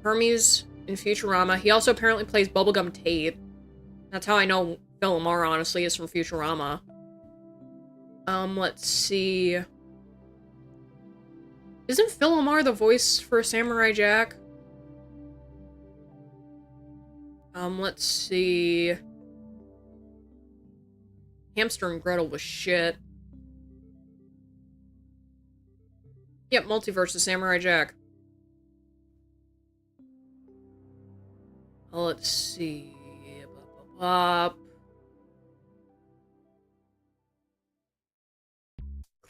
Hermes in Futurama. He also apparently plays Bubblegum Tate. That's how I know Phil Lamar, honestly, is from Futurama. Let's see. Isn't Phil Lamar the voice for Samurai Jack? Let's see. Hamster and Gretel was shit. Yep, Multiverse is Samurai Jack. Let's see.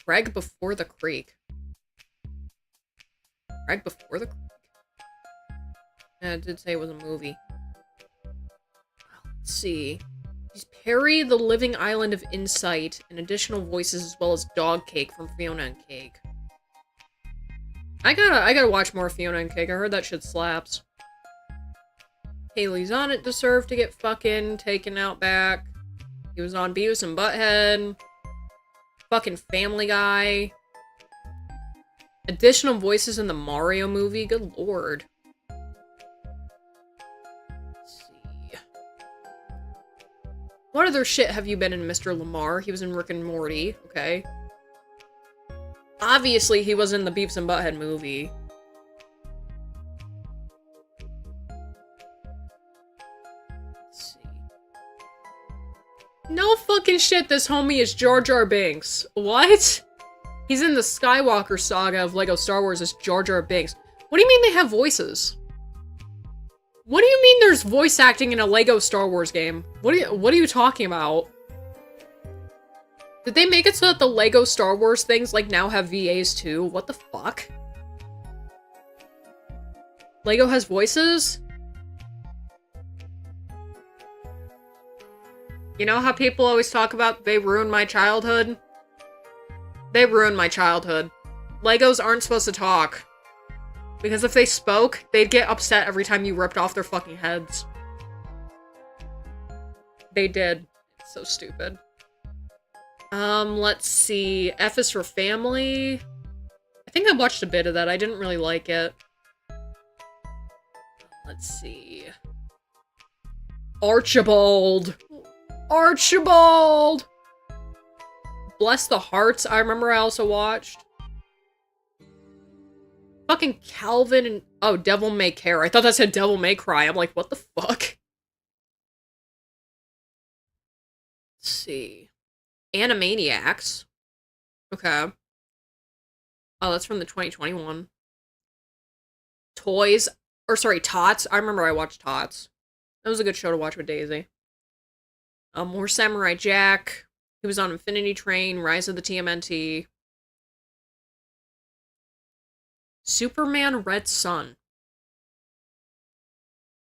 Craig Before the Creek. Right before the... Yeah, it did say it was a movie. Let's see. He's Perry, the Living Island of Insight, and additional voices as well as Dog Cake from Fiona and Cake. I gotta watch more Fiona and Cake. I heard that shit slaps. Haley's on it deserved to get fucking taken out back. He was on Beavis and Butthead. Fucking Family Guy. Additional voices in the Mario movie? Good lord. Let's see. What other shit have you been in, Mr. Lamar? He was in Rick and Morty, okay. Obviously, he was in the Beavis and Butthead movie. Let's see. No fucking shit, this homie is Jar Jar Binks. What? He's in the Skywalker saga of LEGO Star Wars as Jar Jar Binks. What do you mean they have voices? What do you mean there's voice acting in a LEGO Star Wars game? What are you talking about? Did they make it so that the LEGO Star Wars things, like, now have VAs too? What the fuck? LEGO has voices? You know how people always talk about they ruined my childhood? They ruined my childhood. Legos aren't supposed to talk. Because if they spoke, they'd get upset every time you ripped off their fucking heads. They did. It's so stupid. Let's see. F is for family. I think I watched a bit of that. I didn't really like it. Let's see. Archibald! Archibald! Bless the Hearts, I remember I also watched. Fucking Calvin and... Oh, Devil May Care. I thought that said Devil May Cry. I'm like, what the fuck? Let's see. Animaniacs. Okay. Oh, that's from the 2021. Toys. Or, sorry, Tots. I remember I watched Tots. That was a good show to watch with Daisy. More Samurai Jack. He was on Infinity Train, Rise of the TMNT. Superman Red Sun.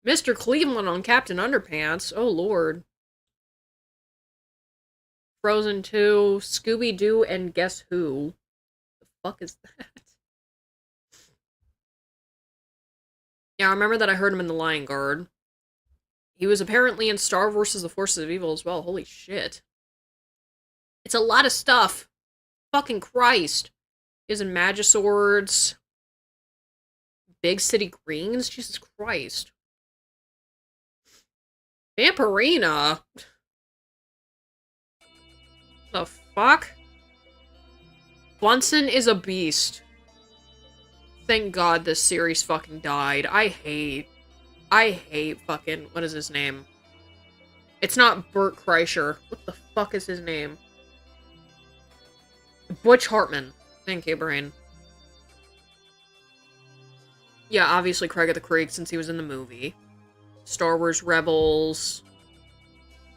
Mr. Cleveland on Captain Underpants. Oh, Lord. Frozen 2, Scooby-Doo, and Guess Who? The fuck is that? Yeah, I remember that I heard him in The Lion Guard. He was apparently in Star vs. the Forces of Evil as well. Holy shit. It's a lot of stuff. Fucking Christ. He's in Magiswords. Big City Greens? Jesus Christ. Vampirina? The fuck? Bunsen is a beast. Thank God this series fucking died. I hate fucking, what is his name? It's not Bert Kreischer. What the fuck is his name? Butch Hartman. Thank you, Brain. Yeah, obviously Craig of the Creek, since he was in the movie. Star Wars Rebels.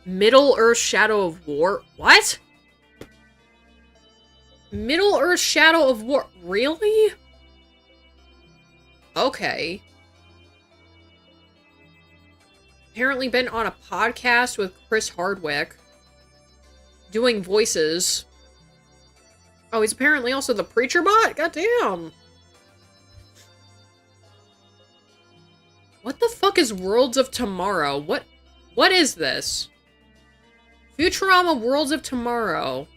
Middle-earth Shadow of War. What? Middle-earth Shadow of War. Really? Okay. Apparently been on a podcast with Chris Hardwick. Doing voices. Oh, he's apparently also the Preacher Bot? Goddamn. What the fuck is Worlds of Tomorrow? What is this? Futurama Worlds of Tomorrow.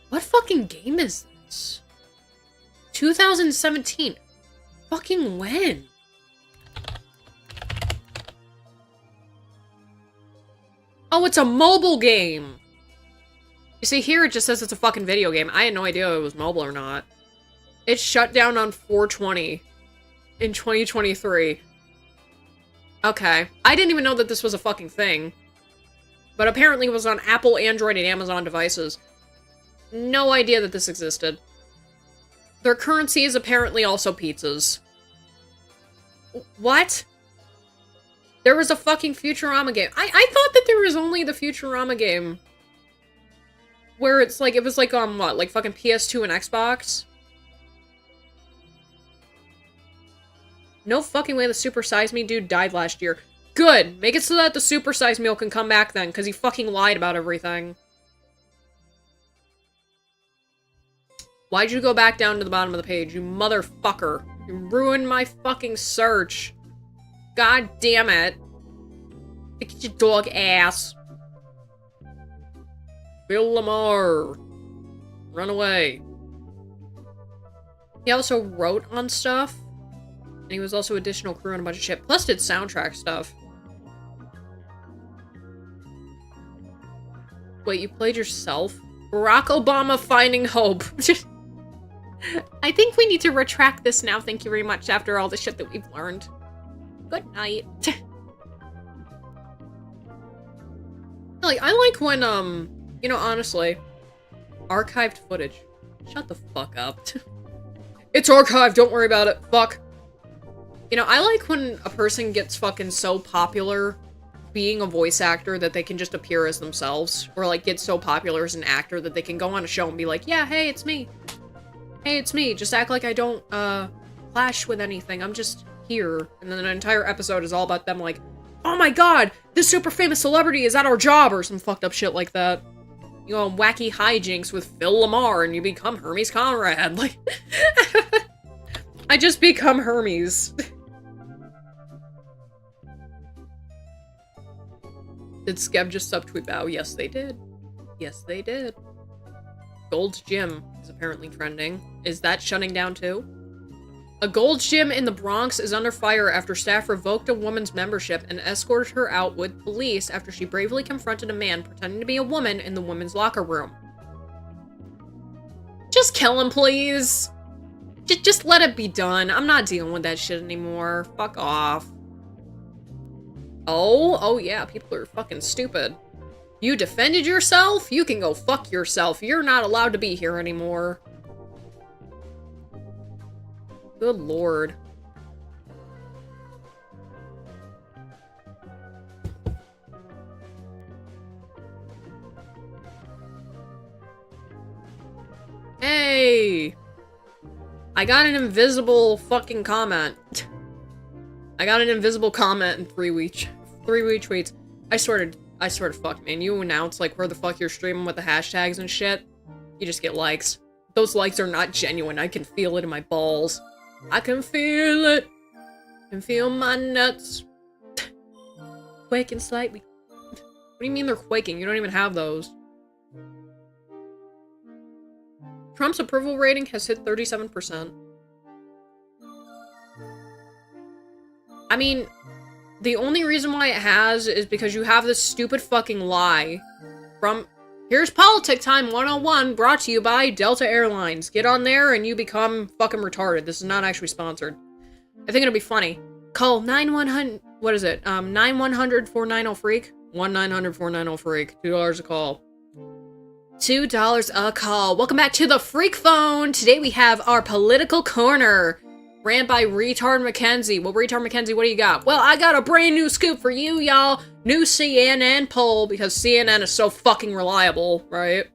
What fucking game is this? 2017. Fucking when? Oh, it's a mobile game! You see, here it just says it's a fucking video game. I had no idea it was mobile or not. It shut down on 4/20 in 2023. Okay. I didn't even know that this was a fucking thing. But apparently it was on Apple, Android, and Amazon devices. No idea that this existed. Their currency is apparently also pizzas. What? There was a fucking Futurama game. I thought that there was only the Futurama game. Where it's like, it was like on what? Like fucking PS2 and Xbox? No fucking way the Super Size Me dude died last year. Good! Make it so that the Super Size Meal can come back then, because he fucking lied about everything. Why'd you go back down to the bottom of the page, you motherfucker? You ruined my fucking search. God damn it. Look at your dog ass. Bill Lamar. Run away. He also wrote on stuff. And he was also additional crew on a bunch of shit. Plus did soundtrack stuff. Wait, you played yourself? Barack Obama Finding Hope. I think we need to retract this now, thank you very much, after all the shit that we've learned. Good night. Like, I like when, you know, honestly, archived footage. Shut the fuck up. It's archived, don't worry about it. Fuck. You know, I like when a person gets fucking so popular being a voice actor that they can just appear as themselves. Or, like, get so popular as an actor that they can go on a show and be like, yeah, hey, it's me. Hey, it's me. Just act like I don't, clash with anything. I'm just here. And then an entire episode is all about them like, oh my god, this super famous celebrity is at our job, or some fucked up shit like that. You go on wacky hijinks with Phil Lamar and you become Hermes Conrad. Like, I just become Hermes. Did Skev just subtweet Bow? Yes, they did. Yes, they did. Gold's Gym is apparently trending. Is that shutting down too? A Gold's Gym in the Bronx is under fire after staff revoked a woman's membership and escorted her out with police after she bravely confronted a man pretending to be a woman in the women's locker room. Just kill him, please. Just let it be done. I'm not dealing with that shit anymore. Fuck off. Oh yeah, people are fucking stupid. You defended yourself? You can go fuck yourself. You're not allowed to be here anymore. Good lord. Hey! I got an invisible fucking comment. I got an invisible comment in 3 retweets. I swear to fuck, man. You announce, like, where the fuck you're streaming with the hashtags and shit. You just get likes. Those likes are not genuine. I can feel it in my balls. I can feel it. I can feel my nuts. Quaking slightly. What do you mean they're quaking? You don't even have those. Trump's approval rating has hit 37%. I mean, the only reason why it has is because you have this stupid fucking lie from... Here's Politic Time 101, brought to you by Delta Airlines. Get on there and you become fucking retarded. This is not actually sponsored. I think it'll be funny. Call 9100... What is it? 9-100-490-FREAK? 1-900-490-FREAK. $2 a call. $2 a call. Welcome back to the Freak Phone. Today we have our political corner. Ran by Retard Mackenzie. Well, Retard Mackenzie, what do you got? Well, I got a brand new scoop for you, y'all. New CNN poll, because CNN is so fucking reliable, right?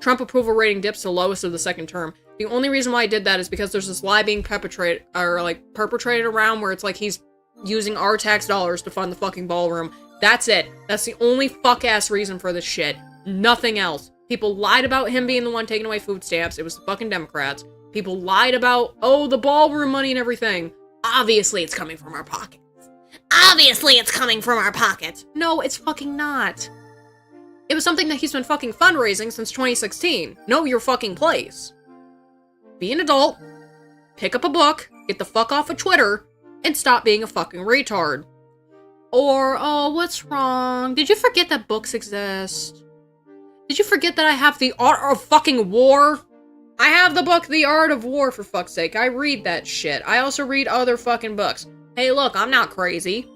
Trump approval rating dips to lowest of the second term. The only reason why I did that is because there's this lie being perpetrated around where it's like he's using our tax dollars to fund the fucking ballroom. That's it. That's the only fuck-ass reason for this shit. Nothing else. People lied about him being the one taking away food stamps. It was the fucking Democrats. People lied about, oh, the ballroom money and everything. Obviously, it's coming from our pockets. Obviously, it's coming from our pockets. No, it's fucking not. It was something that he's been fucking fundraising since 2016. Know your fucking place. Be an adult. Pick up a book. Get the fuck off of Twitter. And stop being a fucking retard. Or, oh, what's wrong? Did you forget that books exist? Did you forget that I have The Art of Fucking War? I have the book The Art of War, for fuck's sake. I read that shit. I also read other fucking books. Hey, look, I'm not crazy.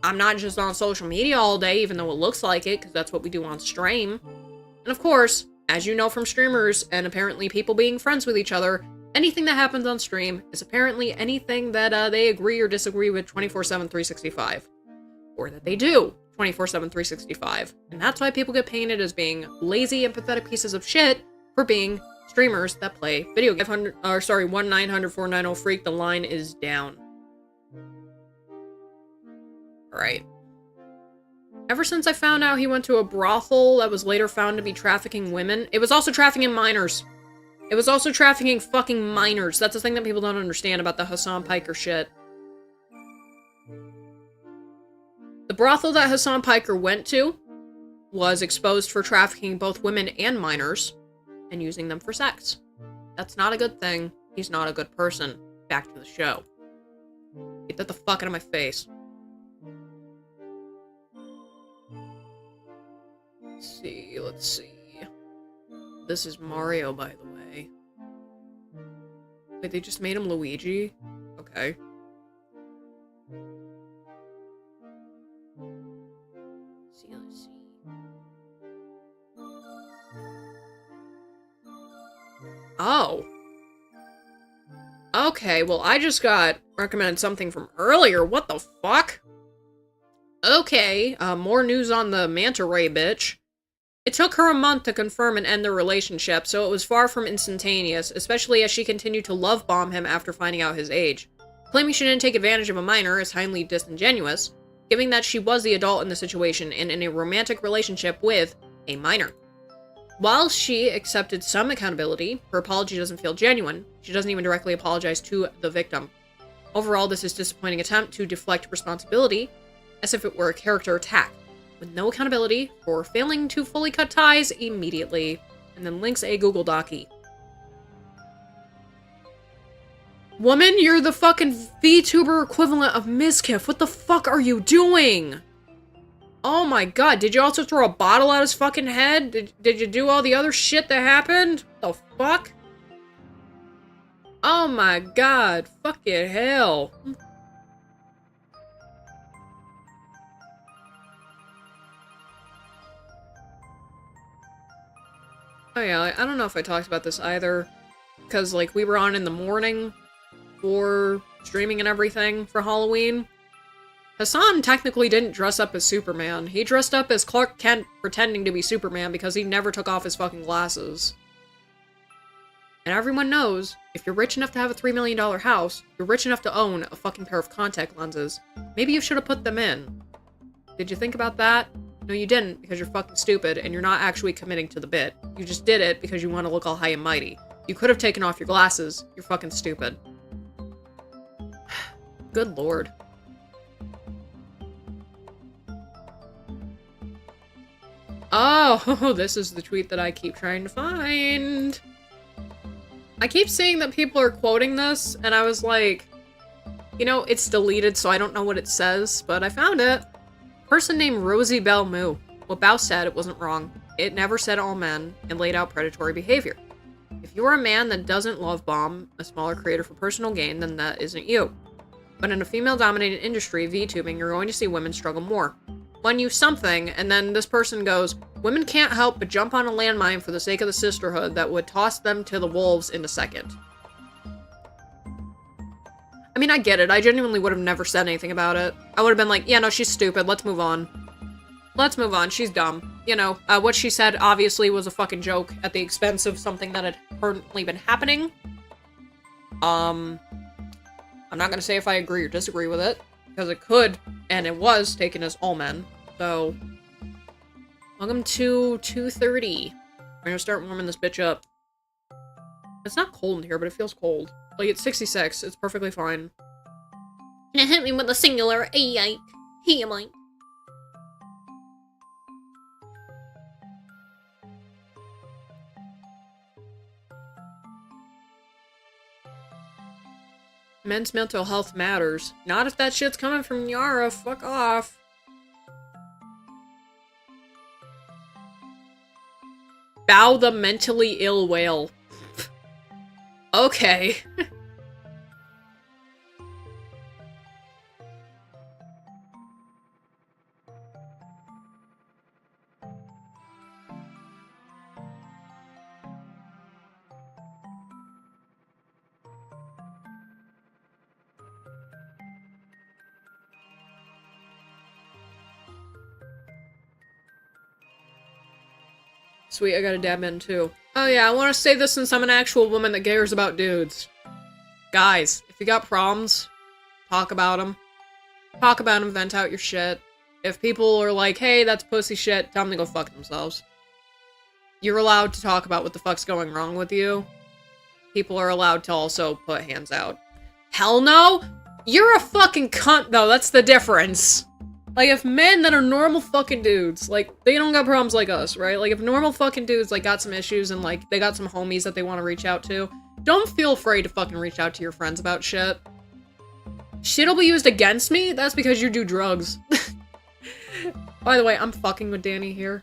I'm not just on social media all day, even though it looks like it, because that's what we do on stream. And of course, as you know from streamers, and apparently people being friends with each other, anything that happens on stream is apparently anything that they agree or disagree with 24/7, 365. Or that they do 24/7, 365. And that's why people get painted as being lazy and pathetic pieces of shit for being streamers that play video games. 1-900-490-FREAK, the line is down. Alright. Ever since I found out he went to a brothel that was later found to be trafficking women, it was also trafficking minors. It was also trafficking fucking minors. That's the thing that people don't understand about the Hassan Piker shit. The brothel that Hassan Piker went to was exposed for trafficking both women and minors and using them for sex. That's not a good thing. He's not a good person. Back to the show. Get that the fuck out of my face. Let's see. This is Mario, by the way. Wait, they just made him Luigi? Okay. Let's see. Oh. Okay, well, I just got recommended something from earlier. What the fuck? Okay, more news on the manta ray bitch. It took her a month to confirm and end their relationship, so it was far from instantaneous, especially as she continued to love bomb him after finding out his age. Claiming she didn't take advantage of a minor is highly disingenuous, given that she was the adult in the situation and in a romantic relationship with a minor. While she accepted some accountability, her apology doesn't feel genuine. She doesn't even directly apologize to the victim. Overall, this is a disappointing attempt to deflect responsibility, as if it were a character attack, with no accountability for failing to fully cut ties immediately, and then links a Google Docie. Woman, you're the fucking VTuber equivalent of Mizkif. What the fuck are you doing? Oh my god, did you also throw a bottle at his fucking head? Did you do all the other shit that happened? The fuck? Oh my god, fucking hell. Oh yeah, I don't know if I talked about this either, because, like, we were on in the morning for streaming and everything for Halloween. Hassan technically didn't dress up as Superman. He dressed up as Clark Kent pretending to be Superman because he never took off his fucking glasses. And everyone knows, if you're rich enough to have a $3 million house, you're rich enough to own a fucking pair of contact lenses. Maybe you should have put them in. Did you think about that? No, you didn't, because you're fucking stupid, and you're not actually committing to the bit. You just did it because you want to look all high and mighty. You could have taken off your glasses. You're fucking stupid. Good lord. Oh, this is the tweet that I keep trying to find. I keep seeing that people are quoting this, and I was like, you know, it's deleted, so I don't know what it says, but I found it. Person named Rosie Bell Moo. What Bao said, it wasn't wrong. It never said all men, and laid out predatory behavior. If you are a man that doesn't love bomb a smaller creator for personal gain, then that isn't you. But in a female-dominated industry, VTubing, you're going to see women struggle more. When you something, and then this person goes, women can't help but jump on a landmine for the sake of the sisterhood that would toss them to the wolves in a second. I mean, I get it. I genuinely would have never said anything about it. I would have been like, yeah, no, she's stupid. Let's move on. Let's move on. She's dumb. You know, what she said obviously was a fucking joke at the expense of something that had currently been happening. I'm not gonna say if I agree or disagree with it, because it could, and it was, taken as all men. So, welcome to 2:30. We're gonna start warming this bitch up. It's not cold in here, but it feels cold. Like, it's 66. It's perfectly fine. And it hit me with a singular. Yike. He am like. Men's mental health matters. Not if that shit's coming from Yara. Fuck off. Bow the mentally ill whale. Okay. Sweet, I got a dab in too. Oh yeah, I want to say this since I'm an actual woman that cares about dudes. Guys, if you got problems, talk about them. Talk about them, vent out your shit. If people are like, hey, that's pussy shit, tell them to go fuck themselves. You're allowed to talk about what the fuck's going wrong with you. People are allowed to also put hands out. Hell no! You're a fucking cunt though, that's the difference. Like, if men that are normal fucking dudes, like, they don't got problems like us, right? Like, if normal fucking dudes, like, got some issues and, like, they got some homies that they want to reach out to, Don't feel afraid to fucking reach out to your friends about shit. Shit'll be used against me? That's because you do drugs. By the way, I'm fucking with Danny here.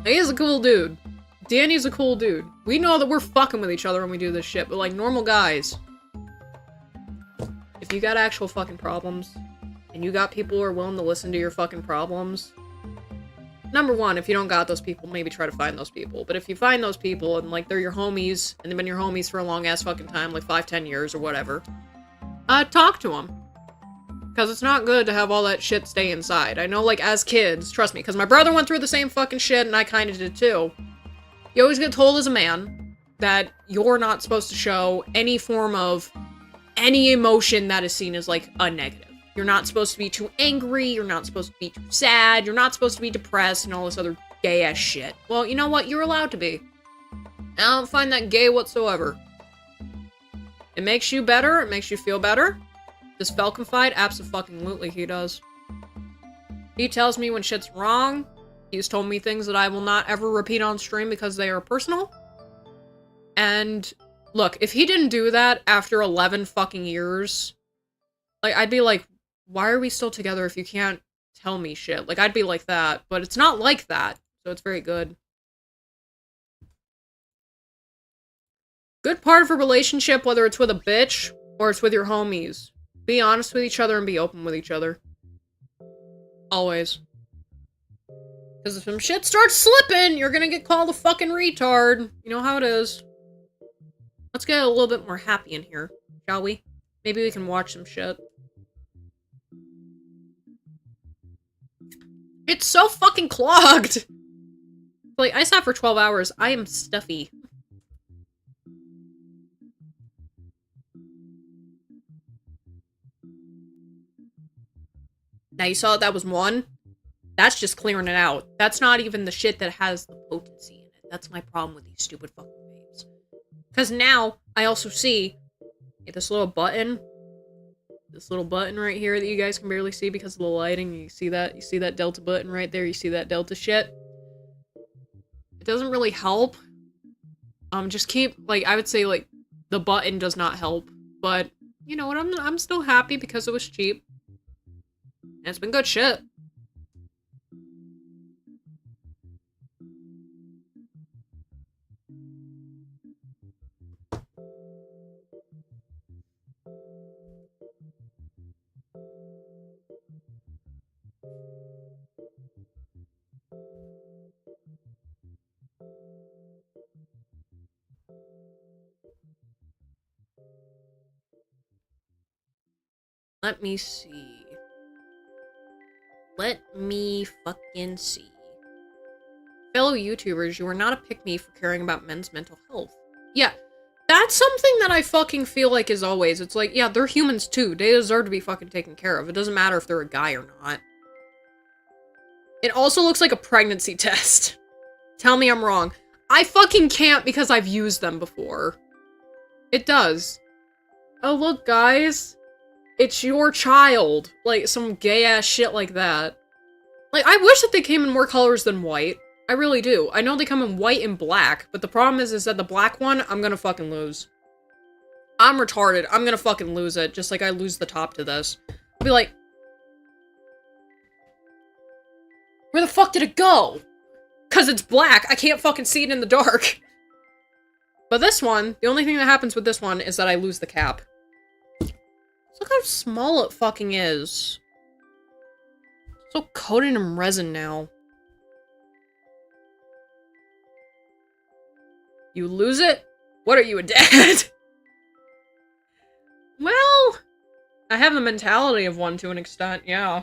He is a cool dude. Danny's a cool dude. We know that we're fucking with each other when we do this shit, but like normal guys, if you got actual fucking problems, and you got people who are willing to listen to your fucking problems, number one, if you don't got those people, maybe try to find those people. But if you find those people, and like they're your homies, and they've been your homies for a long ass fucking time, like 5-10 years or whatever, talk to them. Because it's not good to have all that shit stay inside. I know, like, as kids, trust me, because my brother went through the same fucking shit, and I kind of did too. You always get told as a man that you're not supposed to show any form of any emotion that is seen as, like, a negative. You're not supposed to be too angry, you're not supposed to be too sad, you're not supposed to be depressed, and all this other gay-ass shit. Well, you know what? You're allowed to be. I don't find that gay whatsoever. It makes you better, it makes you feel better. Does Falcon fight? Abso-fucking-lutely he does. He tells me when shit's wrong. He's told me things that I will not ever repeat on stream because they are personal. And, look, if he didn't do that after 11 fucking years, like, I'd be like, why are we still together if you can't tell me shit? Like, I'd be like that. But it's not like that, so it's very good. Good part of a relationship, whether it's with a bitch or it's with your homies. Be honest with each other and be open with each other. Always. Because if some shit starts slipping, you're gonna get called a fucking retard. You know how it is. Let's get a little bit more happy in here, shall we? Maybe we can watch some shit. It's so fucking clogged! Like, I sat for 12 hours. I am stuffy. Now, you saw that was one? That's just clearing it out. That's not even the shit that has the potency in it. That's my problem with these stupid fucking vapes. Because now, I also see this little button. This little button right here that you guys can barely see because of the lighting. You see that? You see that Delta button right there? You see that Delta shit? It doesn't really help. Just keep, like, I would say, like, the button does not help. But, you know what? I'm still happy because it was cheap. And it's been good shit. Let me see. Let me fucking see. Fellow YouTubers, you are not a pick-me for caring about men's mental health. Yeah, that's something that I fucking feel like is always. It's like, yeah, they're humans too. They deserve to be fucking taken care of. It doesn't matter if they're a guy or not. It also looks like a pregnancy test. Tell me I'm wrong. I fucking can't because I've used them before. It does. Oh, look, guys. It's your child. Like, some gay-ass shit like that. Like, I wish that they came in more colors than white. I really do. I know they come in white and black, but the problem is that the black one, I'm gonna fucking lose. I'm retarded. I'm gonna fucking lose it, just like I lose the top to this. I'll be like, where the fuck did it go? 'Cause it's black. I can't fucking see it in the dark. But this one, the only thing that happens with this one is that I lose the cap. Look how small it fucking is. It's so coated in resin now. You lose it? What are you, a dad? Well, I have the mentality of one to an extent, yeah.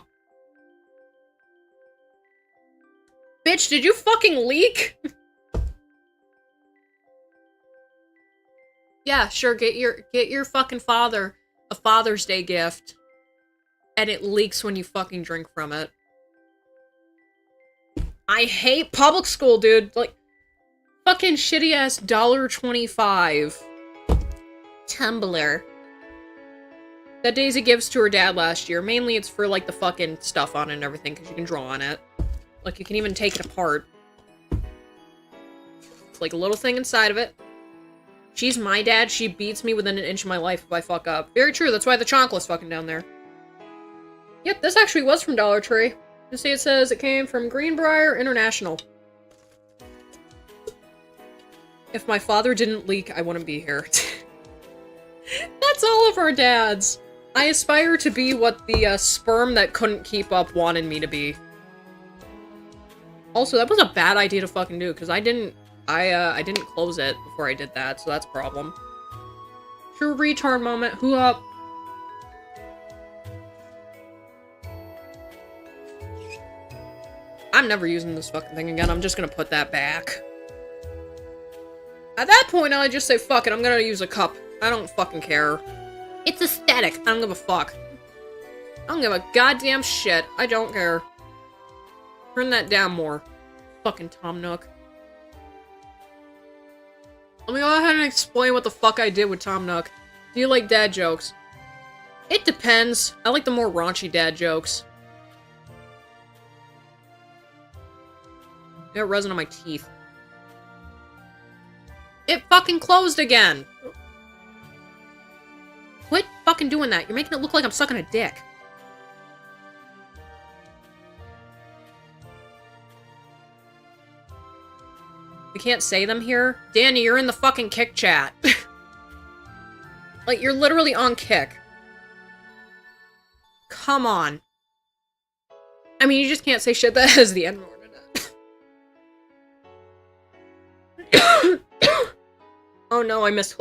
Bitch, did you fucking leak? Yeah, sure, get your fucking father a Father's Day gift, and it leaks when you fucking drink from it. I hate public school, dude. Like, fucking shitty-ass $1.25 tumbler that Daisy gives to her dad last year. Mainly it's for, like, the fucking stuff on it and everything, because you can draw on it. Like, you can even take it apart. It's like a little thing inside of it. She's my dad, she beats me within an inch of my life if I fuck up. Very true, that's why the chocolate's fucking down there. Yep, this actually was from Dollar Tree. You see it says it came from Greenbrier International. If my father didn't leak, I wouldn't be here. That's all of our dads. I aspire to be what the sperm that couldn't keep up wanted me to be. Also, that was a bad idea to fucking do, because I didn't close it before I did that, so that's a problem. True retard moment. Who up? I'm never using this fucking thing again. I'm just gonna put that back. At that point, I just say, fuck it, I'm gonna use a cup. I don't fucking care. It's aesthetic. I don't give a fuck. I don't give a goddamn shit. I don't care. Turn that down more. Fucking Tom Nook. Let me go ahead and explain what the fuck I did with Tom Nook. Do you like dad jokes? It depends. I like the more raunchy dad jokes. I got resin on my teeth. It fucking closed again! Quit fucking doing that. You're making it look like I'm sucking a dick. We can't say them here? Danny, you're in the fucking Kick chat. Like, you're literally on Kick. Come on. I mean, you just can't say shit that has the N-word in it. Oh no, I missed.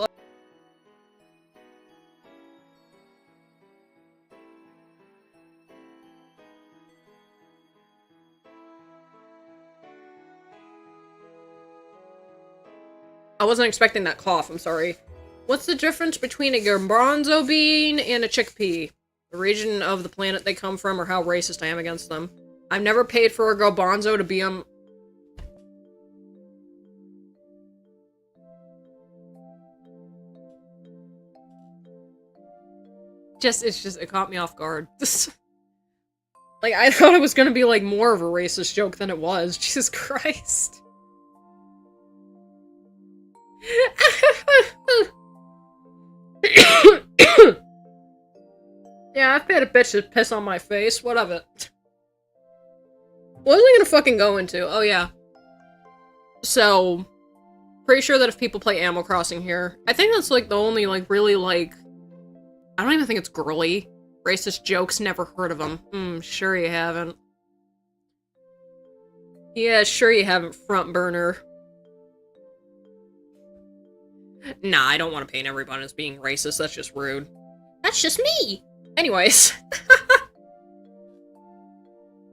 I wasn't expecting that cough, I'm sorry. What's the difference between a garbanzo bean and a chickpea? The region of the planet they come from or how racist I am against them. I've never paid for a garbanzo to be on... it caught me off guard. Like, I thought it was gonna be, like, more of a racist joke than it was. Jesus Christ. Yeah, I've paid a bitch to piss on my face. What of it? What was I gonna fucking go into? Oh, yeah. So, pretty sure that if people play Animal Crossing here, I think that's, like, the only, like, really, like... I don't even think it's girly. Racist jokes, never heard of them. Sure you haven't. Yeah, sure you haven't, front burner. Nah, I don't want to paint everyone as being racist, that's just rude. That's just me! Anyways.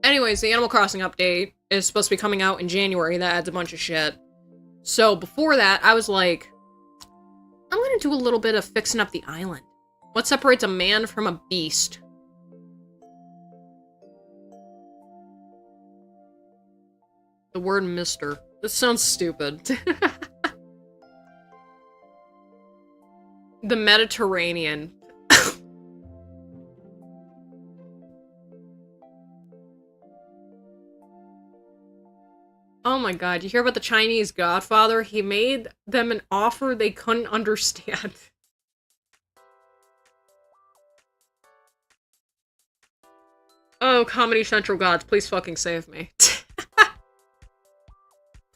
Anyways, the Animal Crossing update is supposed to be coming out in January, that adds a bunch of shit. So, before that, I was like, I'm gonna do a little bit of fixing up the island. What separates a man from a beast? The word mister. This sounds stupid. The Mediterranean. Oh my god, you hear about the Chinese Godfather? He made them an offer they couldn't understand. Oh, Comedy Central gods, please fucking save me.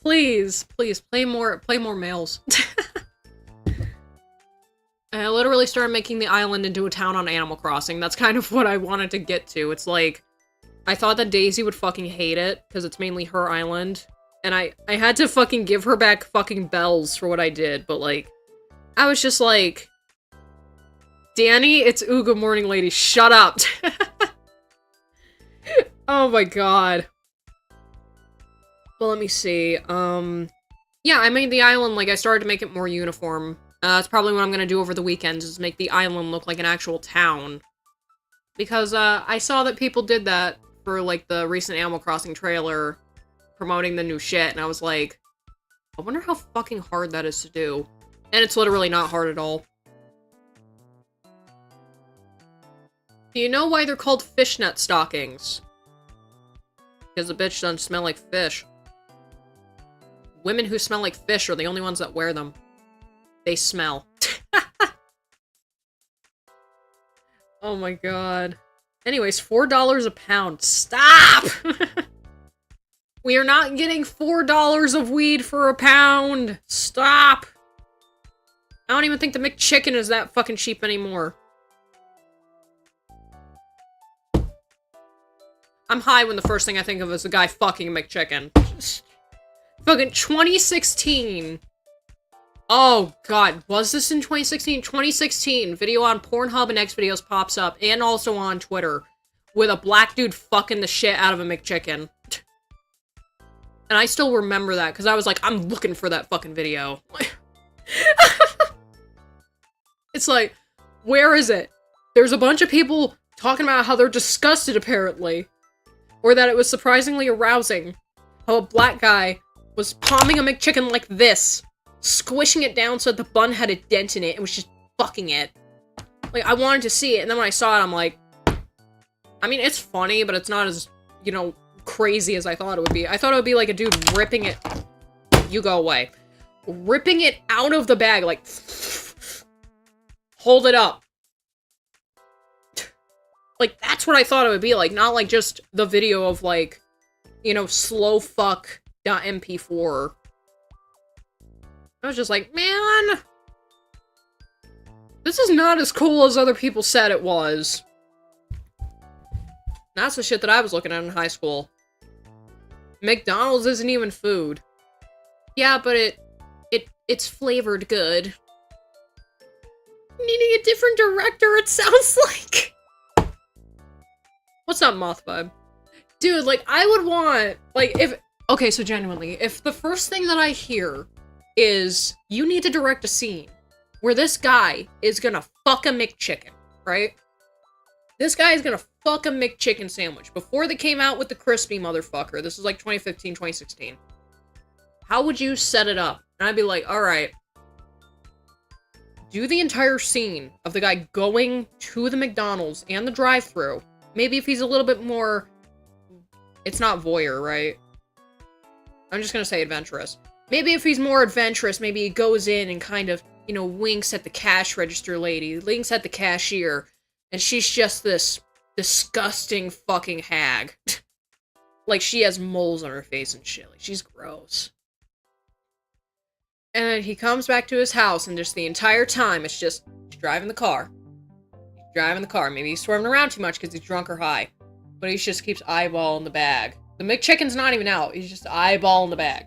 Please, please, play more males. I literally started making the island into a town on Animal Crossing. That's kind of what I wanted to get to. It's like, I thought that Daisy would fucking hate it, because it's mainly her island. And I had to fucking give her back fucking bells for what I did, but like, I was just like, Danny, it's ooh, good morning, lady, shut up. Oh my god. Well, let me see, yeah, I made the island, like, I started to make it more uniform. That's probably what I'm gonna do over the weekends, is make the island look like an actual town. Because, I saw that people did that for, like, the recent Animal Crossing trailer, promoting the new shit, and I was like, I wonder how fucking hard that is to do. And it's literally not hard at all. Do you know why they're called fishnet stockings? Because the bitch doesn't smell like fish. Women who smell like fish are the only ones that wear them. They smell. Oh my god. Anyways, $4 a pound. Stop! We are not getting $4 of weed for a pound. Stop! I don't even think the McChicken is that fucking cheap anymore. I'm high when the first thing I think of is the guy fucking a McChicken. Fucking 2016. Oh god, was this in 2016? 2016, video on Pornhub and Xvideos pops up, and also on Twitter, with a black dude fucking the shit out of a McChicken. And I still remember that, because I was like, I'm looking for that fucking video. It's like, where is it? There's a bunch of people talking about how they're disgusted, apparently. Or that it was surprisingly arousing. How a black guy was palming a McChicken like this. Squishing it down so that the bun had a dent in it and was just fucking it. Like, I wanted to see it, and then when I saw it, I'm like... I mean, it's funny, but it's not as, you know, crazy as I thought it would be. I thought it would be like a dude ripping it... You go away. Ripping it out of the bag, like... Hold it up. Like, that's what I thought it would be like, not like just the video of, like, you know, slowfuck.mp4. I was just like, man, this is not as cool as other people said it was. That's the shit that I was looking at in high school. McDonald's isn't even food. Yeah, but it's flavored good. Needing a different director, it sounds like. What's up, Moth Vibe? Dude, like, I would want, like, if... Okay, so genuinely, if the first thing that I hear is you need to direct a scene where this guy is gonna fuck a McChicken, right? This guy is gonna fuck a McChicken sandwich before they came out with the crispy motherfucker. This is like 2015, 2016. How would you set it up? And I'd be like, alright. Do the entire scene of the guy going to the McDonald's and the drive-thru. Maybe if he's a little bit more... It's not voyeur, right? I'm just gonna say adventurous. Maybe if he's more adventurous, maybe he goes in and kind of, you know, winks at the cash register lady, winks at the cashier, and she's just this disgusting fucking hag. Like, she has moles on her face and shit. Like, she's gross. And then he comes back to his house, and just the entire time, it's just, he's driving the car. He's driving the car. Maybe he's swerving around too much because he's drunk or high. But he just keeps eyeballing the bag. The McChicken's not even out. He's just eyeballing the bag.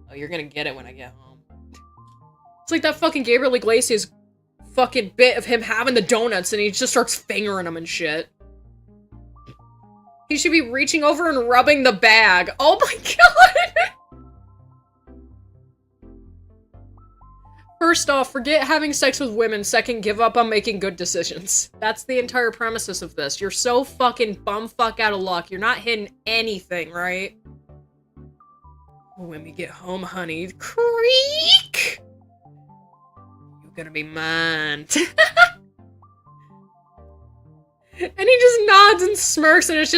Oh, you're gonna get it when I get home. It's like that fucking Gabriel Iglesias fucking bit of him having the donuts and he just starts fingering them and shit. He should be reaching over and rubbing the bag. Oh my god! First off, forget having sex with women. Second, give up on making good decisions. That's the entire premises of this. You're so fucking bumfuck out of luck. You're not hitting anything, right? When we get home, honey, creak! You're gonna be mine. And he just nods and smirks, and it's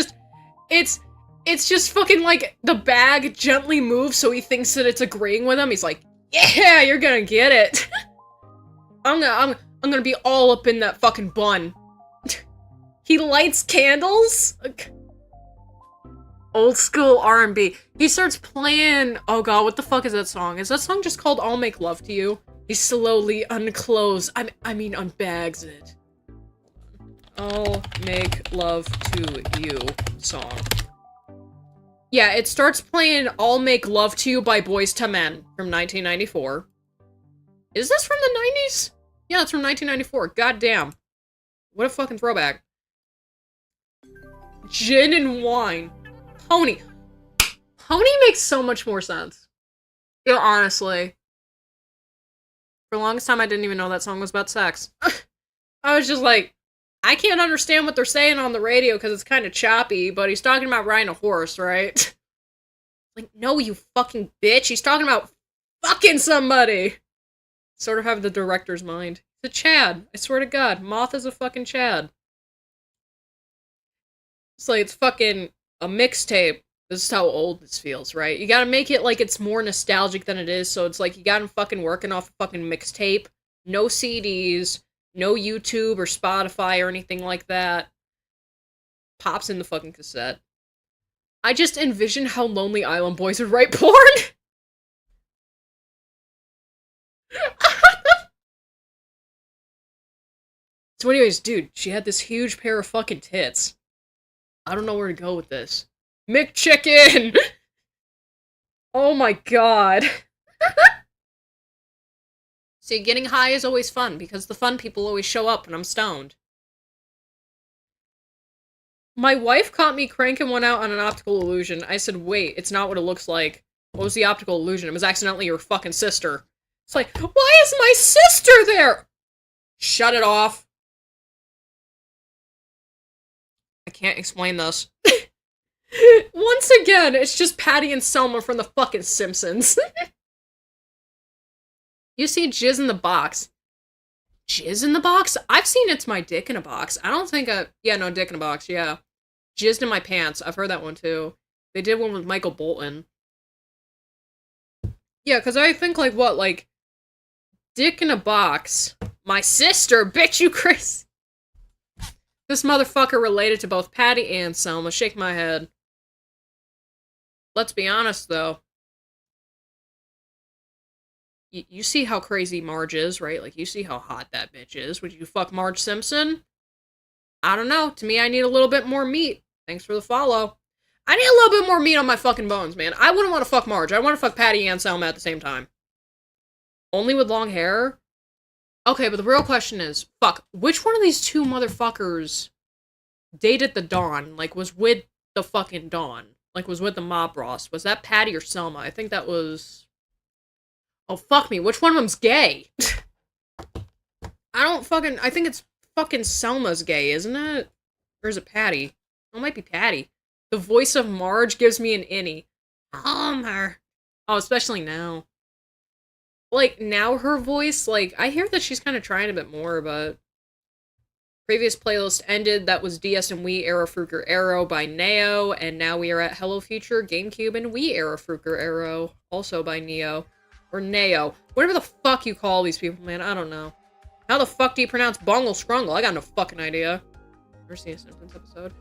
just fucking like the bag gently moves so he thinks that it's agreeing with him. He's like, yeah, you're gonna get it. I'm gonna be all up in that fucking bun. He lights candles? Old school R&B. He starts playing... Oh god, what the fuck is that song? Is that song just called I'll Make Love to You? He slowly uncloses... I mean unbags it. I'll Make Love to You song. Yeah, it starts playing I'll Make Love to You by Boyz II Men from 1994. Is this from the 90s? Yeah, it's from 1994. God damn. What a fucking throwback. Gin and wine. Pony. Pony makes so much more sense. Yeah, honestly. For the longest time, I didn't even know that song was about sex. I was just like, I can't understand what they're saying on the radio because it's kind of choppy, but he's talking about riding a horse, right? Like, no, you fucking bitch. He's talking about fucking somebody. Sort of have the director's mind. It's a Chad. I swear to God. Moth is a fucking Chad. It's like, it's fucking a mixtape This is how old this feels, right? You gotta make it like it's more nostalgic than it is, so it's like you got him fucking working off a fucking mixtape, no CDs, no YouTube or Spotify or anything like that. Pops in the fucking cassette. I just envision how Lonely Island Boys would write porn! So anyways, dude, she had this huge pair of fucking tits. I don't know where to go with this. McChicken! Oh my god. See, getting high is always fun, because the fun people always show up when I'm stoned. My wife caught me cranking one out on an optical illusion. I said, wait, it's not what it looks like. What was the optical illusion? It was accidentally your fucking sister. It's like, why is my sister there? Shut it off. I can't explain this. Once again, it's just Patty and Selma from the fucking Simpsons. You see Jizz in the Box. Jizz in the Box? I've seen It's My Dick in a Box. I don't think yeah, no, Dick in a Box, yeah. Jizzed in My Pants. I've heard that one too. They did one with Michael Bolton. Yeah, because I think, like, what, like, Dick in a Box. My sister, bitch, you crazy. This motherfucker related to both Patty and Selma. Shake my head. Let's be honest, though. You see how crazy Marge is, right? Like, you see how hot that bitch is. Would you fuck Marge Simpson? I don't know. To me, I need a little bit more meat. Thanks for the follow. I need a little bit more meat on my fucking bones, man. I wouldn't want to fuck Marge. I want to fuck Patty and Selma at the same time. Only with long hair? Okay, but the real question is, fuck, which one of these two motherfuckers dated the Dawn? Like, was with the fucking Dawn? Like, was with the mob boss? Was that Patty or Selma? I think that was... Oh, fuck me. Which one of them's gay? I think it's fucking Selma's gay, isn't it? Or is it Patty? Oh, it might be Patty. The voice of Marge gives me an innie. Homer. Oh, especially now. Like, now her voice, like, I hear that she's kind of trying a bit more, but... Previous playlist ended, that was DS and Wii era Fruker Arrow by Neo, and now we are at Hello Future, GameCube, and Wii era Fruker Arrow, also by Neo. Or Neo. Whatever the fuck you call these people, man, I don't know. How the fuck do you pronounce Bungle Scrungle? I got no fucking idea. Never seen a Simpsons episode.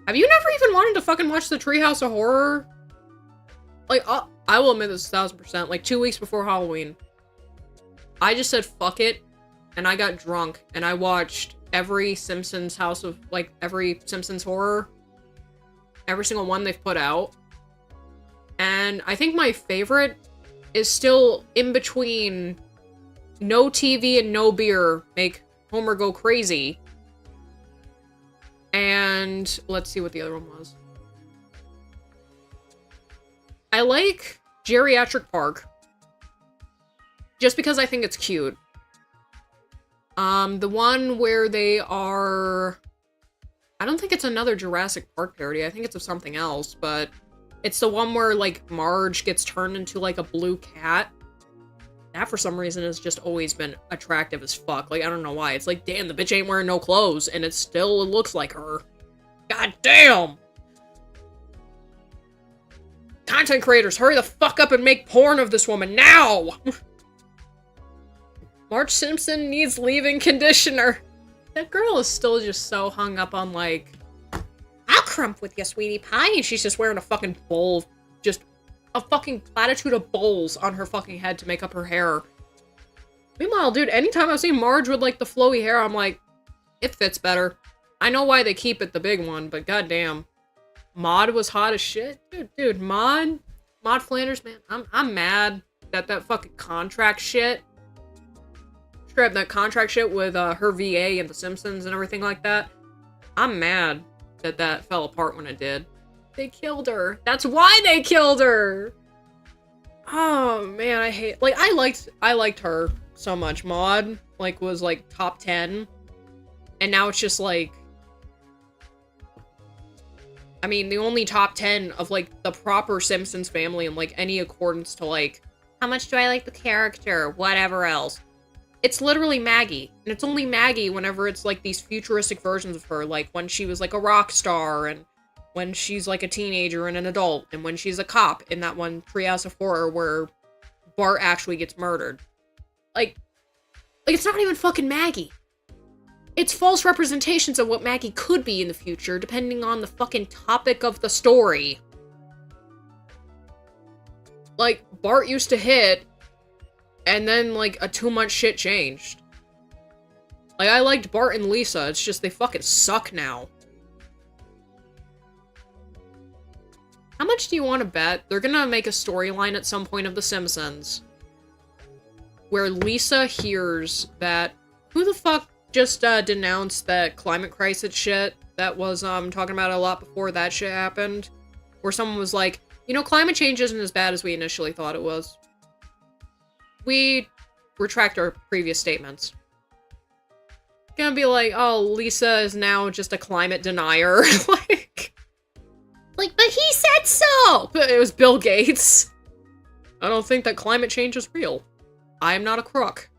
Have you never even wanted to fucking watch the Treehouse of Horror? Like, I will admit this 1000%. Like, 2 weeks before Halloween, I just said fuck it, and I got drunk, and I watched every Simpsons every Simpsons horror. Every single one they've put out. And I think my favorite is still in between No TV and No Beer Make Homer Go Crazy. And let's see what the other one was. I like Geriatric Park. Just because I think it's cute. The one where they are... I don't think it's another Jurassic Park parody. I think it's of something else, but... It's the one where, like, Marge gets turned into, like, a blue cat. That, for some reason, has just always been attractive as fuck. Like, I don't know why. It's like, damn, the bitch ain't wearing no clothes, and it still looks like her. God damn! Content creators, hurry the fuck up and make porn of this woman, now! Marge Simpson needs leave-in conditioner. That girl is still just so hung up on, like... I'll crump with you, sweetie pie, and she's just wearing a fucking bowl, just a fucking platitude of bowls on her fucking head to make up her hair. Meanwhile, dude, anytime I've seen Marge with, like, the flowy hair, I'm like, it fits better. I know why they keep it the big one, but goddamn. Maude was hot as shit. Dude, Maude Flanders, man, I'm mad that fucking contract shit. Strap that contract shit with, her VA and The Simpsons and everything like that. I'm mad that fell apart when it did. They killed her. That's why they killed her! Oh, man, I hate... Like, I liked her so much. Maude, like, was, like, top 10. And now it's just, like... I mean, the only top 10 of, like, the proper Simpsons family in, like, any accordance to, like, how much do I like the character, whatever else. It's literally Maggie. And it's only Maggie whenever it's, like, these futuristic versions of her, like, when she was, like, a rock star, and when she's like a teenager and an adult, and when she's a cop in that one Treehouse of Horror where Bart actually gets murdered. Like, it's not even fucking Maggie. It's false representations of what Maggie could be in the future, depending on the fucking topic of the story. Like, Bart used to hit, and then, like, a too much shit changed. Like, I liked Bart and Lisa, it's just they fucking suck now. How much do you want to bet they're gonna make a storyline at some point of The Simpsons where Lisa hears that who the fuck just denounced that climate crisis shit that was talking about a lot before that shit happened, where someone was like, you know, climate change isn't as bad as we initially thought it was. We retract our previous statements. Gonna be like, oh, Lisa is now just a climate denier. Like, but he said so! But it was Bill Gates. I don't think that climate change is real. I am not a crook.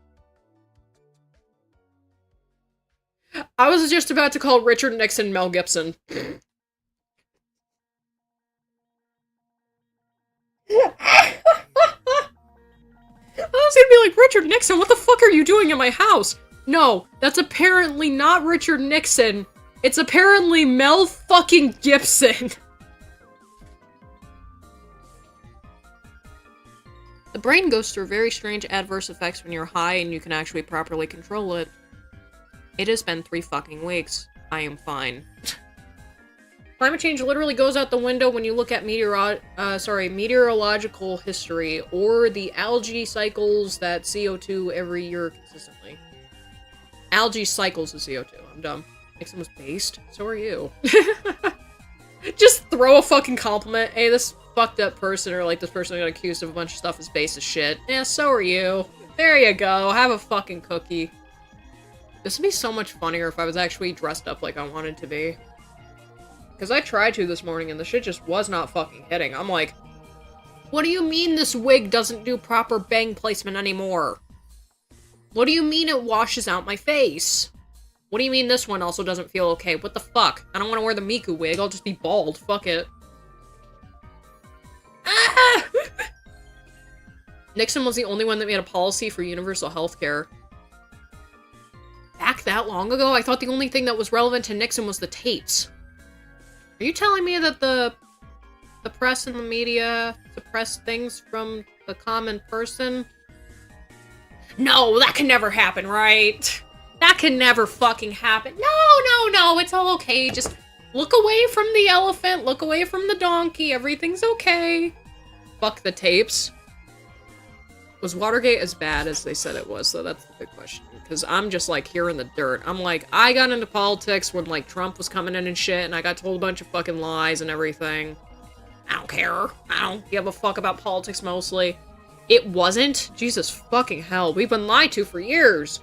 I was just about to call Richard Nixon Mel Gibson. I was gonna be like, Richard Nixon, what the fuck are you doing in my house? No, that's apparently not Richard Nixon. It's apparently Mel fucking Gibson. The brain goes through very strange adverse effects when you're high and you can actually properly control it. It has been 3 fucking weeks. I am fine. Climate change literally goes out the window when you look at meteorological history, or the algae cycles that CO2 every year consistently. Algae cycles the CO2. I'm dumb. Nixon was based? So are you. Just throw a fucking compliment. Hey, this fucked up person, or like this person got accused of a bunch of stuff is base as shit. Yeah, so are you. There you go. Have a fucking cookie. This would be so much funnier if I was actually dressed up like I wanted to be. Because I tried to this morning and the shit just was not fucking hitting. I'm like, what do you mean this wig doesn't do proper bang placement anymore? What do you mean it washes out my face? What do you mean this one also doesn't feel okay? What the fuck? I don't want to wear the Miku wig, I'll just be bald. Fuck it. Ah! Nixon was the only one that made a policy for universal healthcare. Back that long ago? I thought the only thing that was relevant to Nixon was the tapes. Are you telling me that the press and the media suppress things from the common person? No, that can never happen, right? That can never fucking happen. No, it's all okay. Just look away from the elephant, look away from the donkey, everything's okay. Fuck the tapes. Was Watergate as bad as they said it was, though? That's the big question. Because I'm just, like, here in the dirt. I'm like, I got into politics when, like, Trump was coming in and shit, and I got told a bunch of fucking lies and everything. I don't care. I don't give a fuck about politics, mostly. It wasn't? Jesus fucking hell. We've been lied to for years.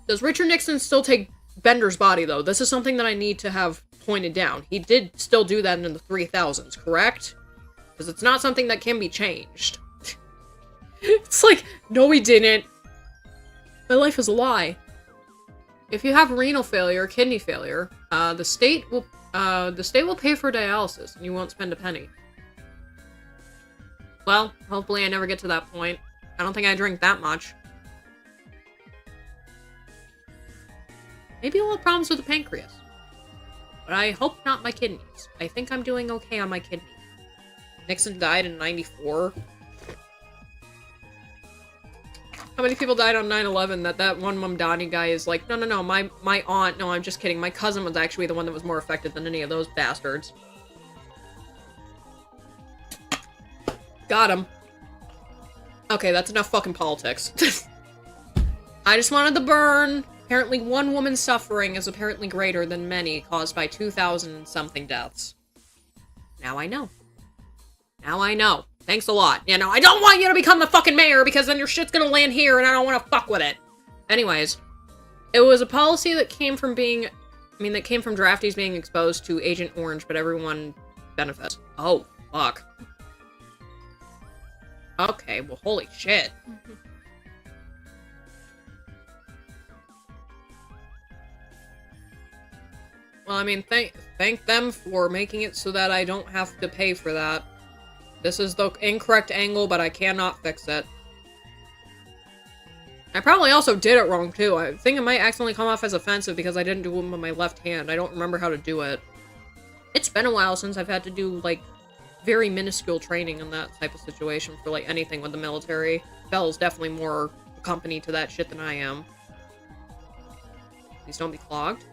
Does Richard Nixon still take Bender's body, though? This is something that I need to have pointed down. He did still do that in the 3000s, correct? Because it's not something that can be changed. It's like, no he didn't. My life is a lie. If you have renal failure or kidney failure, the state will pay for dialysis and you won't spend a penny. Well, hopefully I never get to that point. I don't think I drink that much. Maybe I'll have problems with the pancreas. But I hope not my kidneys. I think I'm doing okay on my kidneys. Nixon died in 94. How many people died on 9/11 that one Mamdani guy is like, no, my aunt, no, I'm just kidding. My cousin was actually the one that was more affected than any of those bastards. Got him. Okay, that's enough fucking politics. I just wanted the burn. Apparently one woman's suffering is apparently greater than many caused by 2,000 and something deaths. Now I know. Now I know. Thanks a lot. You know, I don't want you to become the fucking mayor because then your shit's gonna land here and I don't want to fuck with it. Anyways, it was a policy that came from that came from draftees being exposed to Agent Orange, but everyone benefits. Oh, fuck. Okay, well, holy shit. Well, I mean, thank them for making it so that I don't have to pay for that. This is the incorrect angle, but I cannot fix it. I probably also did it wrong, too. I think it might accidentally come off as offensive because I didn't do it with my left hand. I don't remember how to do it. It's been a while since I've had to do, like, very minuscule training in that type of situation for, like, anything with the military. Belle's definitely more accompanied to that shit than I am. Please don't be clogged.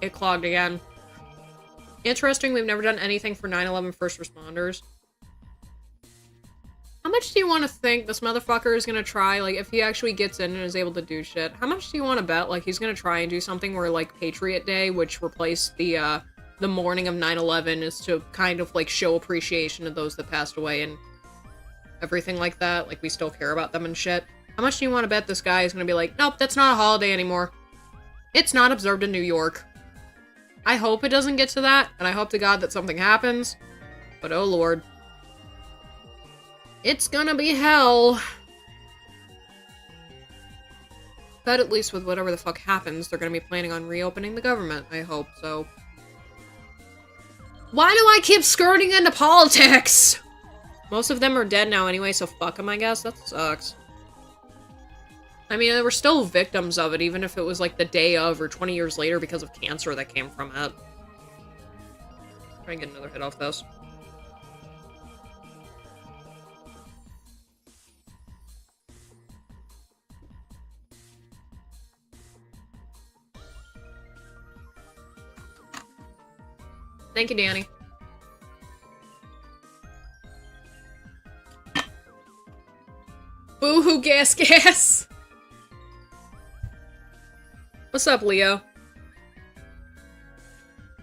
It clogged again. Interesting, we've never done anything for 9/11 first responders. How much do you want to think this motherfucker is gonna try, like, if he actually gets in and is able to do shit? How much do you want to bet, like, he's gonna try and do something where, like, Patriot Day, which replaced the morning of 9/11, is to kind of, like, show appreciation to those that passed away and everything like that? Like, we still care about them and shit. How much do you want to bet this guy is gonna be like, nope, that's not a holiday anymore. It's not observed in New York. I hope it doesn't get to that, and I hope to God that something happens. But oh lord. It's gonna be hell. But at least with whatever the fuck happens, they're gonna be planning on reopening the government, I hope, so. Why do I keep skirting into politics? Most of them are dead now anyway, so fuck them, I guess. That sucks. I mean, they were still victims of it, even if it was like the day of or 20 years later because of cancer that came from it. Try and get another hit off this. Thank you, Danny. Boo-hoo, gas. What's up, Leo?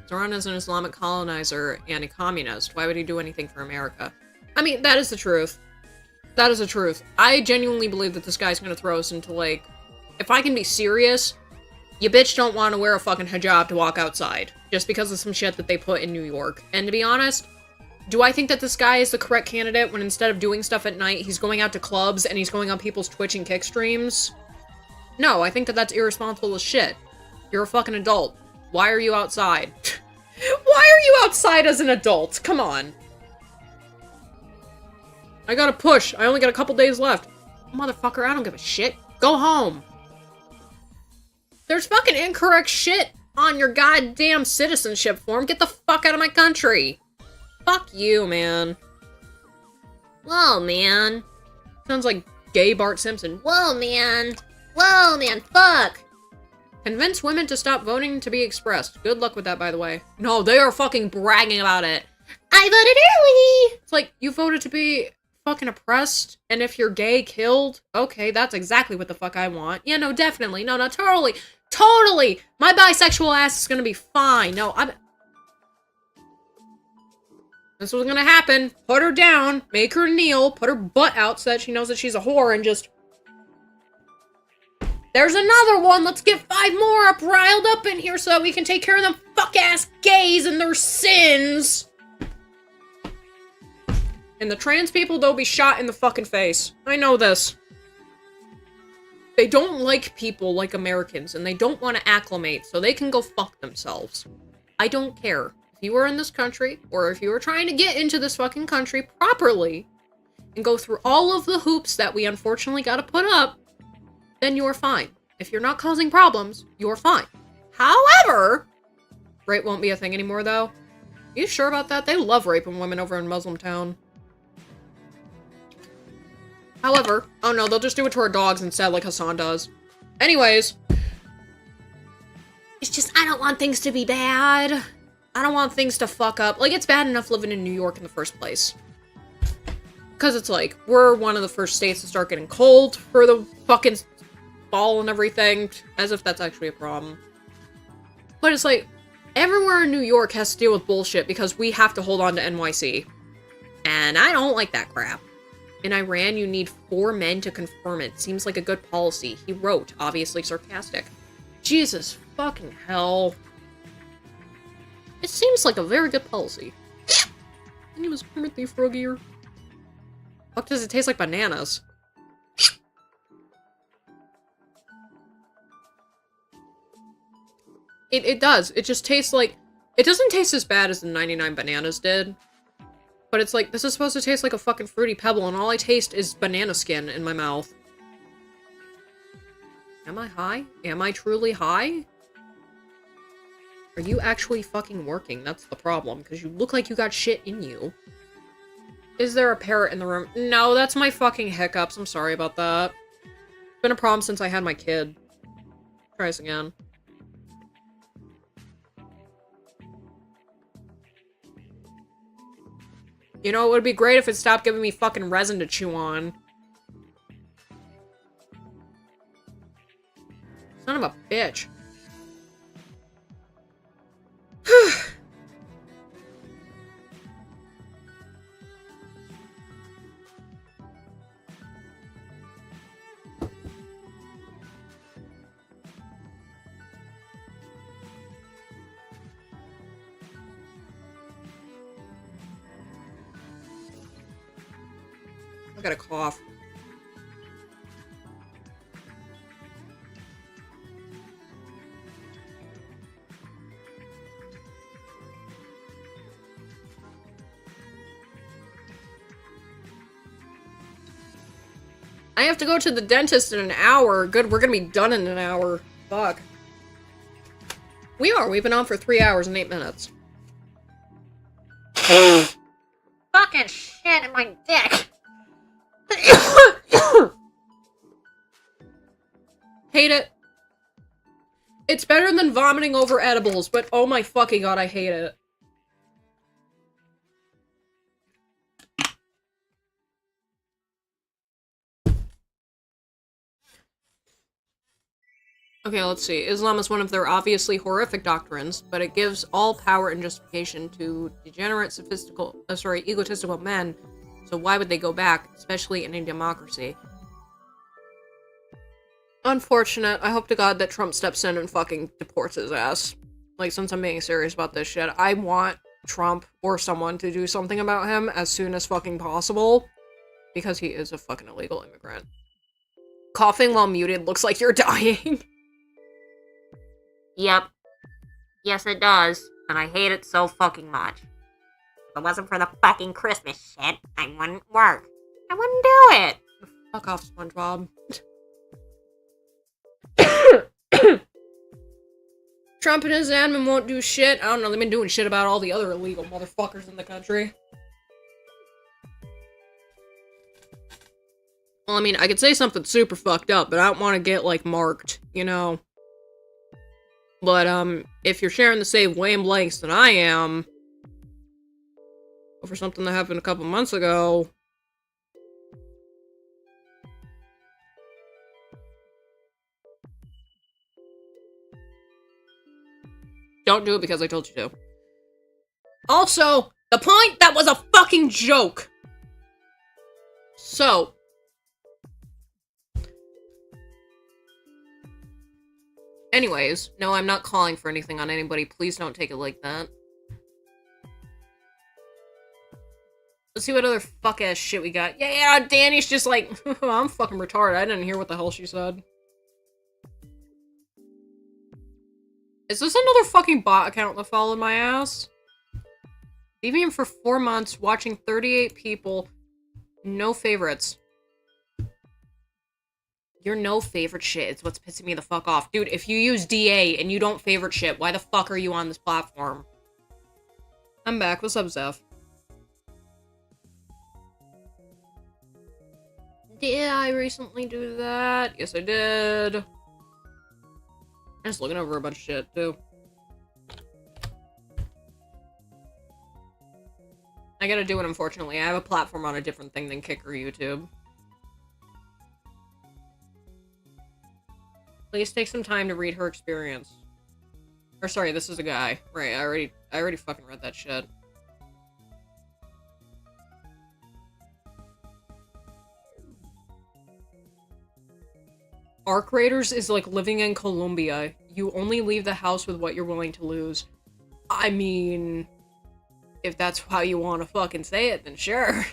Zoran is an Islamic colonizer and a communist. Why would he do anything for America? I mean, that is the truth. That is the truth. I genuinely believe that this guy's gonna throw us into, like... If I can be serious, you bitch don't want to wear a fucking hijab to walk outside. Just because of some shit that they put in New York. And to be honest, do I think that this guy is the correct candidate when instead of doing stuff at night, he's going out to clubs and he's going on people's Twitch and Kick streams? No, I think that that's irresponsible as shit. You're a fucking adult. Why are you outside? Why are you outside as an adult? Come on. I gotta push. I only got a couple days left. Motherfucker, I don't give a shit. Go home. There's fucking incorrect shit on your goddamn citizenship form. Get the fuck out of my country. Fuck you, man. Whoa, man. Sounds like gay Bart Simpson. Whoa, man. Whoa, man. Fuck. Convince women to stop voting to be expressed. Good luck with that, by the way. No, they are fucking bragging about it. I voted early. It's like, you voted to be fucking oppressed, and if you're gay, killed? Okay, that's exactly what the fuck I want. Yeah, no, definitely. No, totally. Totally! My bisexual ass is gonna be fine. No, this was gonna happen. Put her down, make her kneel, put her butt out so that she knows that she's a whore, and just... There's another one! Let's get 5 more riled up in here so that we can take care of them fuck-ass gays and their sins! And the trans people, they'll be shot in the fucking face. I know this. They don't like people like Americans, and they don't want to acclimate, so they can go fuck themselves. I don't care. If you are in this country, or if you are trying to get into this fucking country properly, and go through all of the hoops that we unfortunately gotta put up, then you're fine. If you're not causing problems, you're fine. However, rape won't be a thing anymore, though. You sure about that? They love raping women over in Muslim Town. However, oh no, they'll just do it to our dogs instead, like Hassan does. Anyways. It's just, I don't want things to be bad. I don't want things to fuck up. Like, it's bad enough living in New York in the first place. Because it's like, we're one of the first states to start getting cold for the fucking fall and everything. As if that's actually a problem. But it's like, everywhere in New York has to deal with bullshit because we have to hold on to NYC. And I don't like that crap. In Iran, you need 4 men to confirm it. Seems like a good policy. He wrote, obviously sarcastic. Jesus fucking hell. It seems like a very good policy. And he was Timothy Froggier. Fuck, does it taste like bananas? It does. It just tastes like... It doesn't taste as bad as the 99 bananas did. But it's like, this is supposed to taste like a fucking Fruity Pebble, and all I taste is banana skin in my mouth. Am I high? Am I truly high? Are you actually fucking working? That's the problem, because you look like you got shit in you. Is there a parrot in the room? No, that's my fucking hiccups. I'm sorry about that. It's been a problem since I had my kid. Try this again. You know, it would be great if it stopped giving me fucking resin to chew on. Son of a bitch. I got a cough. I have to go to the dentist in an hour. Good, we're gonna be done in an hour. Fuck. We are. We've been on for 3 hours and 8 minutes. Fucking shit in my dick. Hate it. It's better than vomiting over edibles, but oh my fucking god, I hate it. Okay, let's see. Islam is one of their obviously horrific doctrines, but it gives all power and justification to degenerate, egotistical men, so why would they go back, especially in a democracy? Unfortunate. I hope to god that Trump steps in and fucking deports his ass. Like, since I'm being serious about this shit, I want Trump or someone to do something about him as soon as fucking possible, because he is a fucking illegal immigrant. Coughing while muted looks like you're dying. Yep. Yes, it does. And I hate it so fucking much. If it wasn't for the fucking Christmas shit, I wouldn't work. I wouldn't do it. Fuck off, SpongeBob. Trump and his admin won't do shit. I don't know, they've been doing shit about all the other illegal motherfuckers in the country. Well, I mean, I could say something super fucked up, but I don't want to get, like, marked, you know? But, if you're sharing the same wavelengths than I am, over something that happened a couple months ago, don't do it because I told you to. Also, the point, that was a fucking joke! So, anyways, no, I'm not calling for anything on anybody. Please don't take it like that. Let's see what other fuck-ass shit we got. Yeah, Danny's just like, I'm fucking retarded. I didn't hear what the hell she said. Is this another fucking bot account that followed my ass? Leaving him for 4 months, watching 38 people, no favorites. Your no favorite shit is what's pissing me the fuck off. Dude, if you use DA and you don't favorite shit, why the fuck are you on this platform? I'm back. What's up, Zeph? Did I recently do that? Yes, I did. I'm just looking over a bunch of shit, too. I gotta do it, unfortunately. I have a platform on a different thing than Kick or YouTube. Please take some time to read her experience. Or sorry, this is a guy. Right, I already fucking read that shit. Arc Raiders is like living in Colombia. You only leave the house with what you're willing to lose. I mean, if that's how you want to fucking say it, then sure.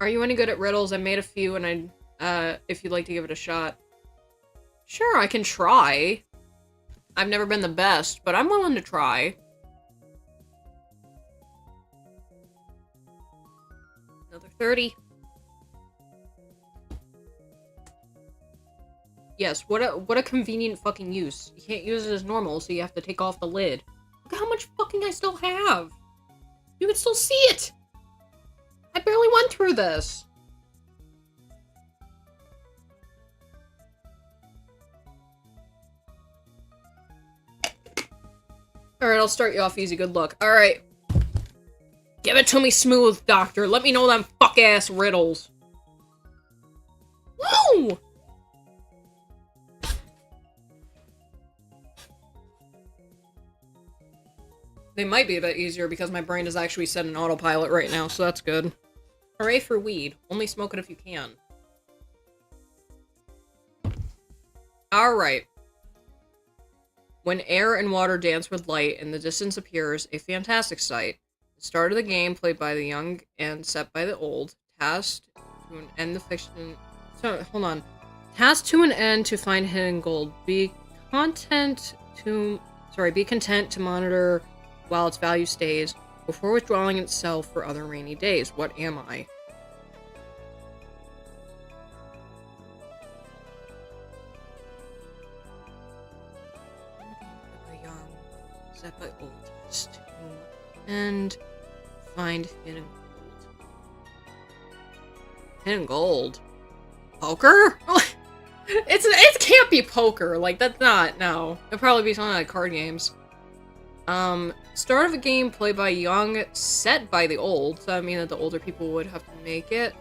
Are you any good at riddles? I made a few and if you'd like to give it a shot. Sure, I can try. I've never been the best, but I'm willing to try. Another 30. Yes, what a convenient fucking use. You can't use it as normal, so you have to take off the lid. Look how much fucking I still have. You can still see it. I barely went through this. Alright, I'll start you off easy. Good luck. Alright. Give it to me smooth, doctor. Let me know them fuck-ass riddles. Woo! They might be a bit easier because my brain is actually set in autopilot right now, so that's good. Hooray for weed. Only smoke it if you can. Alright. When air and water dance with light, in the distance appears a fantastic sight. The start of the game, played by the young and set by the old, tasked to an end the fiction... So, hold on. Tasked to an end to find hidden gold. Be content to monitor while its value stays, before withdrawing itself for other rainy days. What am I? Set by oldest and find hidden gold. Hidden gold? Poker? it can't be poker. Like, that's not, no. It'll probably be something like card games. Start of a game played by young, set by the old. So I mean that the older people would have to make it.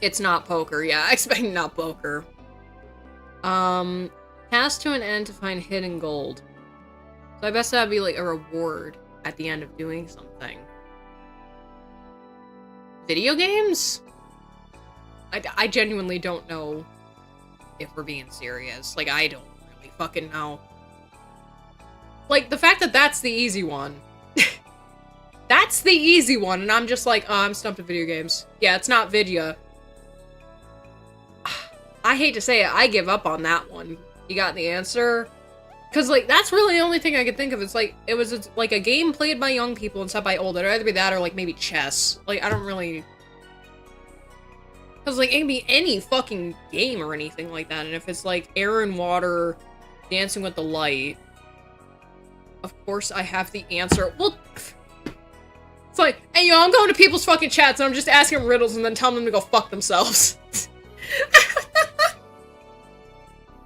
It's not poker. Yeah, I expect not poker. Tasked to an end to find hidden gold. So I guess that'd be like a reward at the end of doing something. Video games? I genuinely don't know if we're being serious. Like, I don't really fucking know. Like, the fact that that's the easy one. That's the easy one, and I'm just like, oh, I'm stumped at video games. Yeah, it's not video. I hate to say it, I give up on that one. You got the answer? Because, like, that's really the only thing I could think of. It's like, it was, like, a game played by young people and set by old. It'd either be that or, like, maybe chess. Like, I don't really... Because, like, it can be any fucking game or anything like that. And if it's, like, air and water, dancing with the light... Of course I have the answer. Well... It's like, hey, yo, I'm going to people's fucking chats and I'm just asking them riddles and then telling them to go fuck themselves.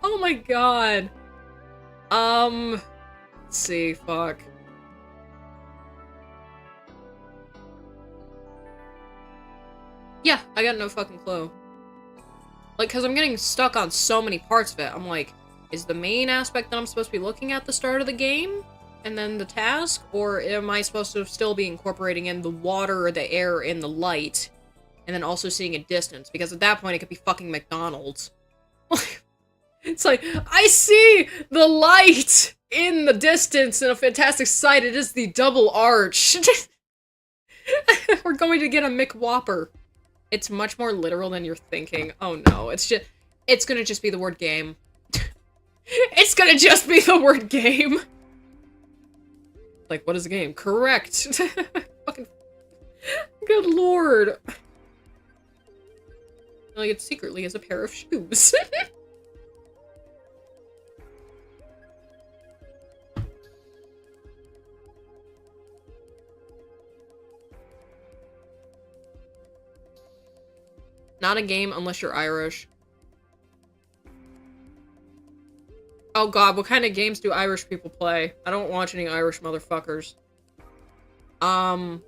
Oh my god. Let's see, fuck. Yeah, I got no fucking clue. Like, cause I'm getting stuck on so many parts of it. I'm like, is the main aspect that I'm supposed to be looking at the start of the game? And then the task? Or am I supposed to still be incorporating in the water, the air, and the light? And then also seeing a distance? Because at that point, it could be fucking McDonald's. It's like, I see the light in the distance in a fantastic sight. It is the double arch. We're going to get a McWhopper. It's much more literal than you're thinking. Oh no, it's gonna just be the word game. It's gonna just be the word game. Like, what is a game? Correct. Fucking... Good lord. Like, it secretly is a pair of shoes. Not a game unless you're Irish. Oh god, what kind of games do Irish people play? I don't watch any Irish motherfuckers. It's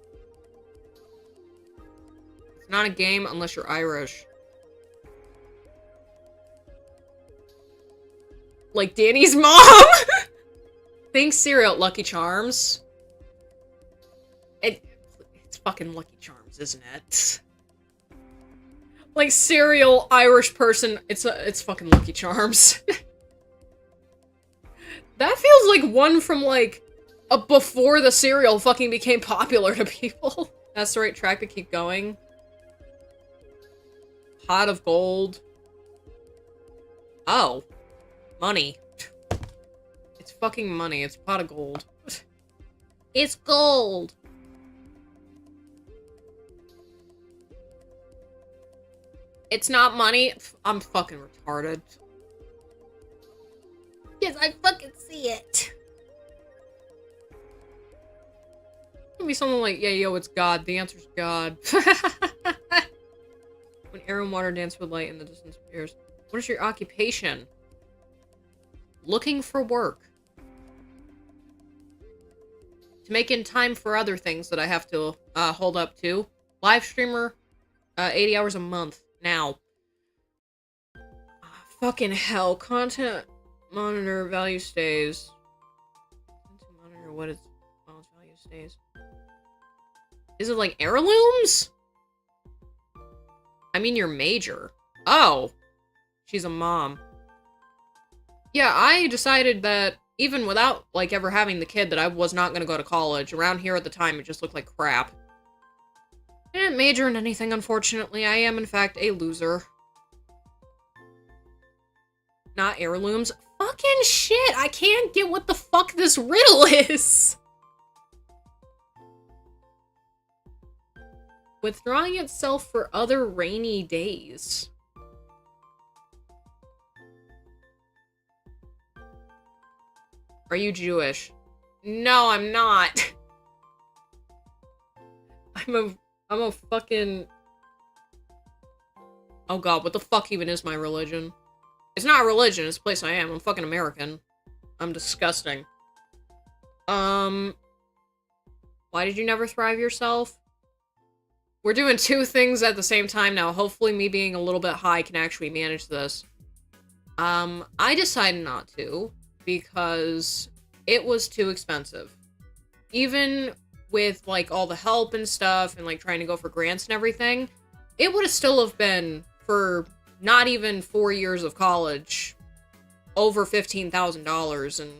not a game unless you're Irish. Like Danny's mom? Think cereal, Lucky Charms. It's fucking Lucky Charms, isn't it? Like cereal, Irish person, it's fucking Lucky Charms. That feels like one from like before the cereal fucking became popular to people. That's the right track to keep going. Pot of gold. Oh. Money. It's fucking money. It's a pot of gold. It's gold! It's not money. I'm fucking retarded. Yes, I fucking see it. It'll be something like, yeah, yo, it's God. The answer's God. When air and water dance with light in the distance appears. What is your occupation? Looking for work. To make in time for other things that I have to hold up to. Livestreamer, 80 hours a month. Now. Fucking hell. Content monitor value stays. Content monitor, what is value stays? Is it like heirlooms? I mean, you're major. Oh. She's a mom. Yeah, I decided that even without, like, ever having the kid, that I was not gonna go to college. Around here at the time, it just looked like crap. I didn't major in anything, unfortunately. I am, in fact, a loser. Not heirlooms. Fucking shit! I can't get what the fuck this riddle is! Withdrawing itself for other rainy days. Are you Jewish? No, I'm not. I'm a fucking... Oh god, what the fuck even is my religion? It's not a religion, it's a place I am. I'm fucking American. I'm disgusting. Why did you never thrive yourself? We're doing two things at the same time now. Hopefully me being a little bit high can actually manage this. I decided not to, because it was too expensive. Even with, like, all the help and stuff, and, like, trying to go for grants and everything, it would have still have been, for not even 4 years of college, over $15,000, and,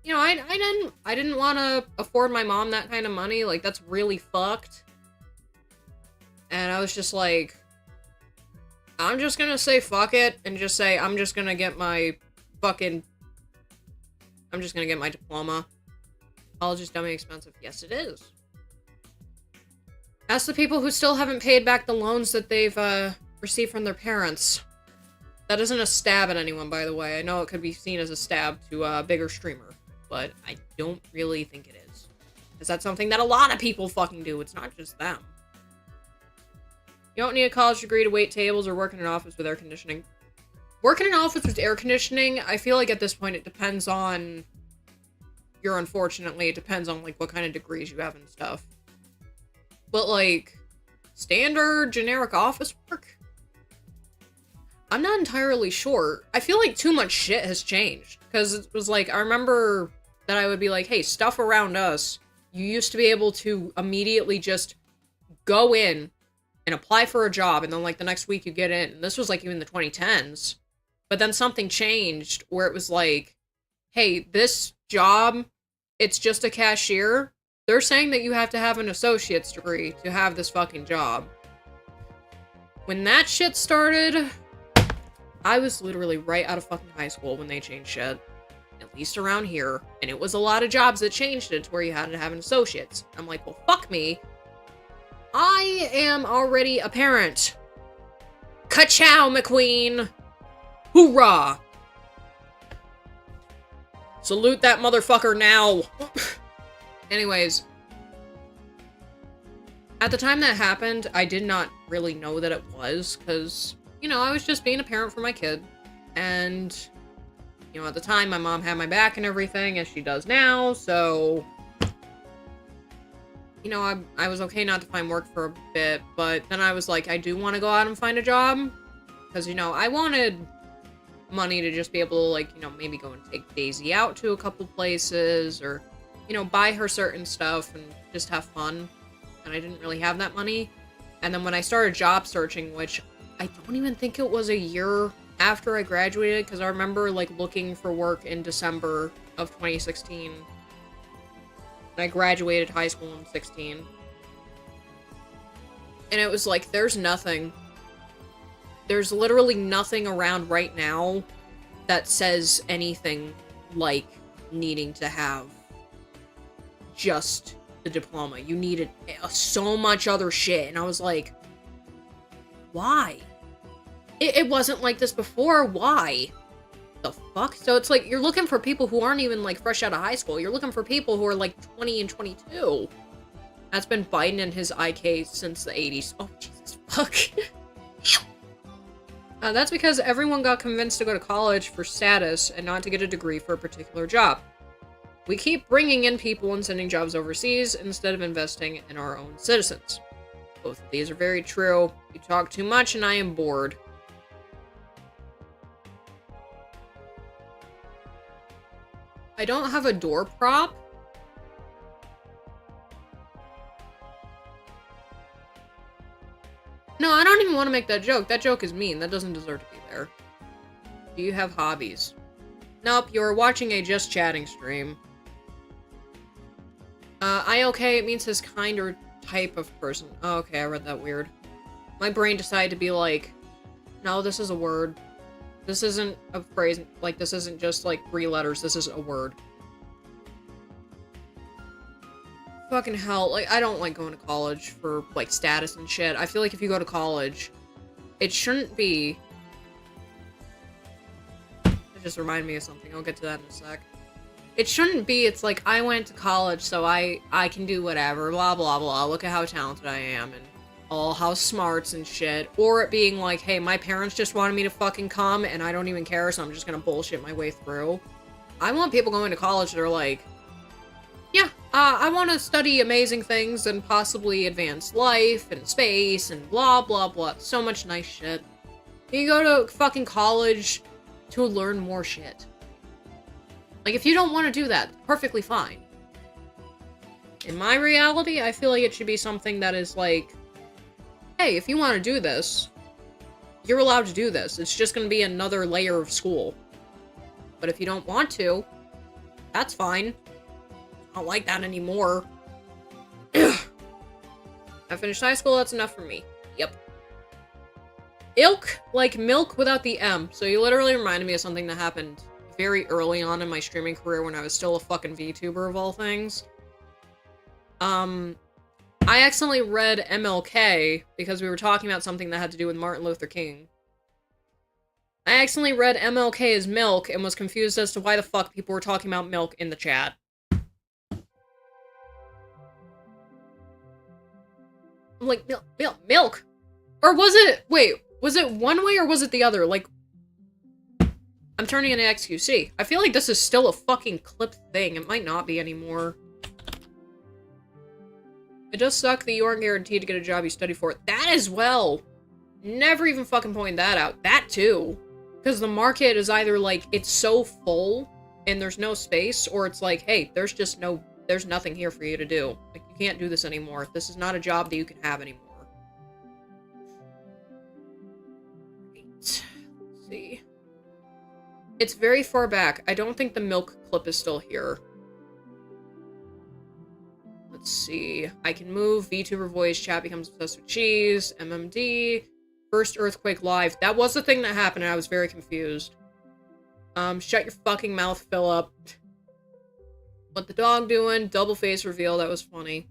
you know, I didn't want to afford my mom that kind of money. Like, that's really fucked. And I was just like, I'm just gonna say fuck it, and just say, I'm just gonna get my diploma. College is dummy expensive. Yes, it is. Ask the people who still haven't paid back the loans that they've, received from their parents. That isn't a stab at anyone, by the way. I know it could be seen as a stab to a bigger streamer, but I don't really think it is. Because that's something that a lot of people fucking do. It's not just them. You don't need a college degree to wait tables or work in an office with air conditioning. Work in an office with air conditioning, I feel like at this point it depends on unfortunately, it depends on, like, what kind of degrees you have and stuff. But, like, standard, generic office work? I'm not entirely sure. I feel like too much shit has changed. Because it was like, I remember that I would be like, hey, stuff around us, you used to be able to immediately just go in and apply for a job, and then, like, the next week you get in. And this was, like, even the 2010s. But then something changed where it was like, hey, this job, it's just a cashier. They're saying that you have to have an associate's degree to have this fucking job. When that shit started, I was literally right out of fucking high school when they changed shit. At least around here. And it was a lot of jobs that changed it to where you had to have an associate's. I'm like, well, fuck me. I am already a parent. Ka-chow, McQueen! Hoorah! Salute that motherfucker now! Anyways. At the time that happened, I did not really know that it was, because, you know, I was just being a parent for my kid. And, you know, at the time, my mom had my back and everything, as she does now, so... You know, I was okay not to find work for a bit, but then I was like, I do want to go out and find a job. Because, you know, I wanted money to just be able to, like, you know, maybe go and take Daisy out to a couple places, or, you know, buy her certain stuff and just have fun. And I didn't really have that money. And then when I started job searching, which I don't even think it was a year after I graduated, because I remember, like, looking for work in December of 2016. I graduated high school in 16. And it was like, there's nothing. There's literally nothing around right now that says anything like needing to have just the diploma. You needed so much other shit. And I was like, why? It wasn't like this before. Why? The fuck? So it's like, you're looking for people who aren't even like fresh out of high school. You're looking for people who are like 20 and 22. That's been Biden and his IK since the 80s. Oh, Jesus fuck. That's because everyone got convinced to go to college for status and not to get a degree for a particular job. We keep bringing in people and sending jobs overseas instead of investing in our own citizens. Both of these are very true. You talk too much and I am bored. I don't have a door prop. No, I don't even want to make that joke. That joke is mean. That doesn't deserve to be there. Do you have hobbies? Nope, you're watching a just chatting stream. I-okay, it means his kind or type of person. Oh, okay, I read that weird. My brain decided to be like, no, this is a word. This isn't a phrase, like, this isn't just, like, 3 letters, this is a word. Fucking hell, like, I don't like going to college for, like, status and shit. I feel like if you go to college, it shouldn't be... It just reminded me of something, I'll get to that in a sec. It shouldn't be, it's like, I went to college, so I can do whatever, blah, blah, blah, look at how talented I am, and all how smarts and shit. Or it being like, hey, my parents just wanted me to fucking come, and I don't even care, so I'm just gonna bullshit my way through. I want people going to college that are like, yeah, I want to study amazing things and possibly advance life and space and blah, blah, blah. So much nice shit. You go to fucking college to learn more shit. Like, if you don't want to do that, perfectly fine. In my reality, I feel like it should be something that is like, hey, if you want to do this, you're allowed to do this. It's just going to be another layer of school. But if you don't want to, that's fine. I don't like that anymore. I finished high school, that's enough for me. Yep. Ilk, like milk without the M. So you literally reminded me of something that happened very early on in my streaming career when I was still a fucking VTuber of all things. I accidentally read MLK because we were talking about something that had to do with Martin Luther King. I accidentally read MLK as milk and was confused as to why the fuck people were talking about milk in the chat. I'm like, milk? Or was it, wait, was it one way or was it the other? Like, I'm turning into XQC. I feel like this is still a fucking clipped thing. It might not be anymore. It does suck that you aren't guaranteed to get a job you study for. That as well. Never even fucking pointed that out. That too. Because the market is either like, it's so full and there's no space, or it's like, hey, there's nothing here for you to do. Like, you can't do this anymore. This is not a job that you can have anymore. Right. Let's see. It's very far back. I don't think the milk clip is still here. Let's see. I can move. VTuber voice chat becomes obsessed with cheese. MMD. First earthquake live. That was the thing that happened and I was very confused. Shut your fucking mouth, Philip. What the dog doing? Double face reveal. That was funny.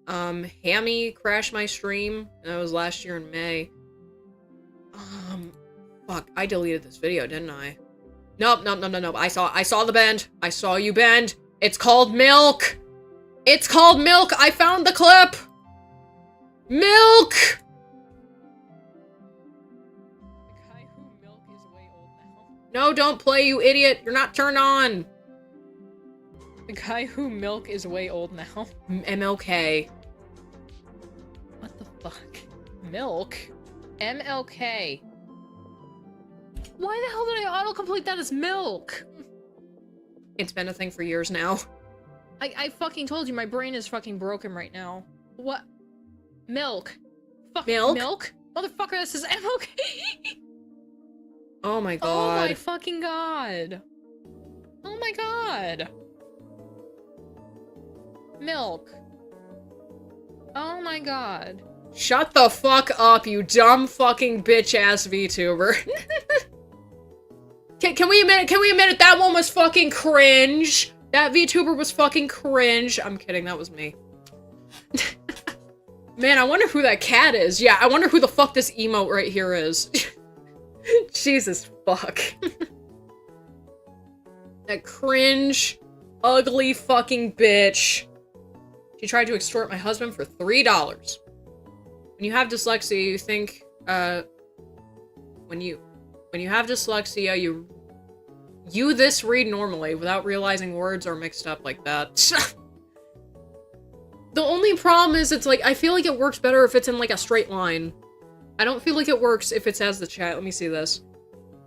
Hammy crashed my stream. That was last year in May. Fuck. I deleted this video, didn't I? Nope. I saw the bend. I saw you bend. It's called milk. It's called milk. I found the clip. Milk. The guy who milk is way old now. No, don't play, you idiot. You're not turned on. The guy who milk is way old now. MLK. What the fuck? Milk? MLK. Why the hell did I autocomplete that as milk? It's been a thing for years now. I fucking told you, my brain is fucking broken right now. What? Milk. Fuck. Milk? Milk? Motherfucker, this is MLK. Oh my god. Oh my fucking god. Oh my god. Milk. Oh my god. Shut the fuck up, you dumb fucking bitch-ass VTuber. Can we admit it? That one was fucking cringe. That VTuber was fucking cringe. I'm kidding, that was me. Man, I wonder who that cat is. Yeah, I wonder who the fuck this emote right here is. Jesus fuck. That cringe, ugly fucking bitch. She tried to extort my husband for $3. When you have dyslexia, you think, when you have dyslexia, you this read normally without realizing words are mixed up like that. The only problem is it's like, I feel like it works better if it's in like a straight line. I don't feel like it works if it's as the chat. Let me see this.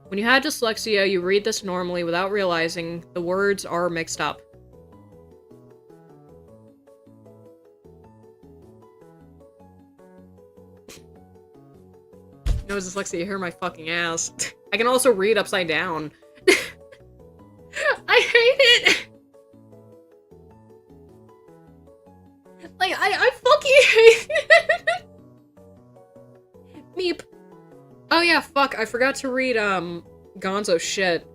When you have dyslexia, you read this normally without realizing the words are mixed up. No dyslexia, hear my fucking ass. I can also read upside down. I hate it! Like, I fucking hate it! Meep. Oh yeah, fuck, I forgot to read, Gonzo's shit.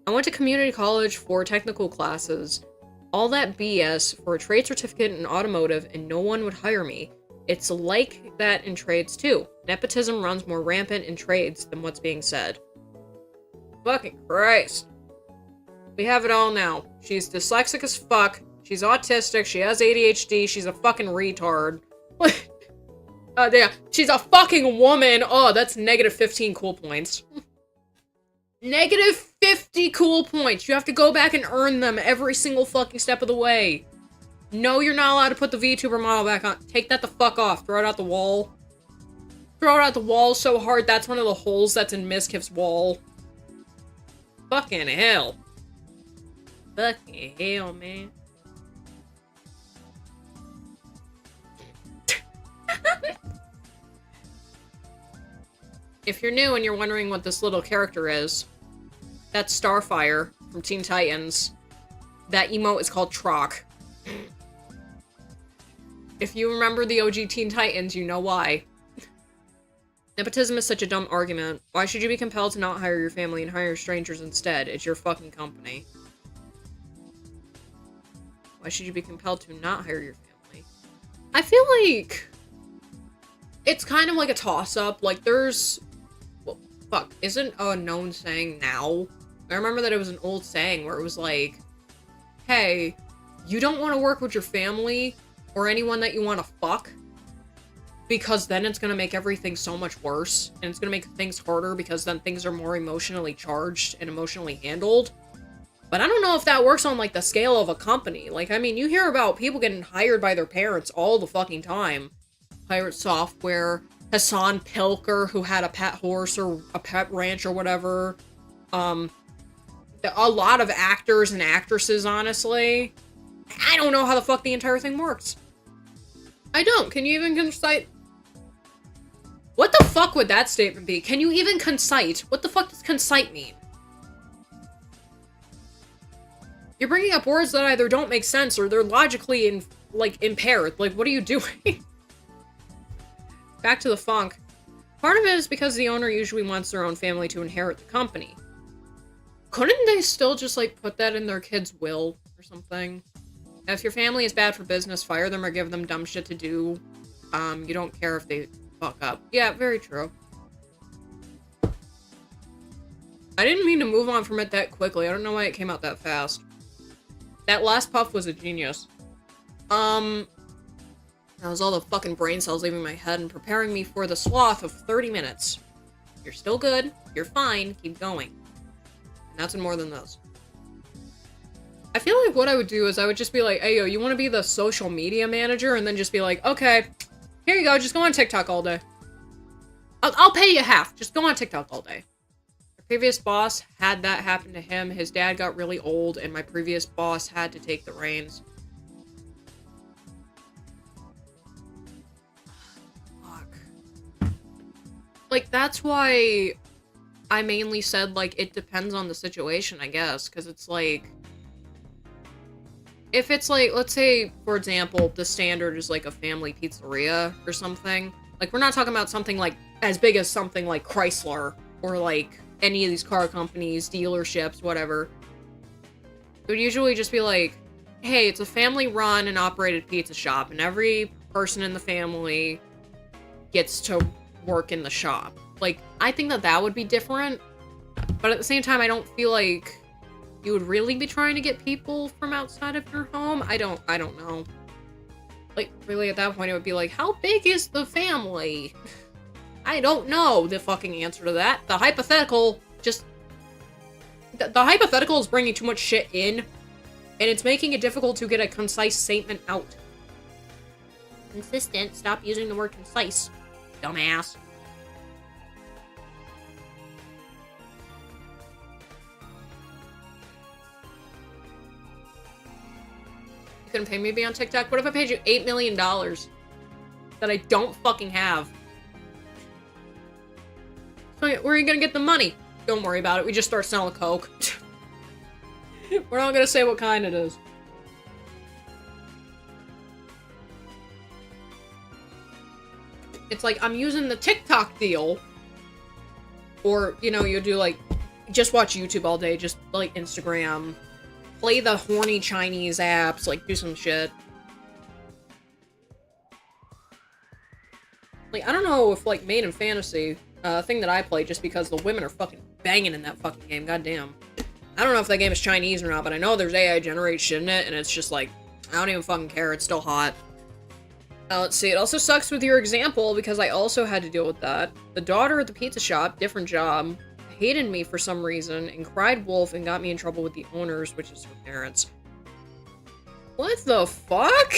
I went to community college for technical classes. All that BS for a trade certificate in automotive and no one would hire me. It's like that in trades too. Nepotism runs more rampant in trades than what's being said. Fucking Christ. We have it all now. She's dyslexic as fuck. She's autistic. She has ADHD. She's a fucking retard. Yeah. She's a fucking woman. Oh, that's negative 15 cool points. Negative 50 cool points. You have to go back and earn them every single fucking step of the way. No, you're not allowed to put the VTuber model back on. Take that the fuck off. Throw it out the wall. Throw it out the wall so hard that's one of the holes that's in Miskif's wall. Fucking hell. Fucking hell, man. If you're new and you're wondering what this little character is, that's Starfire from Teen Titans. That emote is called Troc. If you remember the OG Teen Titans, you know why. Nepotism is such a dumb argument. Why should you be compelled to not hire your family and hire strangers instead? It's your fucking company. Why should you be compelled to not hire your family? I feel like it's kind of like a toss-up. Like, there's... Well, fuck. Isn't a known saying now? I remember that it was an old saying where it was like, hey, you don't want to work with your family or anyone that you want to fuck, because then it's going to make everything so much worse, and it's going to make things harder because then things are more emotionally charged and emotionally handled. But I don't know if that works on, like, the scale of a company. Like, I mean, you hear about people getting hired by their parents all the fucking time. Pirate Software, Hassan Pilker, who had a pet horse or a pet ranch or whatever. A lot of actors and actresses, honestly. I don't know how the fuck the entire thing works. I don't. Can you even concite? What the fuck would that statement be? Can you even concite? What the fuck does concite mean? You're bringing up words that either don't make sense or they're logically impaired. Like, what are you doing? Back to the funk. Part of it is because the owner usually wants their own family to inherit the company. Couldn't they still just, like, put that in their kid's will or something? If your family is bad for business, fire them or give them dumb shit to do. You don't care if they fuck up. Yeah, very true. I didn't mean to move on from it that quickly. I don't know why it came out that fast. That last puff was a genius. That was all the fucking brain cells leaving my head and preparing me for the swath of 30 minutes. You're still good. You're fine. Keep going. And that's in more than this. I feel like what I would do is I would just be like, hey, yo, you want to be the social media manager? And then just be like, okay, here you go. Just go on TikTok all day. I'll pay you half. Just go on TikTok all day. My previous boss had that happen to him. His dad got really old, and my previous boss had to take the reins. Fuck. Like, that's why I mainly said, like, it depends on the situation, I guess. Because it's like, if it's like, let's say, for example, the standard is like a family pizzeria or something, Like, we're not talking about something, like, as big as something like Chrysler, or, like, any of these car companies, dealerships, whatever. It would usually just be like, hey, it's a family-run and operated pizza shop, and every person in the family gets to work in the shop. Like, I think that that would be different, but at the same time, I don't feel like you would really be trying to get people from outside of your home. I don't know. Like, really, at that point, it would be like, how big is the family? I don't know the fucking answer to that. The hypothetical just... The hypothetical is bringing too much shit in, and it's making it difficult to get a concise statement out. Consistent. Stop using the word concise, dumbass. You couldn't pay me to be on TikTok? What if I paid you $8 million that I don't fucking have? So where are you gonna get the money? Don't worry about it. We just start selling coke. We're not gonna say what kind it is. It's like, I'm using the TikTok deal. Or, you know, you do like, just watch YouTube all day, just like Instagram. Play the horny Chinese apps, like do some shit. Like, I don't know if like Made in Fantasy, thing that I play just because the women are fucking banging in that fucking game, goddamn. I don't know if that game is Chinese or not, but I know there's AI generation in it, and it's just like, I don't even fucking care, it's still hot. Let's see, it also sucks with your example, because I also had to deal with that. The daughter at the pizza shop, different job, hated me for some reason, and cried wolf and got me in trouble with the owners, which is her parents. What the fuck?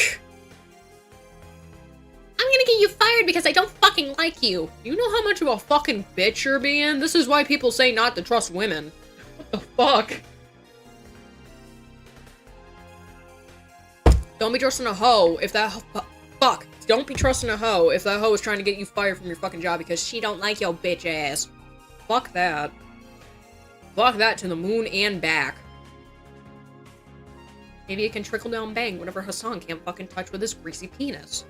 I'm gonna get you fired because I don't fucking like you. You know how much of a fucking bitch you're being? This is why people say not to trust women. What the fuck? Don't be trusting a hoe if that fuck. Don't be trusting a hoe if that hoe is trying to get you fired from your fucking job because she don't like your bitch ass. Fuck that. Fuck that to the moon and back. Maybe it can trickle down bang whenever Hassan can't fucking touch with his greasy penis.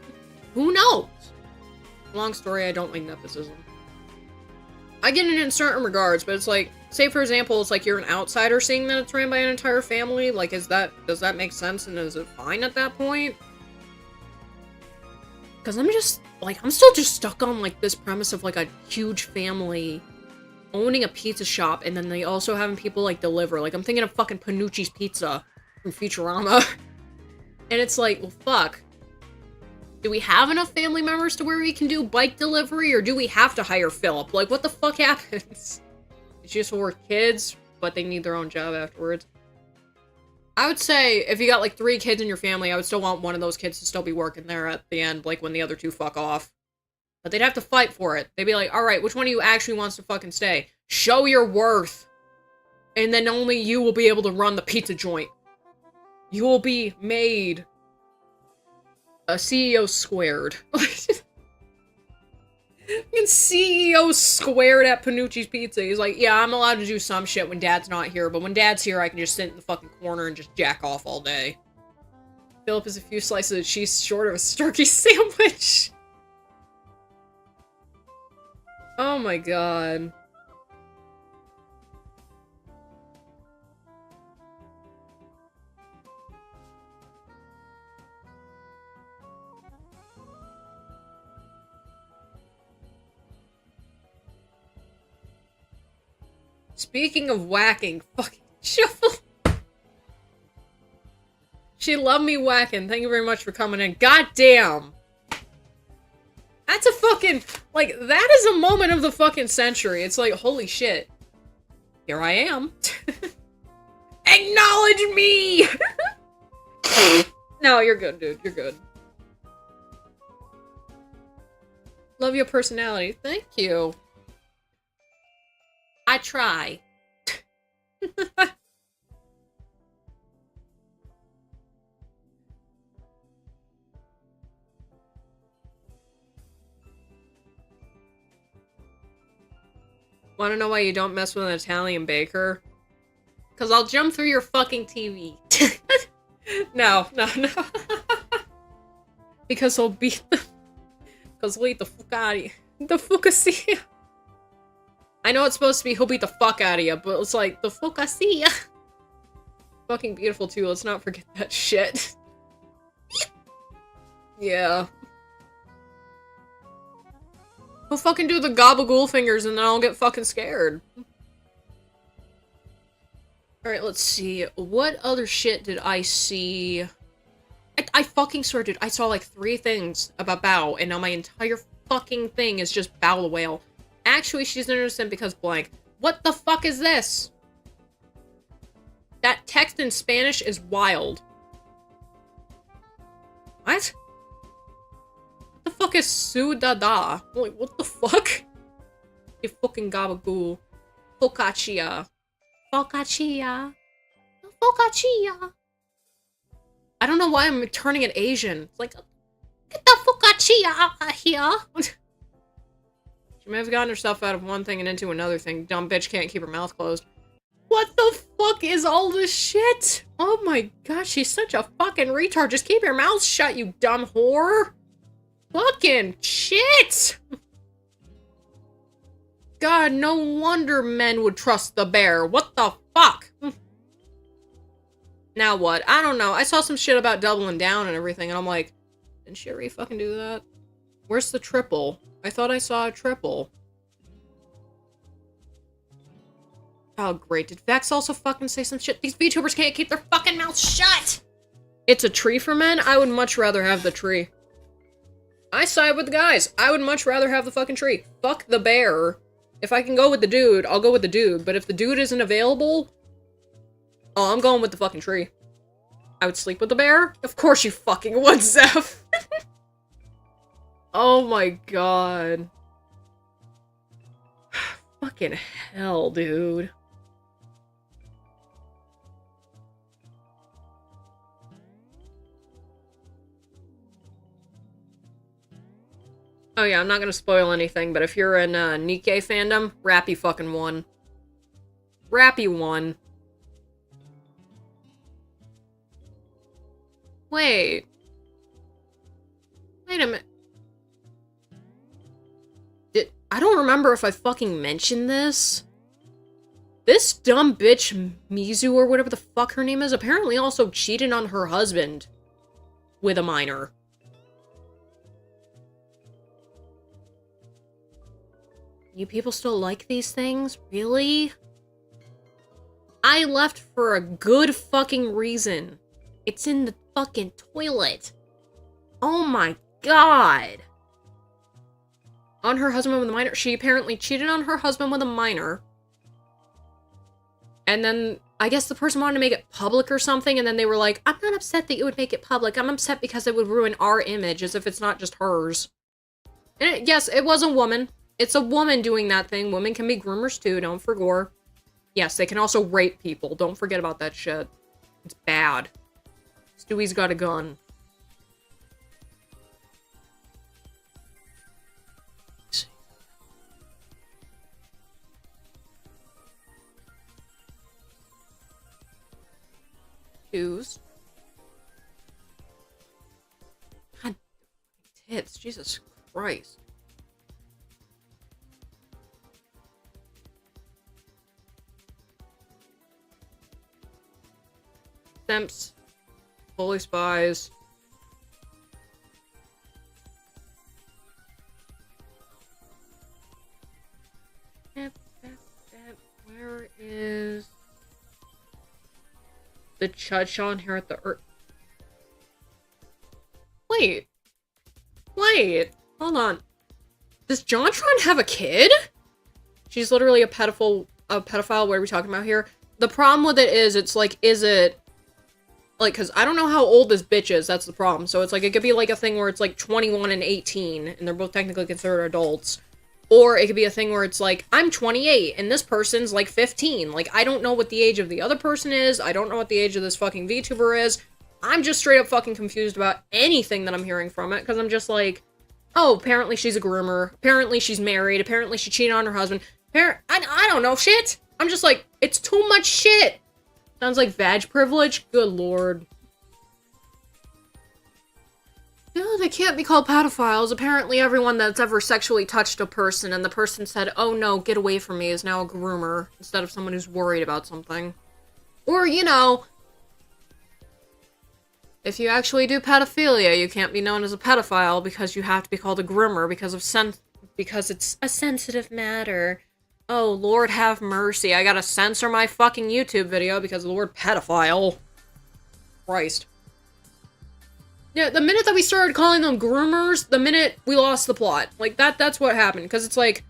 Who knows? Long story, I don't like nepotism. I get it in certain regards, but it's like, say for example, it's like you're an outsider seeing that it's ran by an entire family. Like, does that make sense, and is it fine at that point? Because I'm still just stuck on like this premise of like a huge family owning a pizza shop, and then they also having people like deliver. Like, I'm thinking of fucking Panucci's Pizza from Futurama. And it's like, well, fuck. Do we have enough family members to where we can do bike delivery, or do we have to hire Philip? Like, what the fuck happens? It's just for kids, but they need their own job afterwards. I would say, if you got like 3 kids in your family, I would still want one of those kids to still be working there at the end, like when the other 2 fuck off. But they'd have to fight for it. They'd be like, alright, which one of you actually wants to fucking stay? Show your worth. And then only you will be able to run the pizza joint. You will be made a CEO squared. CEO squared at Panucci's Pizza. He's like, yeah, I'm allowed to do some shit when Dad's not here, but when Dad's here, I can just sit in the fucking corner and just jack off all day. Philip is a few slices of cheese short of a turkey sandwich. Oh my god. Speaking of whacking, fucking shuffle. She loved me whacking. Thank you very much for coming in. God damn. That's a fucking, like, that is a moment of the fucking century. It's like, holy shit. Here I am. Acknowledge me! No, you're good, dude. You're good. Love your personality. Thank you. I try. Want to know why you don't mess with an Italian baker? Because I'll jump through your fucking TV. No. Because he'll beat the... Cause he'll eat the fuck out of you. The fuck I see ya. I know it's supposed to be he'll beat the fuck out of you, but it's like, the fuck I see ya. Fucking beautiful too, let's not forget that shit. Yeah. He'll fucking do the gabagool fingers and then I'll get fucking scared. Alright, let's see. What other shit did I see? I fucking swear, dude, I saw like 3 things about Bao, and now my entire fucking thing is just Bao the whale. Actually, she's innocent because blank. What the fuck is this? That text in Spanish is wild. What? What the fuck is Sudada? Like, what the fuck? You fucking gabagool. Focaccia. Focaccia. Focaccia. I don't know why I'm turning it Asian. It's like, get the focaccia out of here. She may have gotten herself out of one thing and into another thing. Dumb bitch can't keep her mouth closed. What the fuck is all this shit? Oh my gosh, she's such a fucking retard. Just keep your mouth shut, you dumb whore. Fucking shit. God, no wonder men would trust the bear. What the fuck? Now what? I don't know. I saw some shit about doubling down and everything, and I'm like, didn't she already fucking do that? Where's the triple? I thought I saw a triple. Oh, great. Did Vex also fucking say some shit? These VTubers can't keep their fucking mouths shut! It's a tree for men? I would much rather have the tree. I side with the guys. I would much rather have the fucking tree. Fuck the bear. If I can go with the dude, I'll go with the dude. But if the dude isn't available, oh, I'm going with the fucking tree. I would sleep with the bear? Of course you fucking would, Zeph. Oh my god. Fucking hell, dude. Oh yeah, I'm not gonna spoil anything, but if you're in Nikkei fandom, Rappy fucking won. Rappy won. Wait. Wait a minute. I don't remember if I fucking mentioned this. This dumb bitch, Mizu, or whatever the fuck her name is, apparently also cheated on her husband with a minor. You people still like these things? Really? I left for a good fucking reason. It's in the fucking toilet. Oh my god. On her husband with a minor. She apparently cheated on her husband with a minor. And then, I guess the person wanted to make it public or something, and then they were like, I'm not upset that you would make it public. I'm upset because it would ruin our image, as if it's not just hers. And yes, it was a woman. It's a woman doing that thing. Women can be groomers too, don't forget. Yes, they can also rape people. Don't forget about that shit. It's bad. Stewie's got a gun. Twos. God, tits. Jesus Christ. Simps. Holy spies. Where is the chudge on here at the Wait. Hold on. Does JonTron have a kid? She's literally a pedophile. What are we talking about here? The problem with it is, it's like, is it... Like, because I don't know how old this bitch is, that's the problem. So it's like, it could be like a thing where it's like 21 and 18, and they're both technically considered adults. Or it could be a thing where it's like, I'm 28, and this person's like 15. Like, I don't know what the age of the other person is, I don't know what the age of this fucking VTuber is. I'm just straight up fucking confused about anything that I'm hearing from it, because I'm just like, oh, apparently she's a groomer, apparently she's married, apparently she cheated on her husband, I don't know shit! I'm just like, it's too much shit! Sounds like vag privilege? Good lord. No, they can't be called pedophiles. Apparently everyone that's ever sexually touched a person and the person said, oh no, get away from me, is now a groomer, instead of someone who's worried about something. Or, you know, if you actually do pedophilia, you can't be known as a pedophile because you have to be called a groomer because it's a sensitive matter. Oh, Lord have mercy, I gotta censor my fucking YouTube video because of the word pedophile. Christ. Yeah, the minute that we started calling them groomers, the minute we lost the plot. Like, that's what happened, because it's like,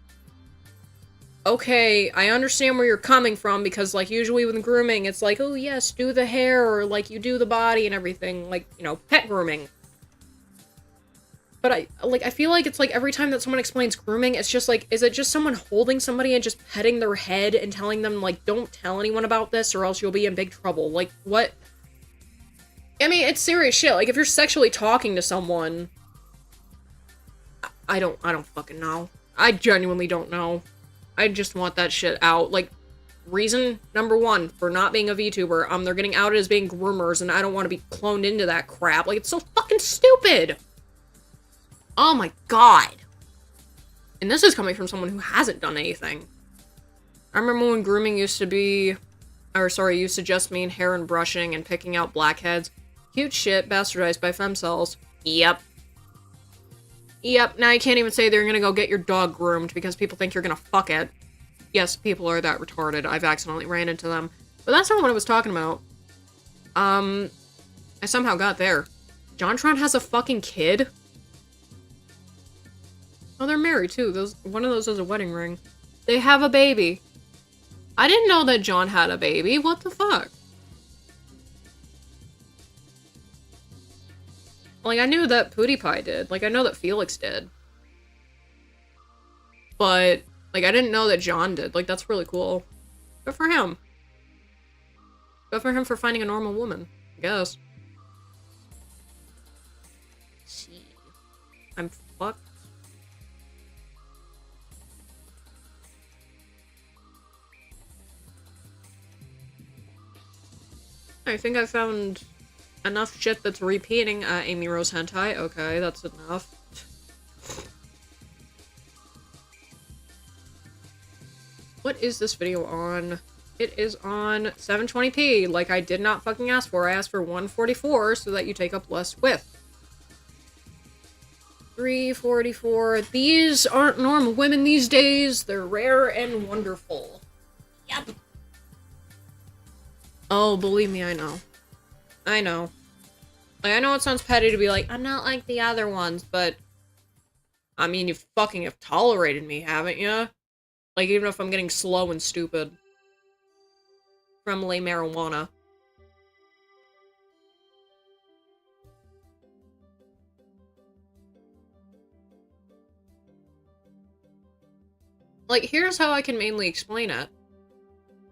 okay, I understand where you're coming from, because, like, usually with grooming, it's like, oh yes, do the hair, or, like, you do the body and everything, like, you know, pet grooming. But I feel like it's like every time that someone explains grooming, it's just like, is it just someone holding somebody and just petting their head and telling them, like, don't tell anyone about this or else you'll be in big trouble? Like, what? I mean, it's serious shit. Like, if you're sexually talking to someone, I don't fucking know. I genuinely don't know. I just want that shit out. Like, reason number one for not being a VTuber, they're getting outed as being groomers, and I don't want to be cloned into that crap. Like, it's so fucking stupid! Oh my god. And this is coming from someone who hasn't done anything. I remember when grooming used to just mean hair and brushing and picking out blackheads. Cute shit bastardized by femcells. Yep. Yep, now you can't even say they're gonna go get your dog groomed because people think you're gonna fuck it. Yes, people are that retarded. I've accidentally ran into them. But that's not what I was talking about. I somehow got there. JonTron has a fucking kid? Oh, they're married too. One of those has a wedding ring. They have a baby. I didn't know that John had a baby. What the fuck? Like, I knew that PewDiePie did. Like, I know that Felix did. But, like, I didn't know that John did. Like, that's really cool. Good for him. Good for him for finding a normal woman, I guess. See. I'm fucked. I think I found enough shit that's repeating. Amy Rose Hentai. Okay, that's enough. What is this video on? It is on 720p, like I did not fucking ask for. I asked for 144 so that you take up less width. 344. These aren't normal women these days. They're rare and wonderful. Yep. Oh, believe me, I know. I know. Like, I know it sounds petty to be like, I'm not like the other ones, but... I mean, you fucking have tolerated me, haven't you? Like, even if I'm getting slow and stupid. From lay marijuana. Like, here's how I can mainly explain it.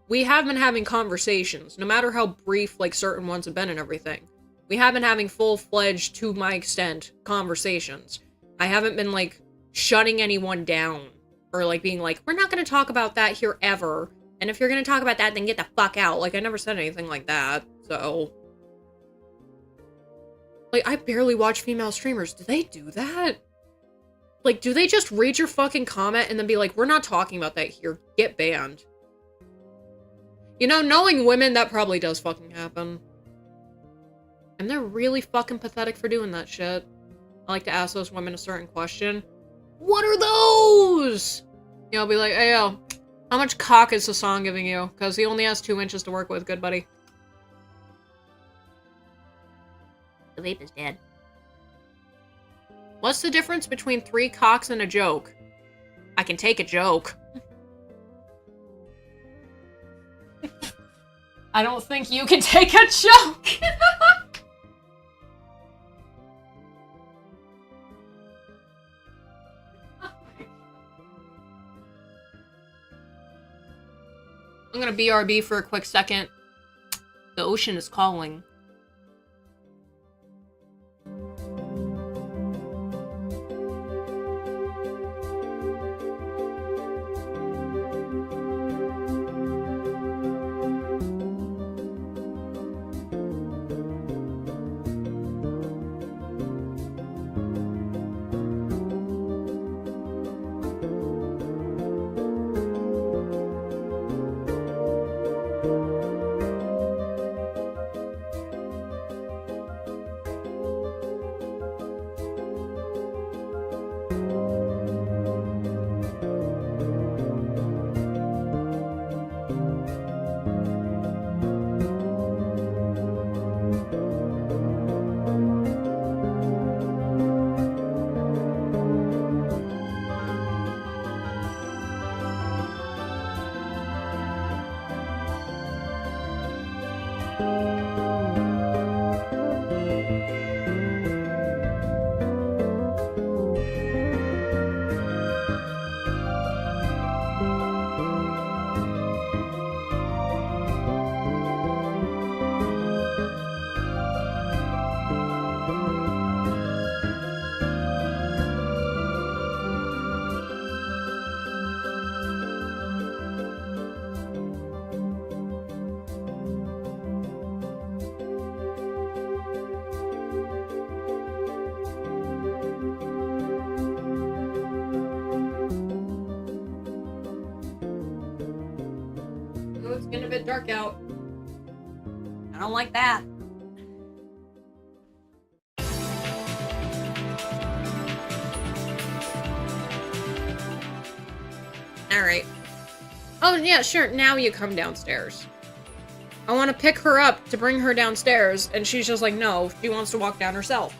We have been having conversations, no matter how brief, like, certain ones have been and everything. We have been having full-fledged, to my extent, conversations. I haven't been, like, shutting anyone down. Or, like, being like, we're not gonna talk about that here ever. And if you're gonna talk about that, then get the fuck out. Like, I never said anything like that, so... Like, I barely watch female streamers. Do they do that? Like, do they just read your fucking comment and then be like, we're not talking about that here. Get banned. You know, knowing women, that probably does fucking happen. And they're really fucking pathetic for doing that shit. I like to ask those women a certain question. What are those? You know, I'll be like, hey, yo, how much cock is Hassan giving you? Because he only has 2 inches to work with, good buddy. The vape is dead. What's the difference between 3 cocks and a joke? I can take a joke. I don't think you can take a joke! I'm gonna BRB for a quick second. The ocean is calling. getting dark out. I don't like that. Alright. Oh, yeah, sure. Now you come downstairs. I want to pick her up to bring her downstairs, and she's just like, no, she wants to walk down herself.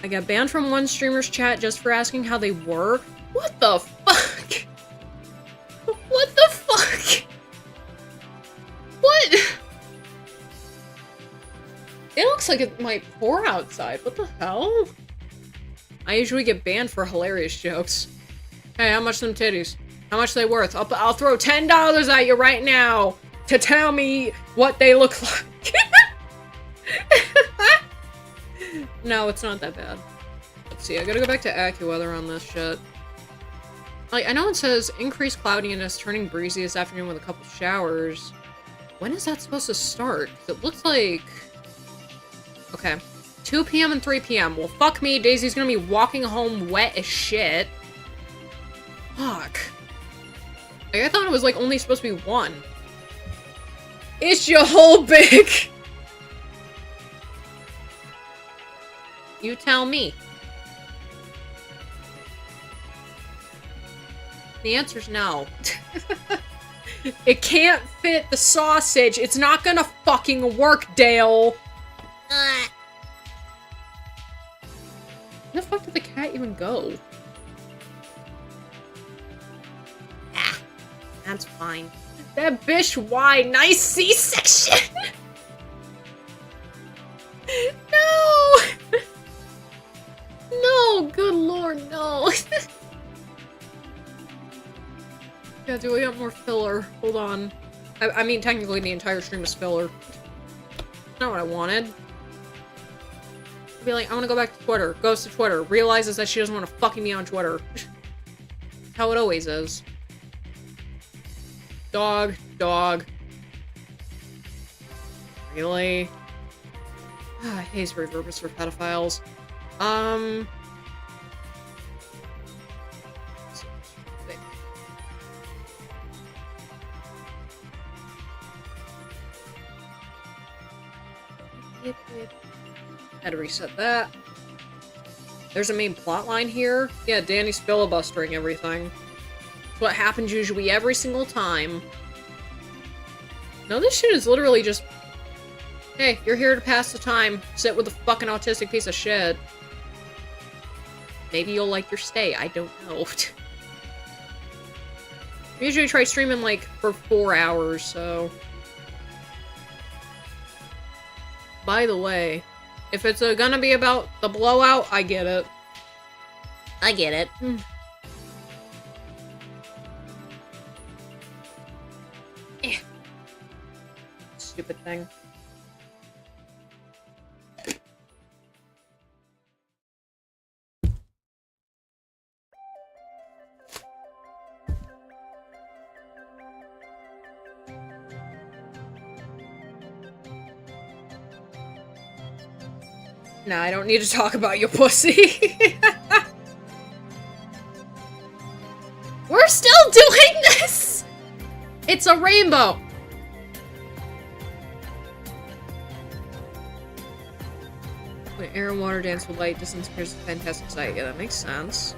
I got banned from one streamer's chat just for asking how they work. What the fuck? What the fuck? What? It looks like it might pour outside. What the hell? I usually get banned for hilarious jokes. Hey, how much them titties? How much they worth? I'll throw $10 at you right now to tell me what they look like. No, it's not that bad. Let's see, I gotta go back to AccuWeather on this shit. Like, I know it says increased cloudiness, turning breezy this afternoon with a couple showers. When is that supposed to start? 'Cause it looks like... Okay. 2 p.m. and 3 p.m. Well, fuck me, Daisy's gonna be walking home wet as shit. Fuck. Like, I thought it was, like, only supposed to be 1. It's your whole big! You tell me. The answer's no. It can't fit the sausage. It's not gonna fucking work, Dale. Where the fuck did the cat even go? Ah, that's fine. That bitch, why? Nice C-section! No! No, good lord, no. Yeah, do we got more filler? Hold on. I mean, technically the entire stream is filler. That's not what I wanted. I'd be like, I want to go back to Twitter. Goes to Twitter. Realizes that she doesn't want to fucking me on Twitter. How it always is. Dog. Dog. Really? Haze reverb is for pedophiles. Had to reset that. There's a main plot line here. Yeah, Danny's filibustering everything. It's what happens usually every single time. No, this shit is literally just... Hey, you're here to pass the time. Sit with a fucking autistic piece of shit. Maybe you'll like your stay. I don't know. I usually try streaming, like, for 4 hours, so... By the way, if it's gonna be about the blowout, I get it. I get it. Stupid thing. Nah, I don't need to talk about your pussy. We're still doing this! It's a rainbow! When air and water dance with light, distance appears a fantastic sight. Yeah, that makes sense.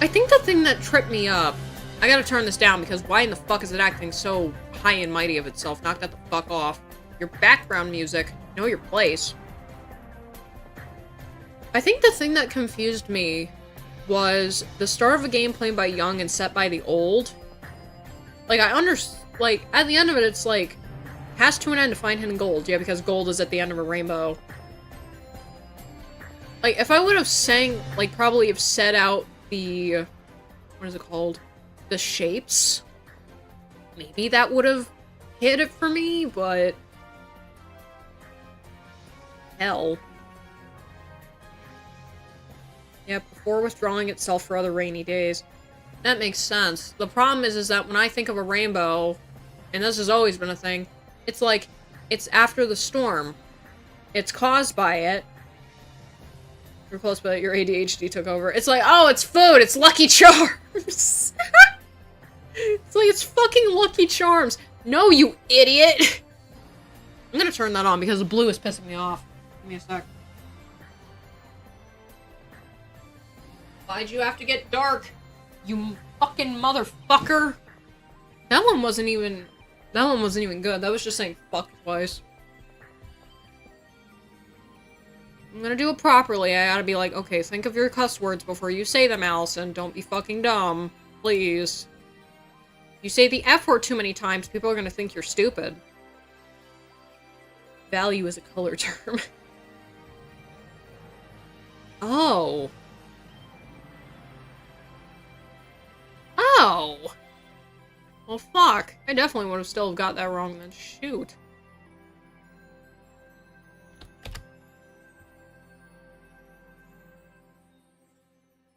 I think the thing that tripped me up... I gotta turn this down, because why in the fuck is it acting so high and mighty of itself? Knock that the fuck off. Your background music. Know your place. I think the thing that confused me was the start of a game played by young and set by the old. Like, like, at the end of it, it's like, has to an end to find hidden gold. Yeah, because gold is at the end of a rainbow. Like, if I would have sang, like, probably have set out the, what is it called? The shapes. Maybe that would have hit it for me, but... Hell. Yep, before withdrawing itself for other rainy days. That makes sense. The problem is that when I think of a rainbow, and this has always been a thing, it's like, it's after the storm. It's caused by it. You're close, but your ADHD took over. It's like, oh, it's food! It's Lucky Charms! It's like, it's fucking Lucky Charms. No, you idiot! I'm gonna turn that on because the blue is pissing me off. Give me a sec. Why'd you have to get dark? You fucking motherfucker! That one wasn't even good. That was just saying fuck twice. I'm gonna do it properly. I gotta be like, okay, think of your cuss words before you say them, Allison. Don't be fucking dumb. Please. You say the F word too many times, people are gonna think you're stupid. Value is a color term. Oh. Oh! Well, fuck. I definitely would have still got that wrong then. Shoot.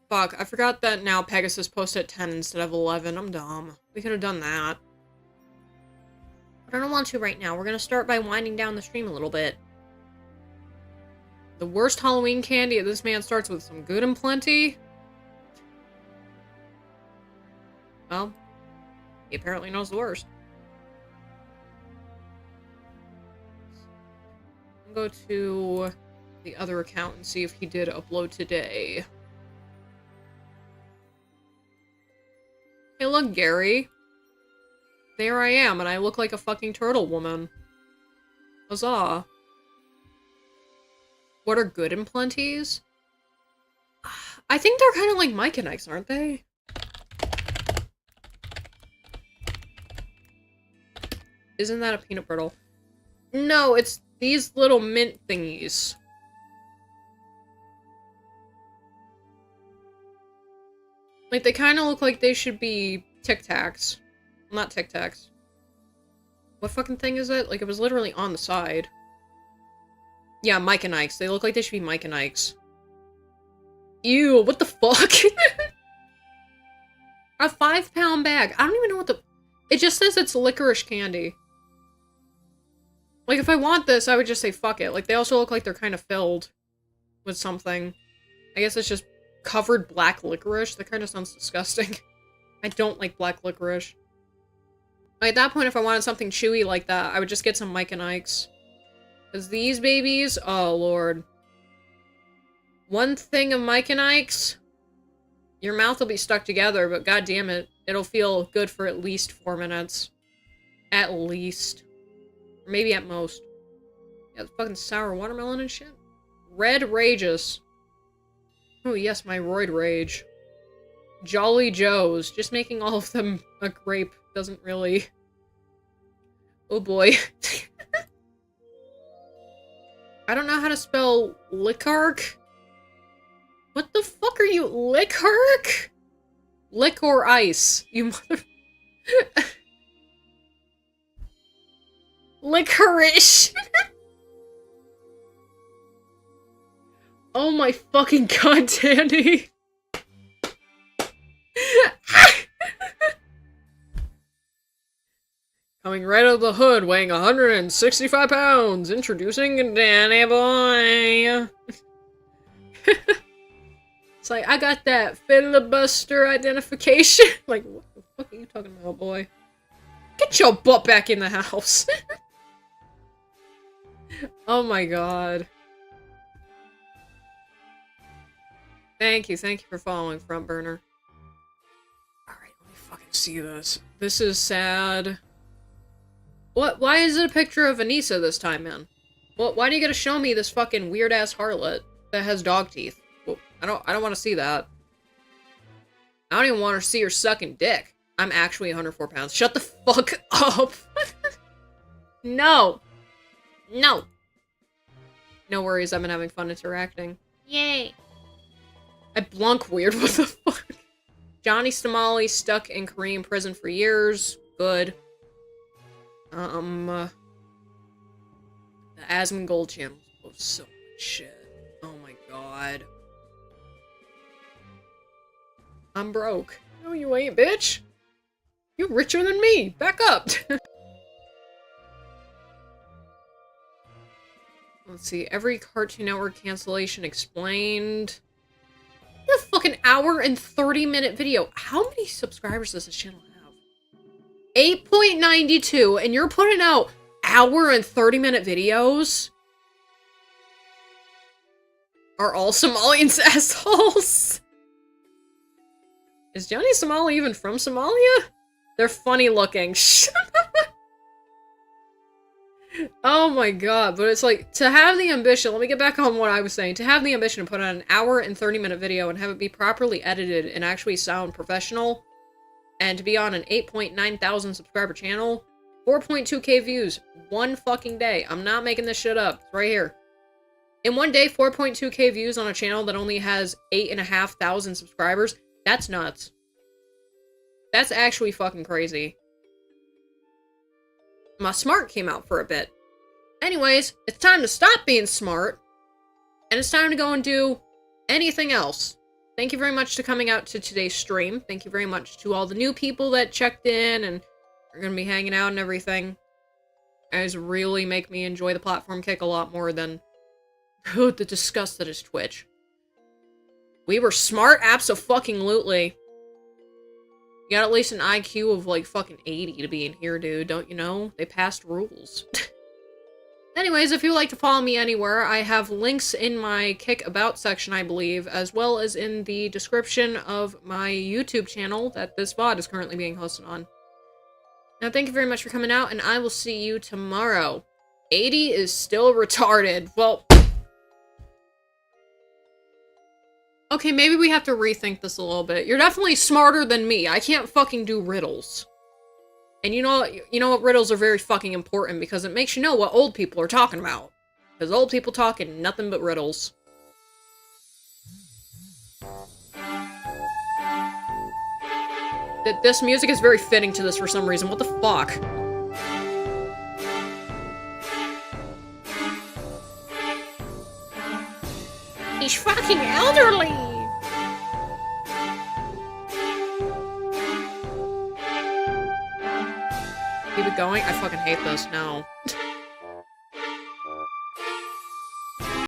Fuck, I forgot that now Pegasus posts at 10 instead of 11. I'm dumb. We could have done that. But I don't want to right now. We're gonna start by winding down the stream a little bit. The worst Halloween candy, this man starts with some good and plenty. Well, he apparently knows the worst. I'll go to the other account and see if he did upload today. Hey, look, Gary. There I am, and I look like a fucking turtle woman. Huzzah. What are good and plenties? I think they're kind of like Mike and Ike's, aren't they? Isn't that a peanut brittle? No, it's these little mint thingies. Like, they kind of look like they should be Tic Tacs. Not Tic Tacs. What fucking thing is it? Like, it was literally on the side. Yeah, Mike and Ike's. They look like they should be Mike and Ike's. Ew, what the fuck? A 5-pound bag. I don't even know what the... It just says it's licorice candy. Like, if I want this, I would just say fuck it. Like, they also look like they're kind of filled with something. I guess it's just covered black licorice. That kind of sounds disgusting. I don't like black licorice. Like, at that point, if I wanted something chewy like that, I would just get some Mike and Ike's. Because these babies, oh lord. One thing of Mike and Ike's, your mouth will be stuck together, but god damn it, it'll feel good for at least 4 minutes. At least. Or maybe at most. Yeah, fucking sour watermelon and shit. Red Rages. Oh yes, my roid rage. Jolly Joes. Just making all of them a grape doesn't really... Oh boy. I don't know how to spell Lickark. What the fuck are you? Lickark? Lick or ice. You mother... Licorice! Oh my fucking god, Danny! Coming right out of the hood, weighing 165 pounds, introducing Danny Boy! It's like, I got that filibuster identification! Like, what the fuck are you talking about, boy? Get your butt back in the house! Oh my god. Thank you for following, Front Burner. Alright, let me fucking see this. This is sad. What? Why is it a picture of Anissa this time, man? Well, why do you gotta show me this fucking weird-ass harlot that has dog teeth? Well, I don't want to see that. I don't even want to see her sucking dick. I'm actually 104 pounds. Shut the fuck up! No! No! No worries, I've been having fun interacting. Yay! I blunk weird, what the fuck? Johnny Stamali stuck in Korean prison for years. Good. The Asmongold channel posts so much shit. Oh my god. I'm broke. No, you ain't, bitch! You're richer than me! Back up! Let's see, every Cartoon Network cancellation explained. A fucking hour and 30-minute video. How many subscribers does this channel have? 8.92, and you're putting out hour and 30-minute videos? Are all Somalians assholes? Is Johnny Somali even from Somalia? They're funny looking. Oh my god, but it's like, to have the ambition, let me get back on what I was saying, to have the ambition to put on an hour and 30-minute video and have it be properly edited and actually sound professional, and to be on an 8.9 thousand subscriber channel, 4.2k views, one fucking day. I'm not making this shit up. It's right here. In one day, 4.2k views on a channel that only has 8,500 subscribers, that's nuts. That's actually fucking crazy. My smart came out for a bit. Anyways, it's time to stop being smart, and it's time to go and do anything else. Thank you very much for coming out to today's stream. Thank you very much to all the new people that checked in and are gonna be hanging out and everything. You guys really make me enjoy the platform kick a lot more than the disgust that is Twitch. We were smart, abso-fucking-lutely. You got at least an IQ of, like, fucking 80 to be in here, dude. Don't you know? They passed rules. Anyways, if you'd like to follow me anywhere, I have links in my Kick About section, I believe, as well as in the description of my YouTube channel that this VOD is currently being hosted on. Now, thank you very much for coming out, and I will see you tomorrow. 80 is still retarded. Well... Okay, maybe we have to rethink this a little bit. You're definitely smarter than me. I can't fucking do riddles. And you know what? Riddles are very fucking important because it makes you know what old people are talking about. Because old people talking nothing but riddles. This music is very fitting to this for some reason. What the fuck? He's fucking elderly! Keep it going? I fucking hate this now.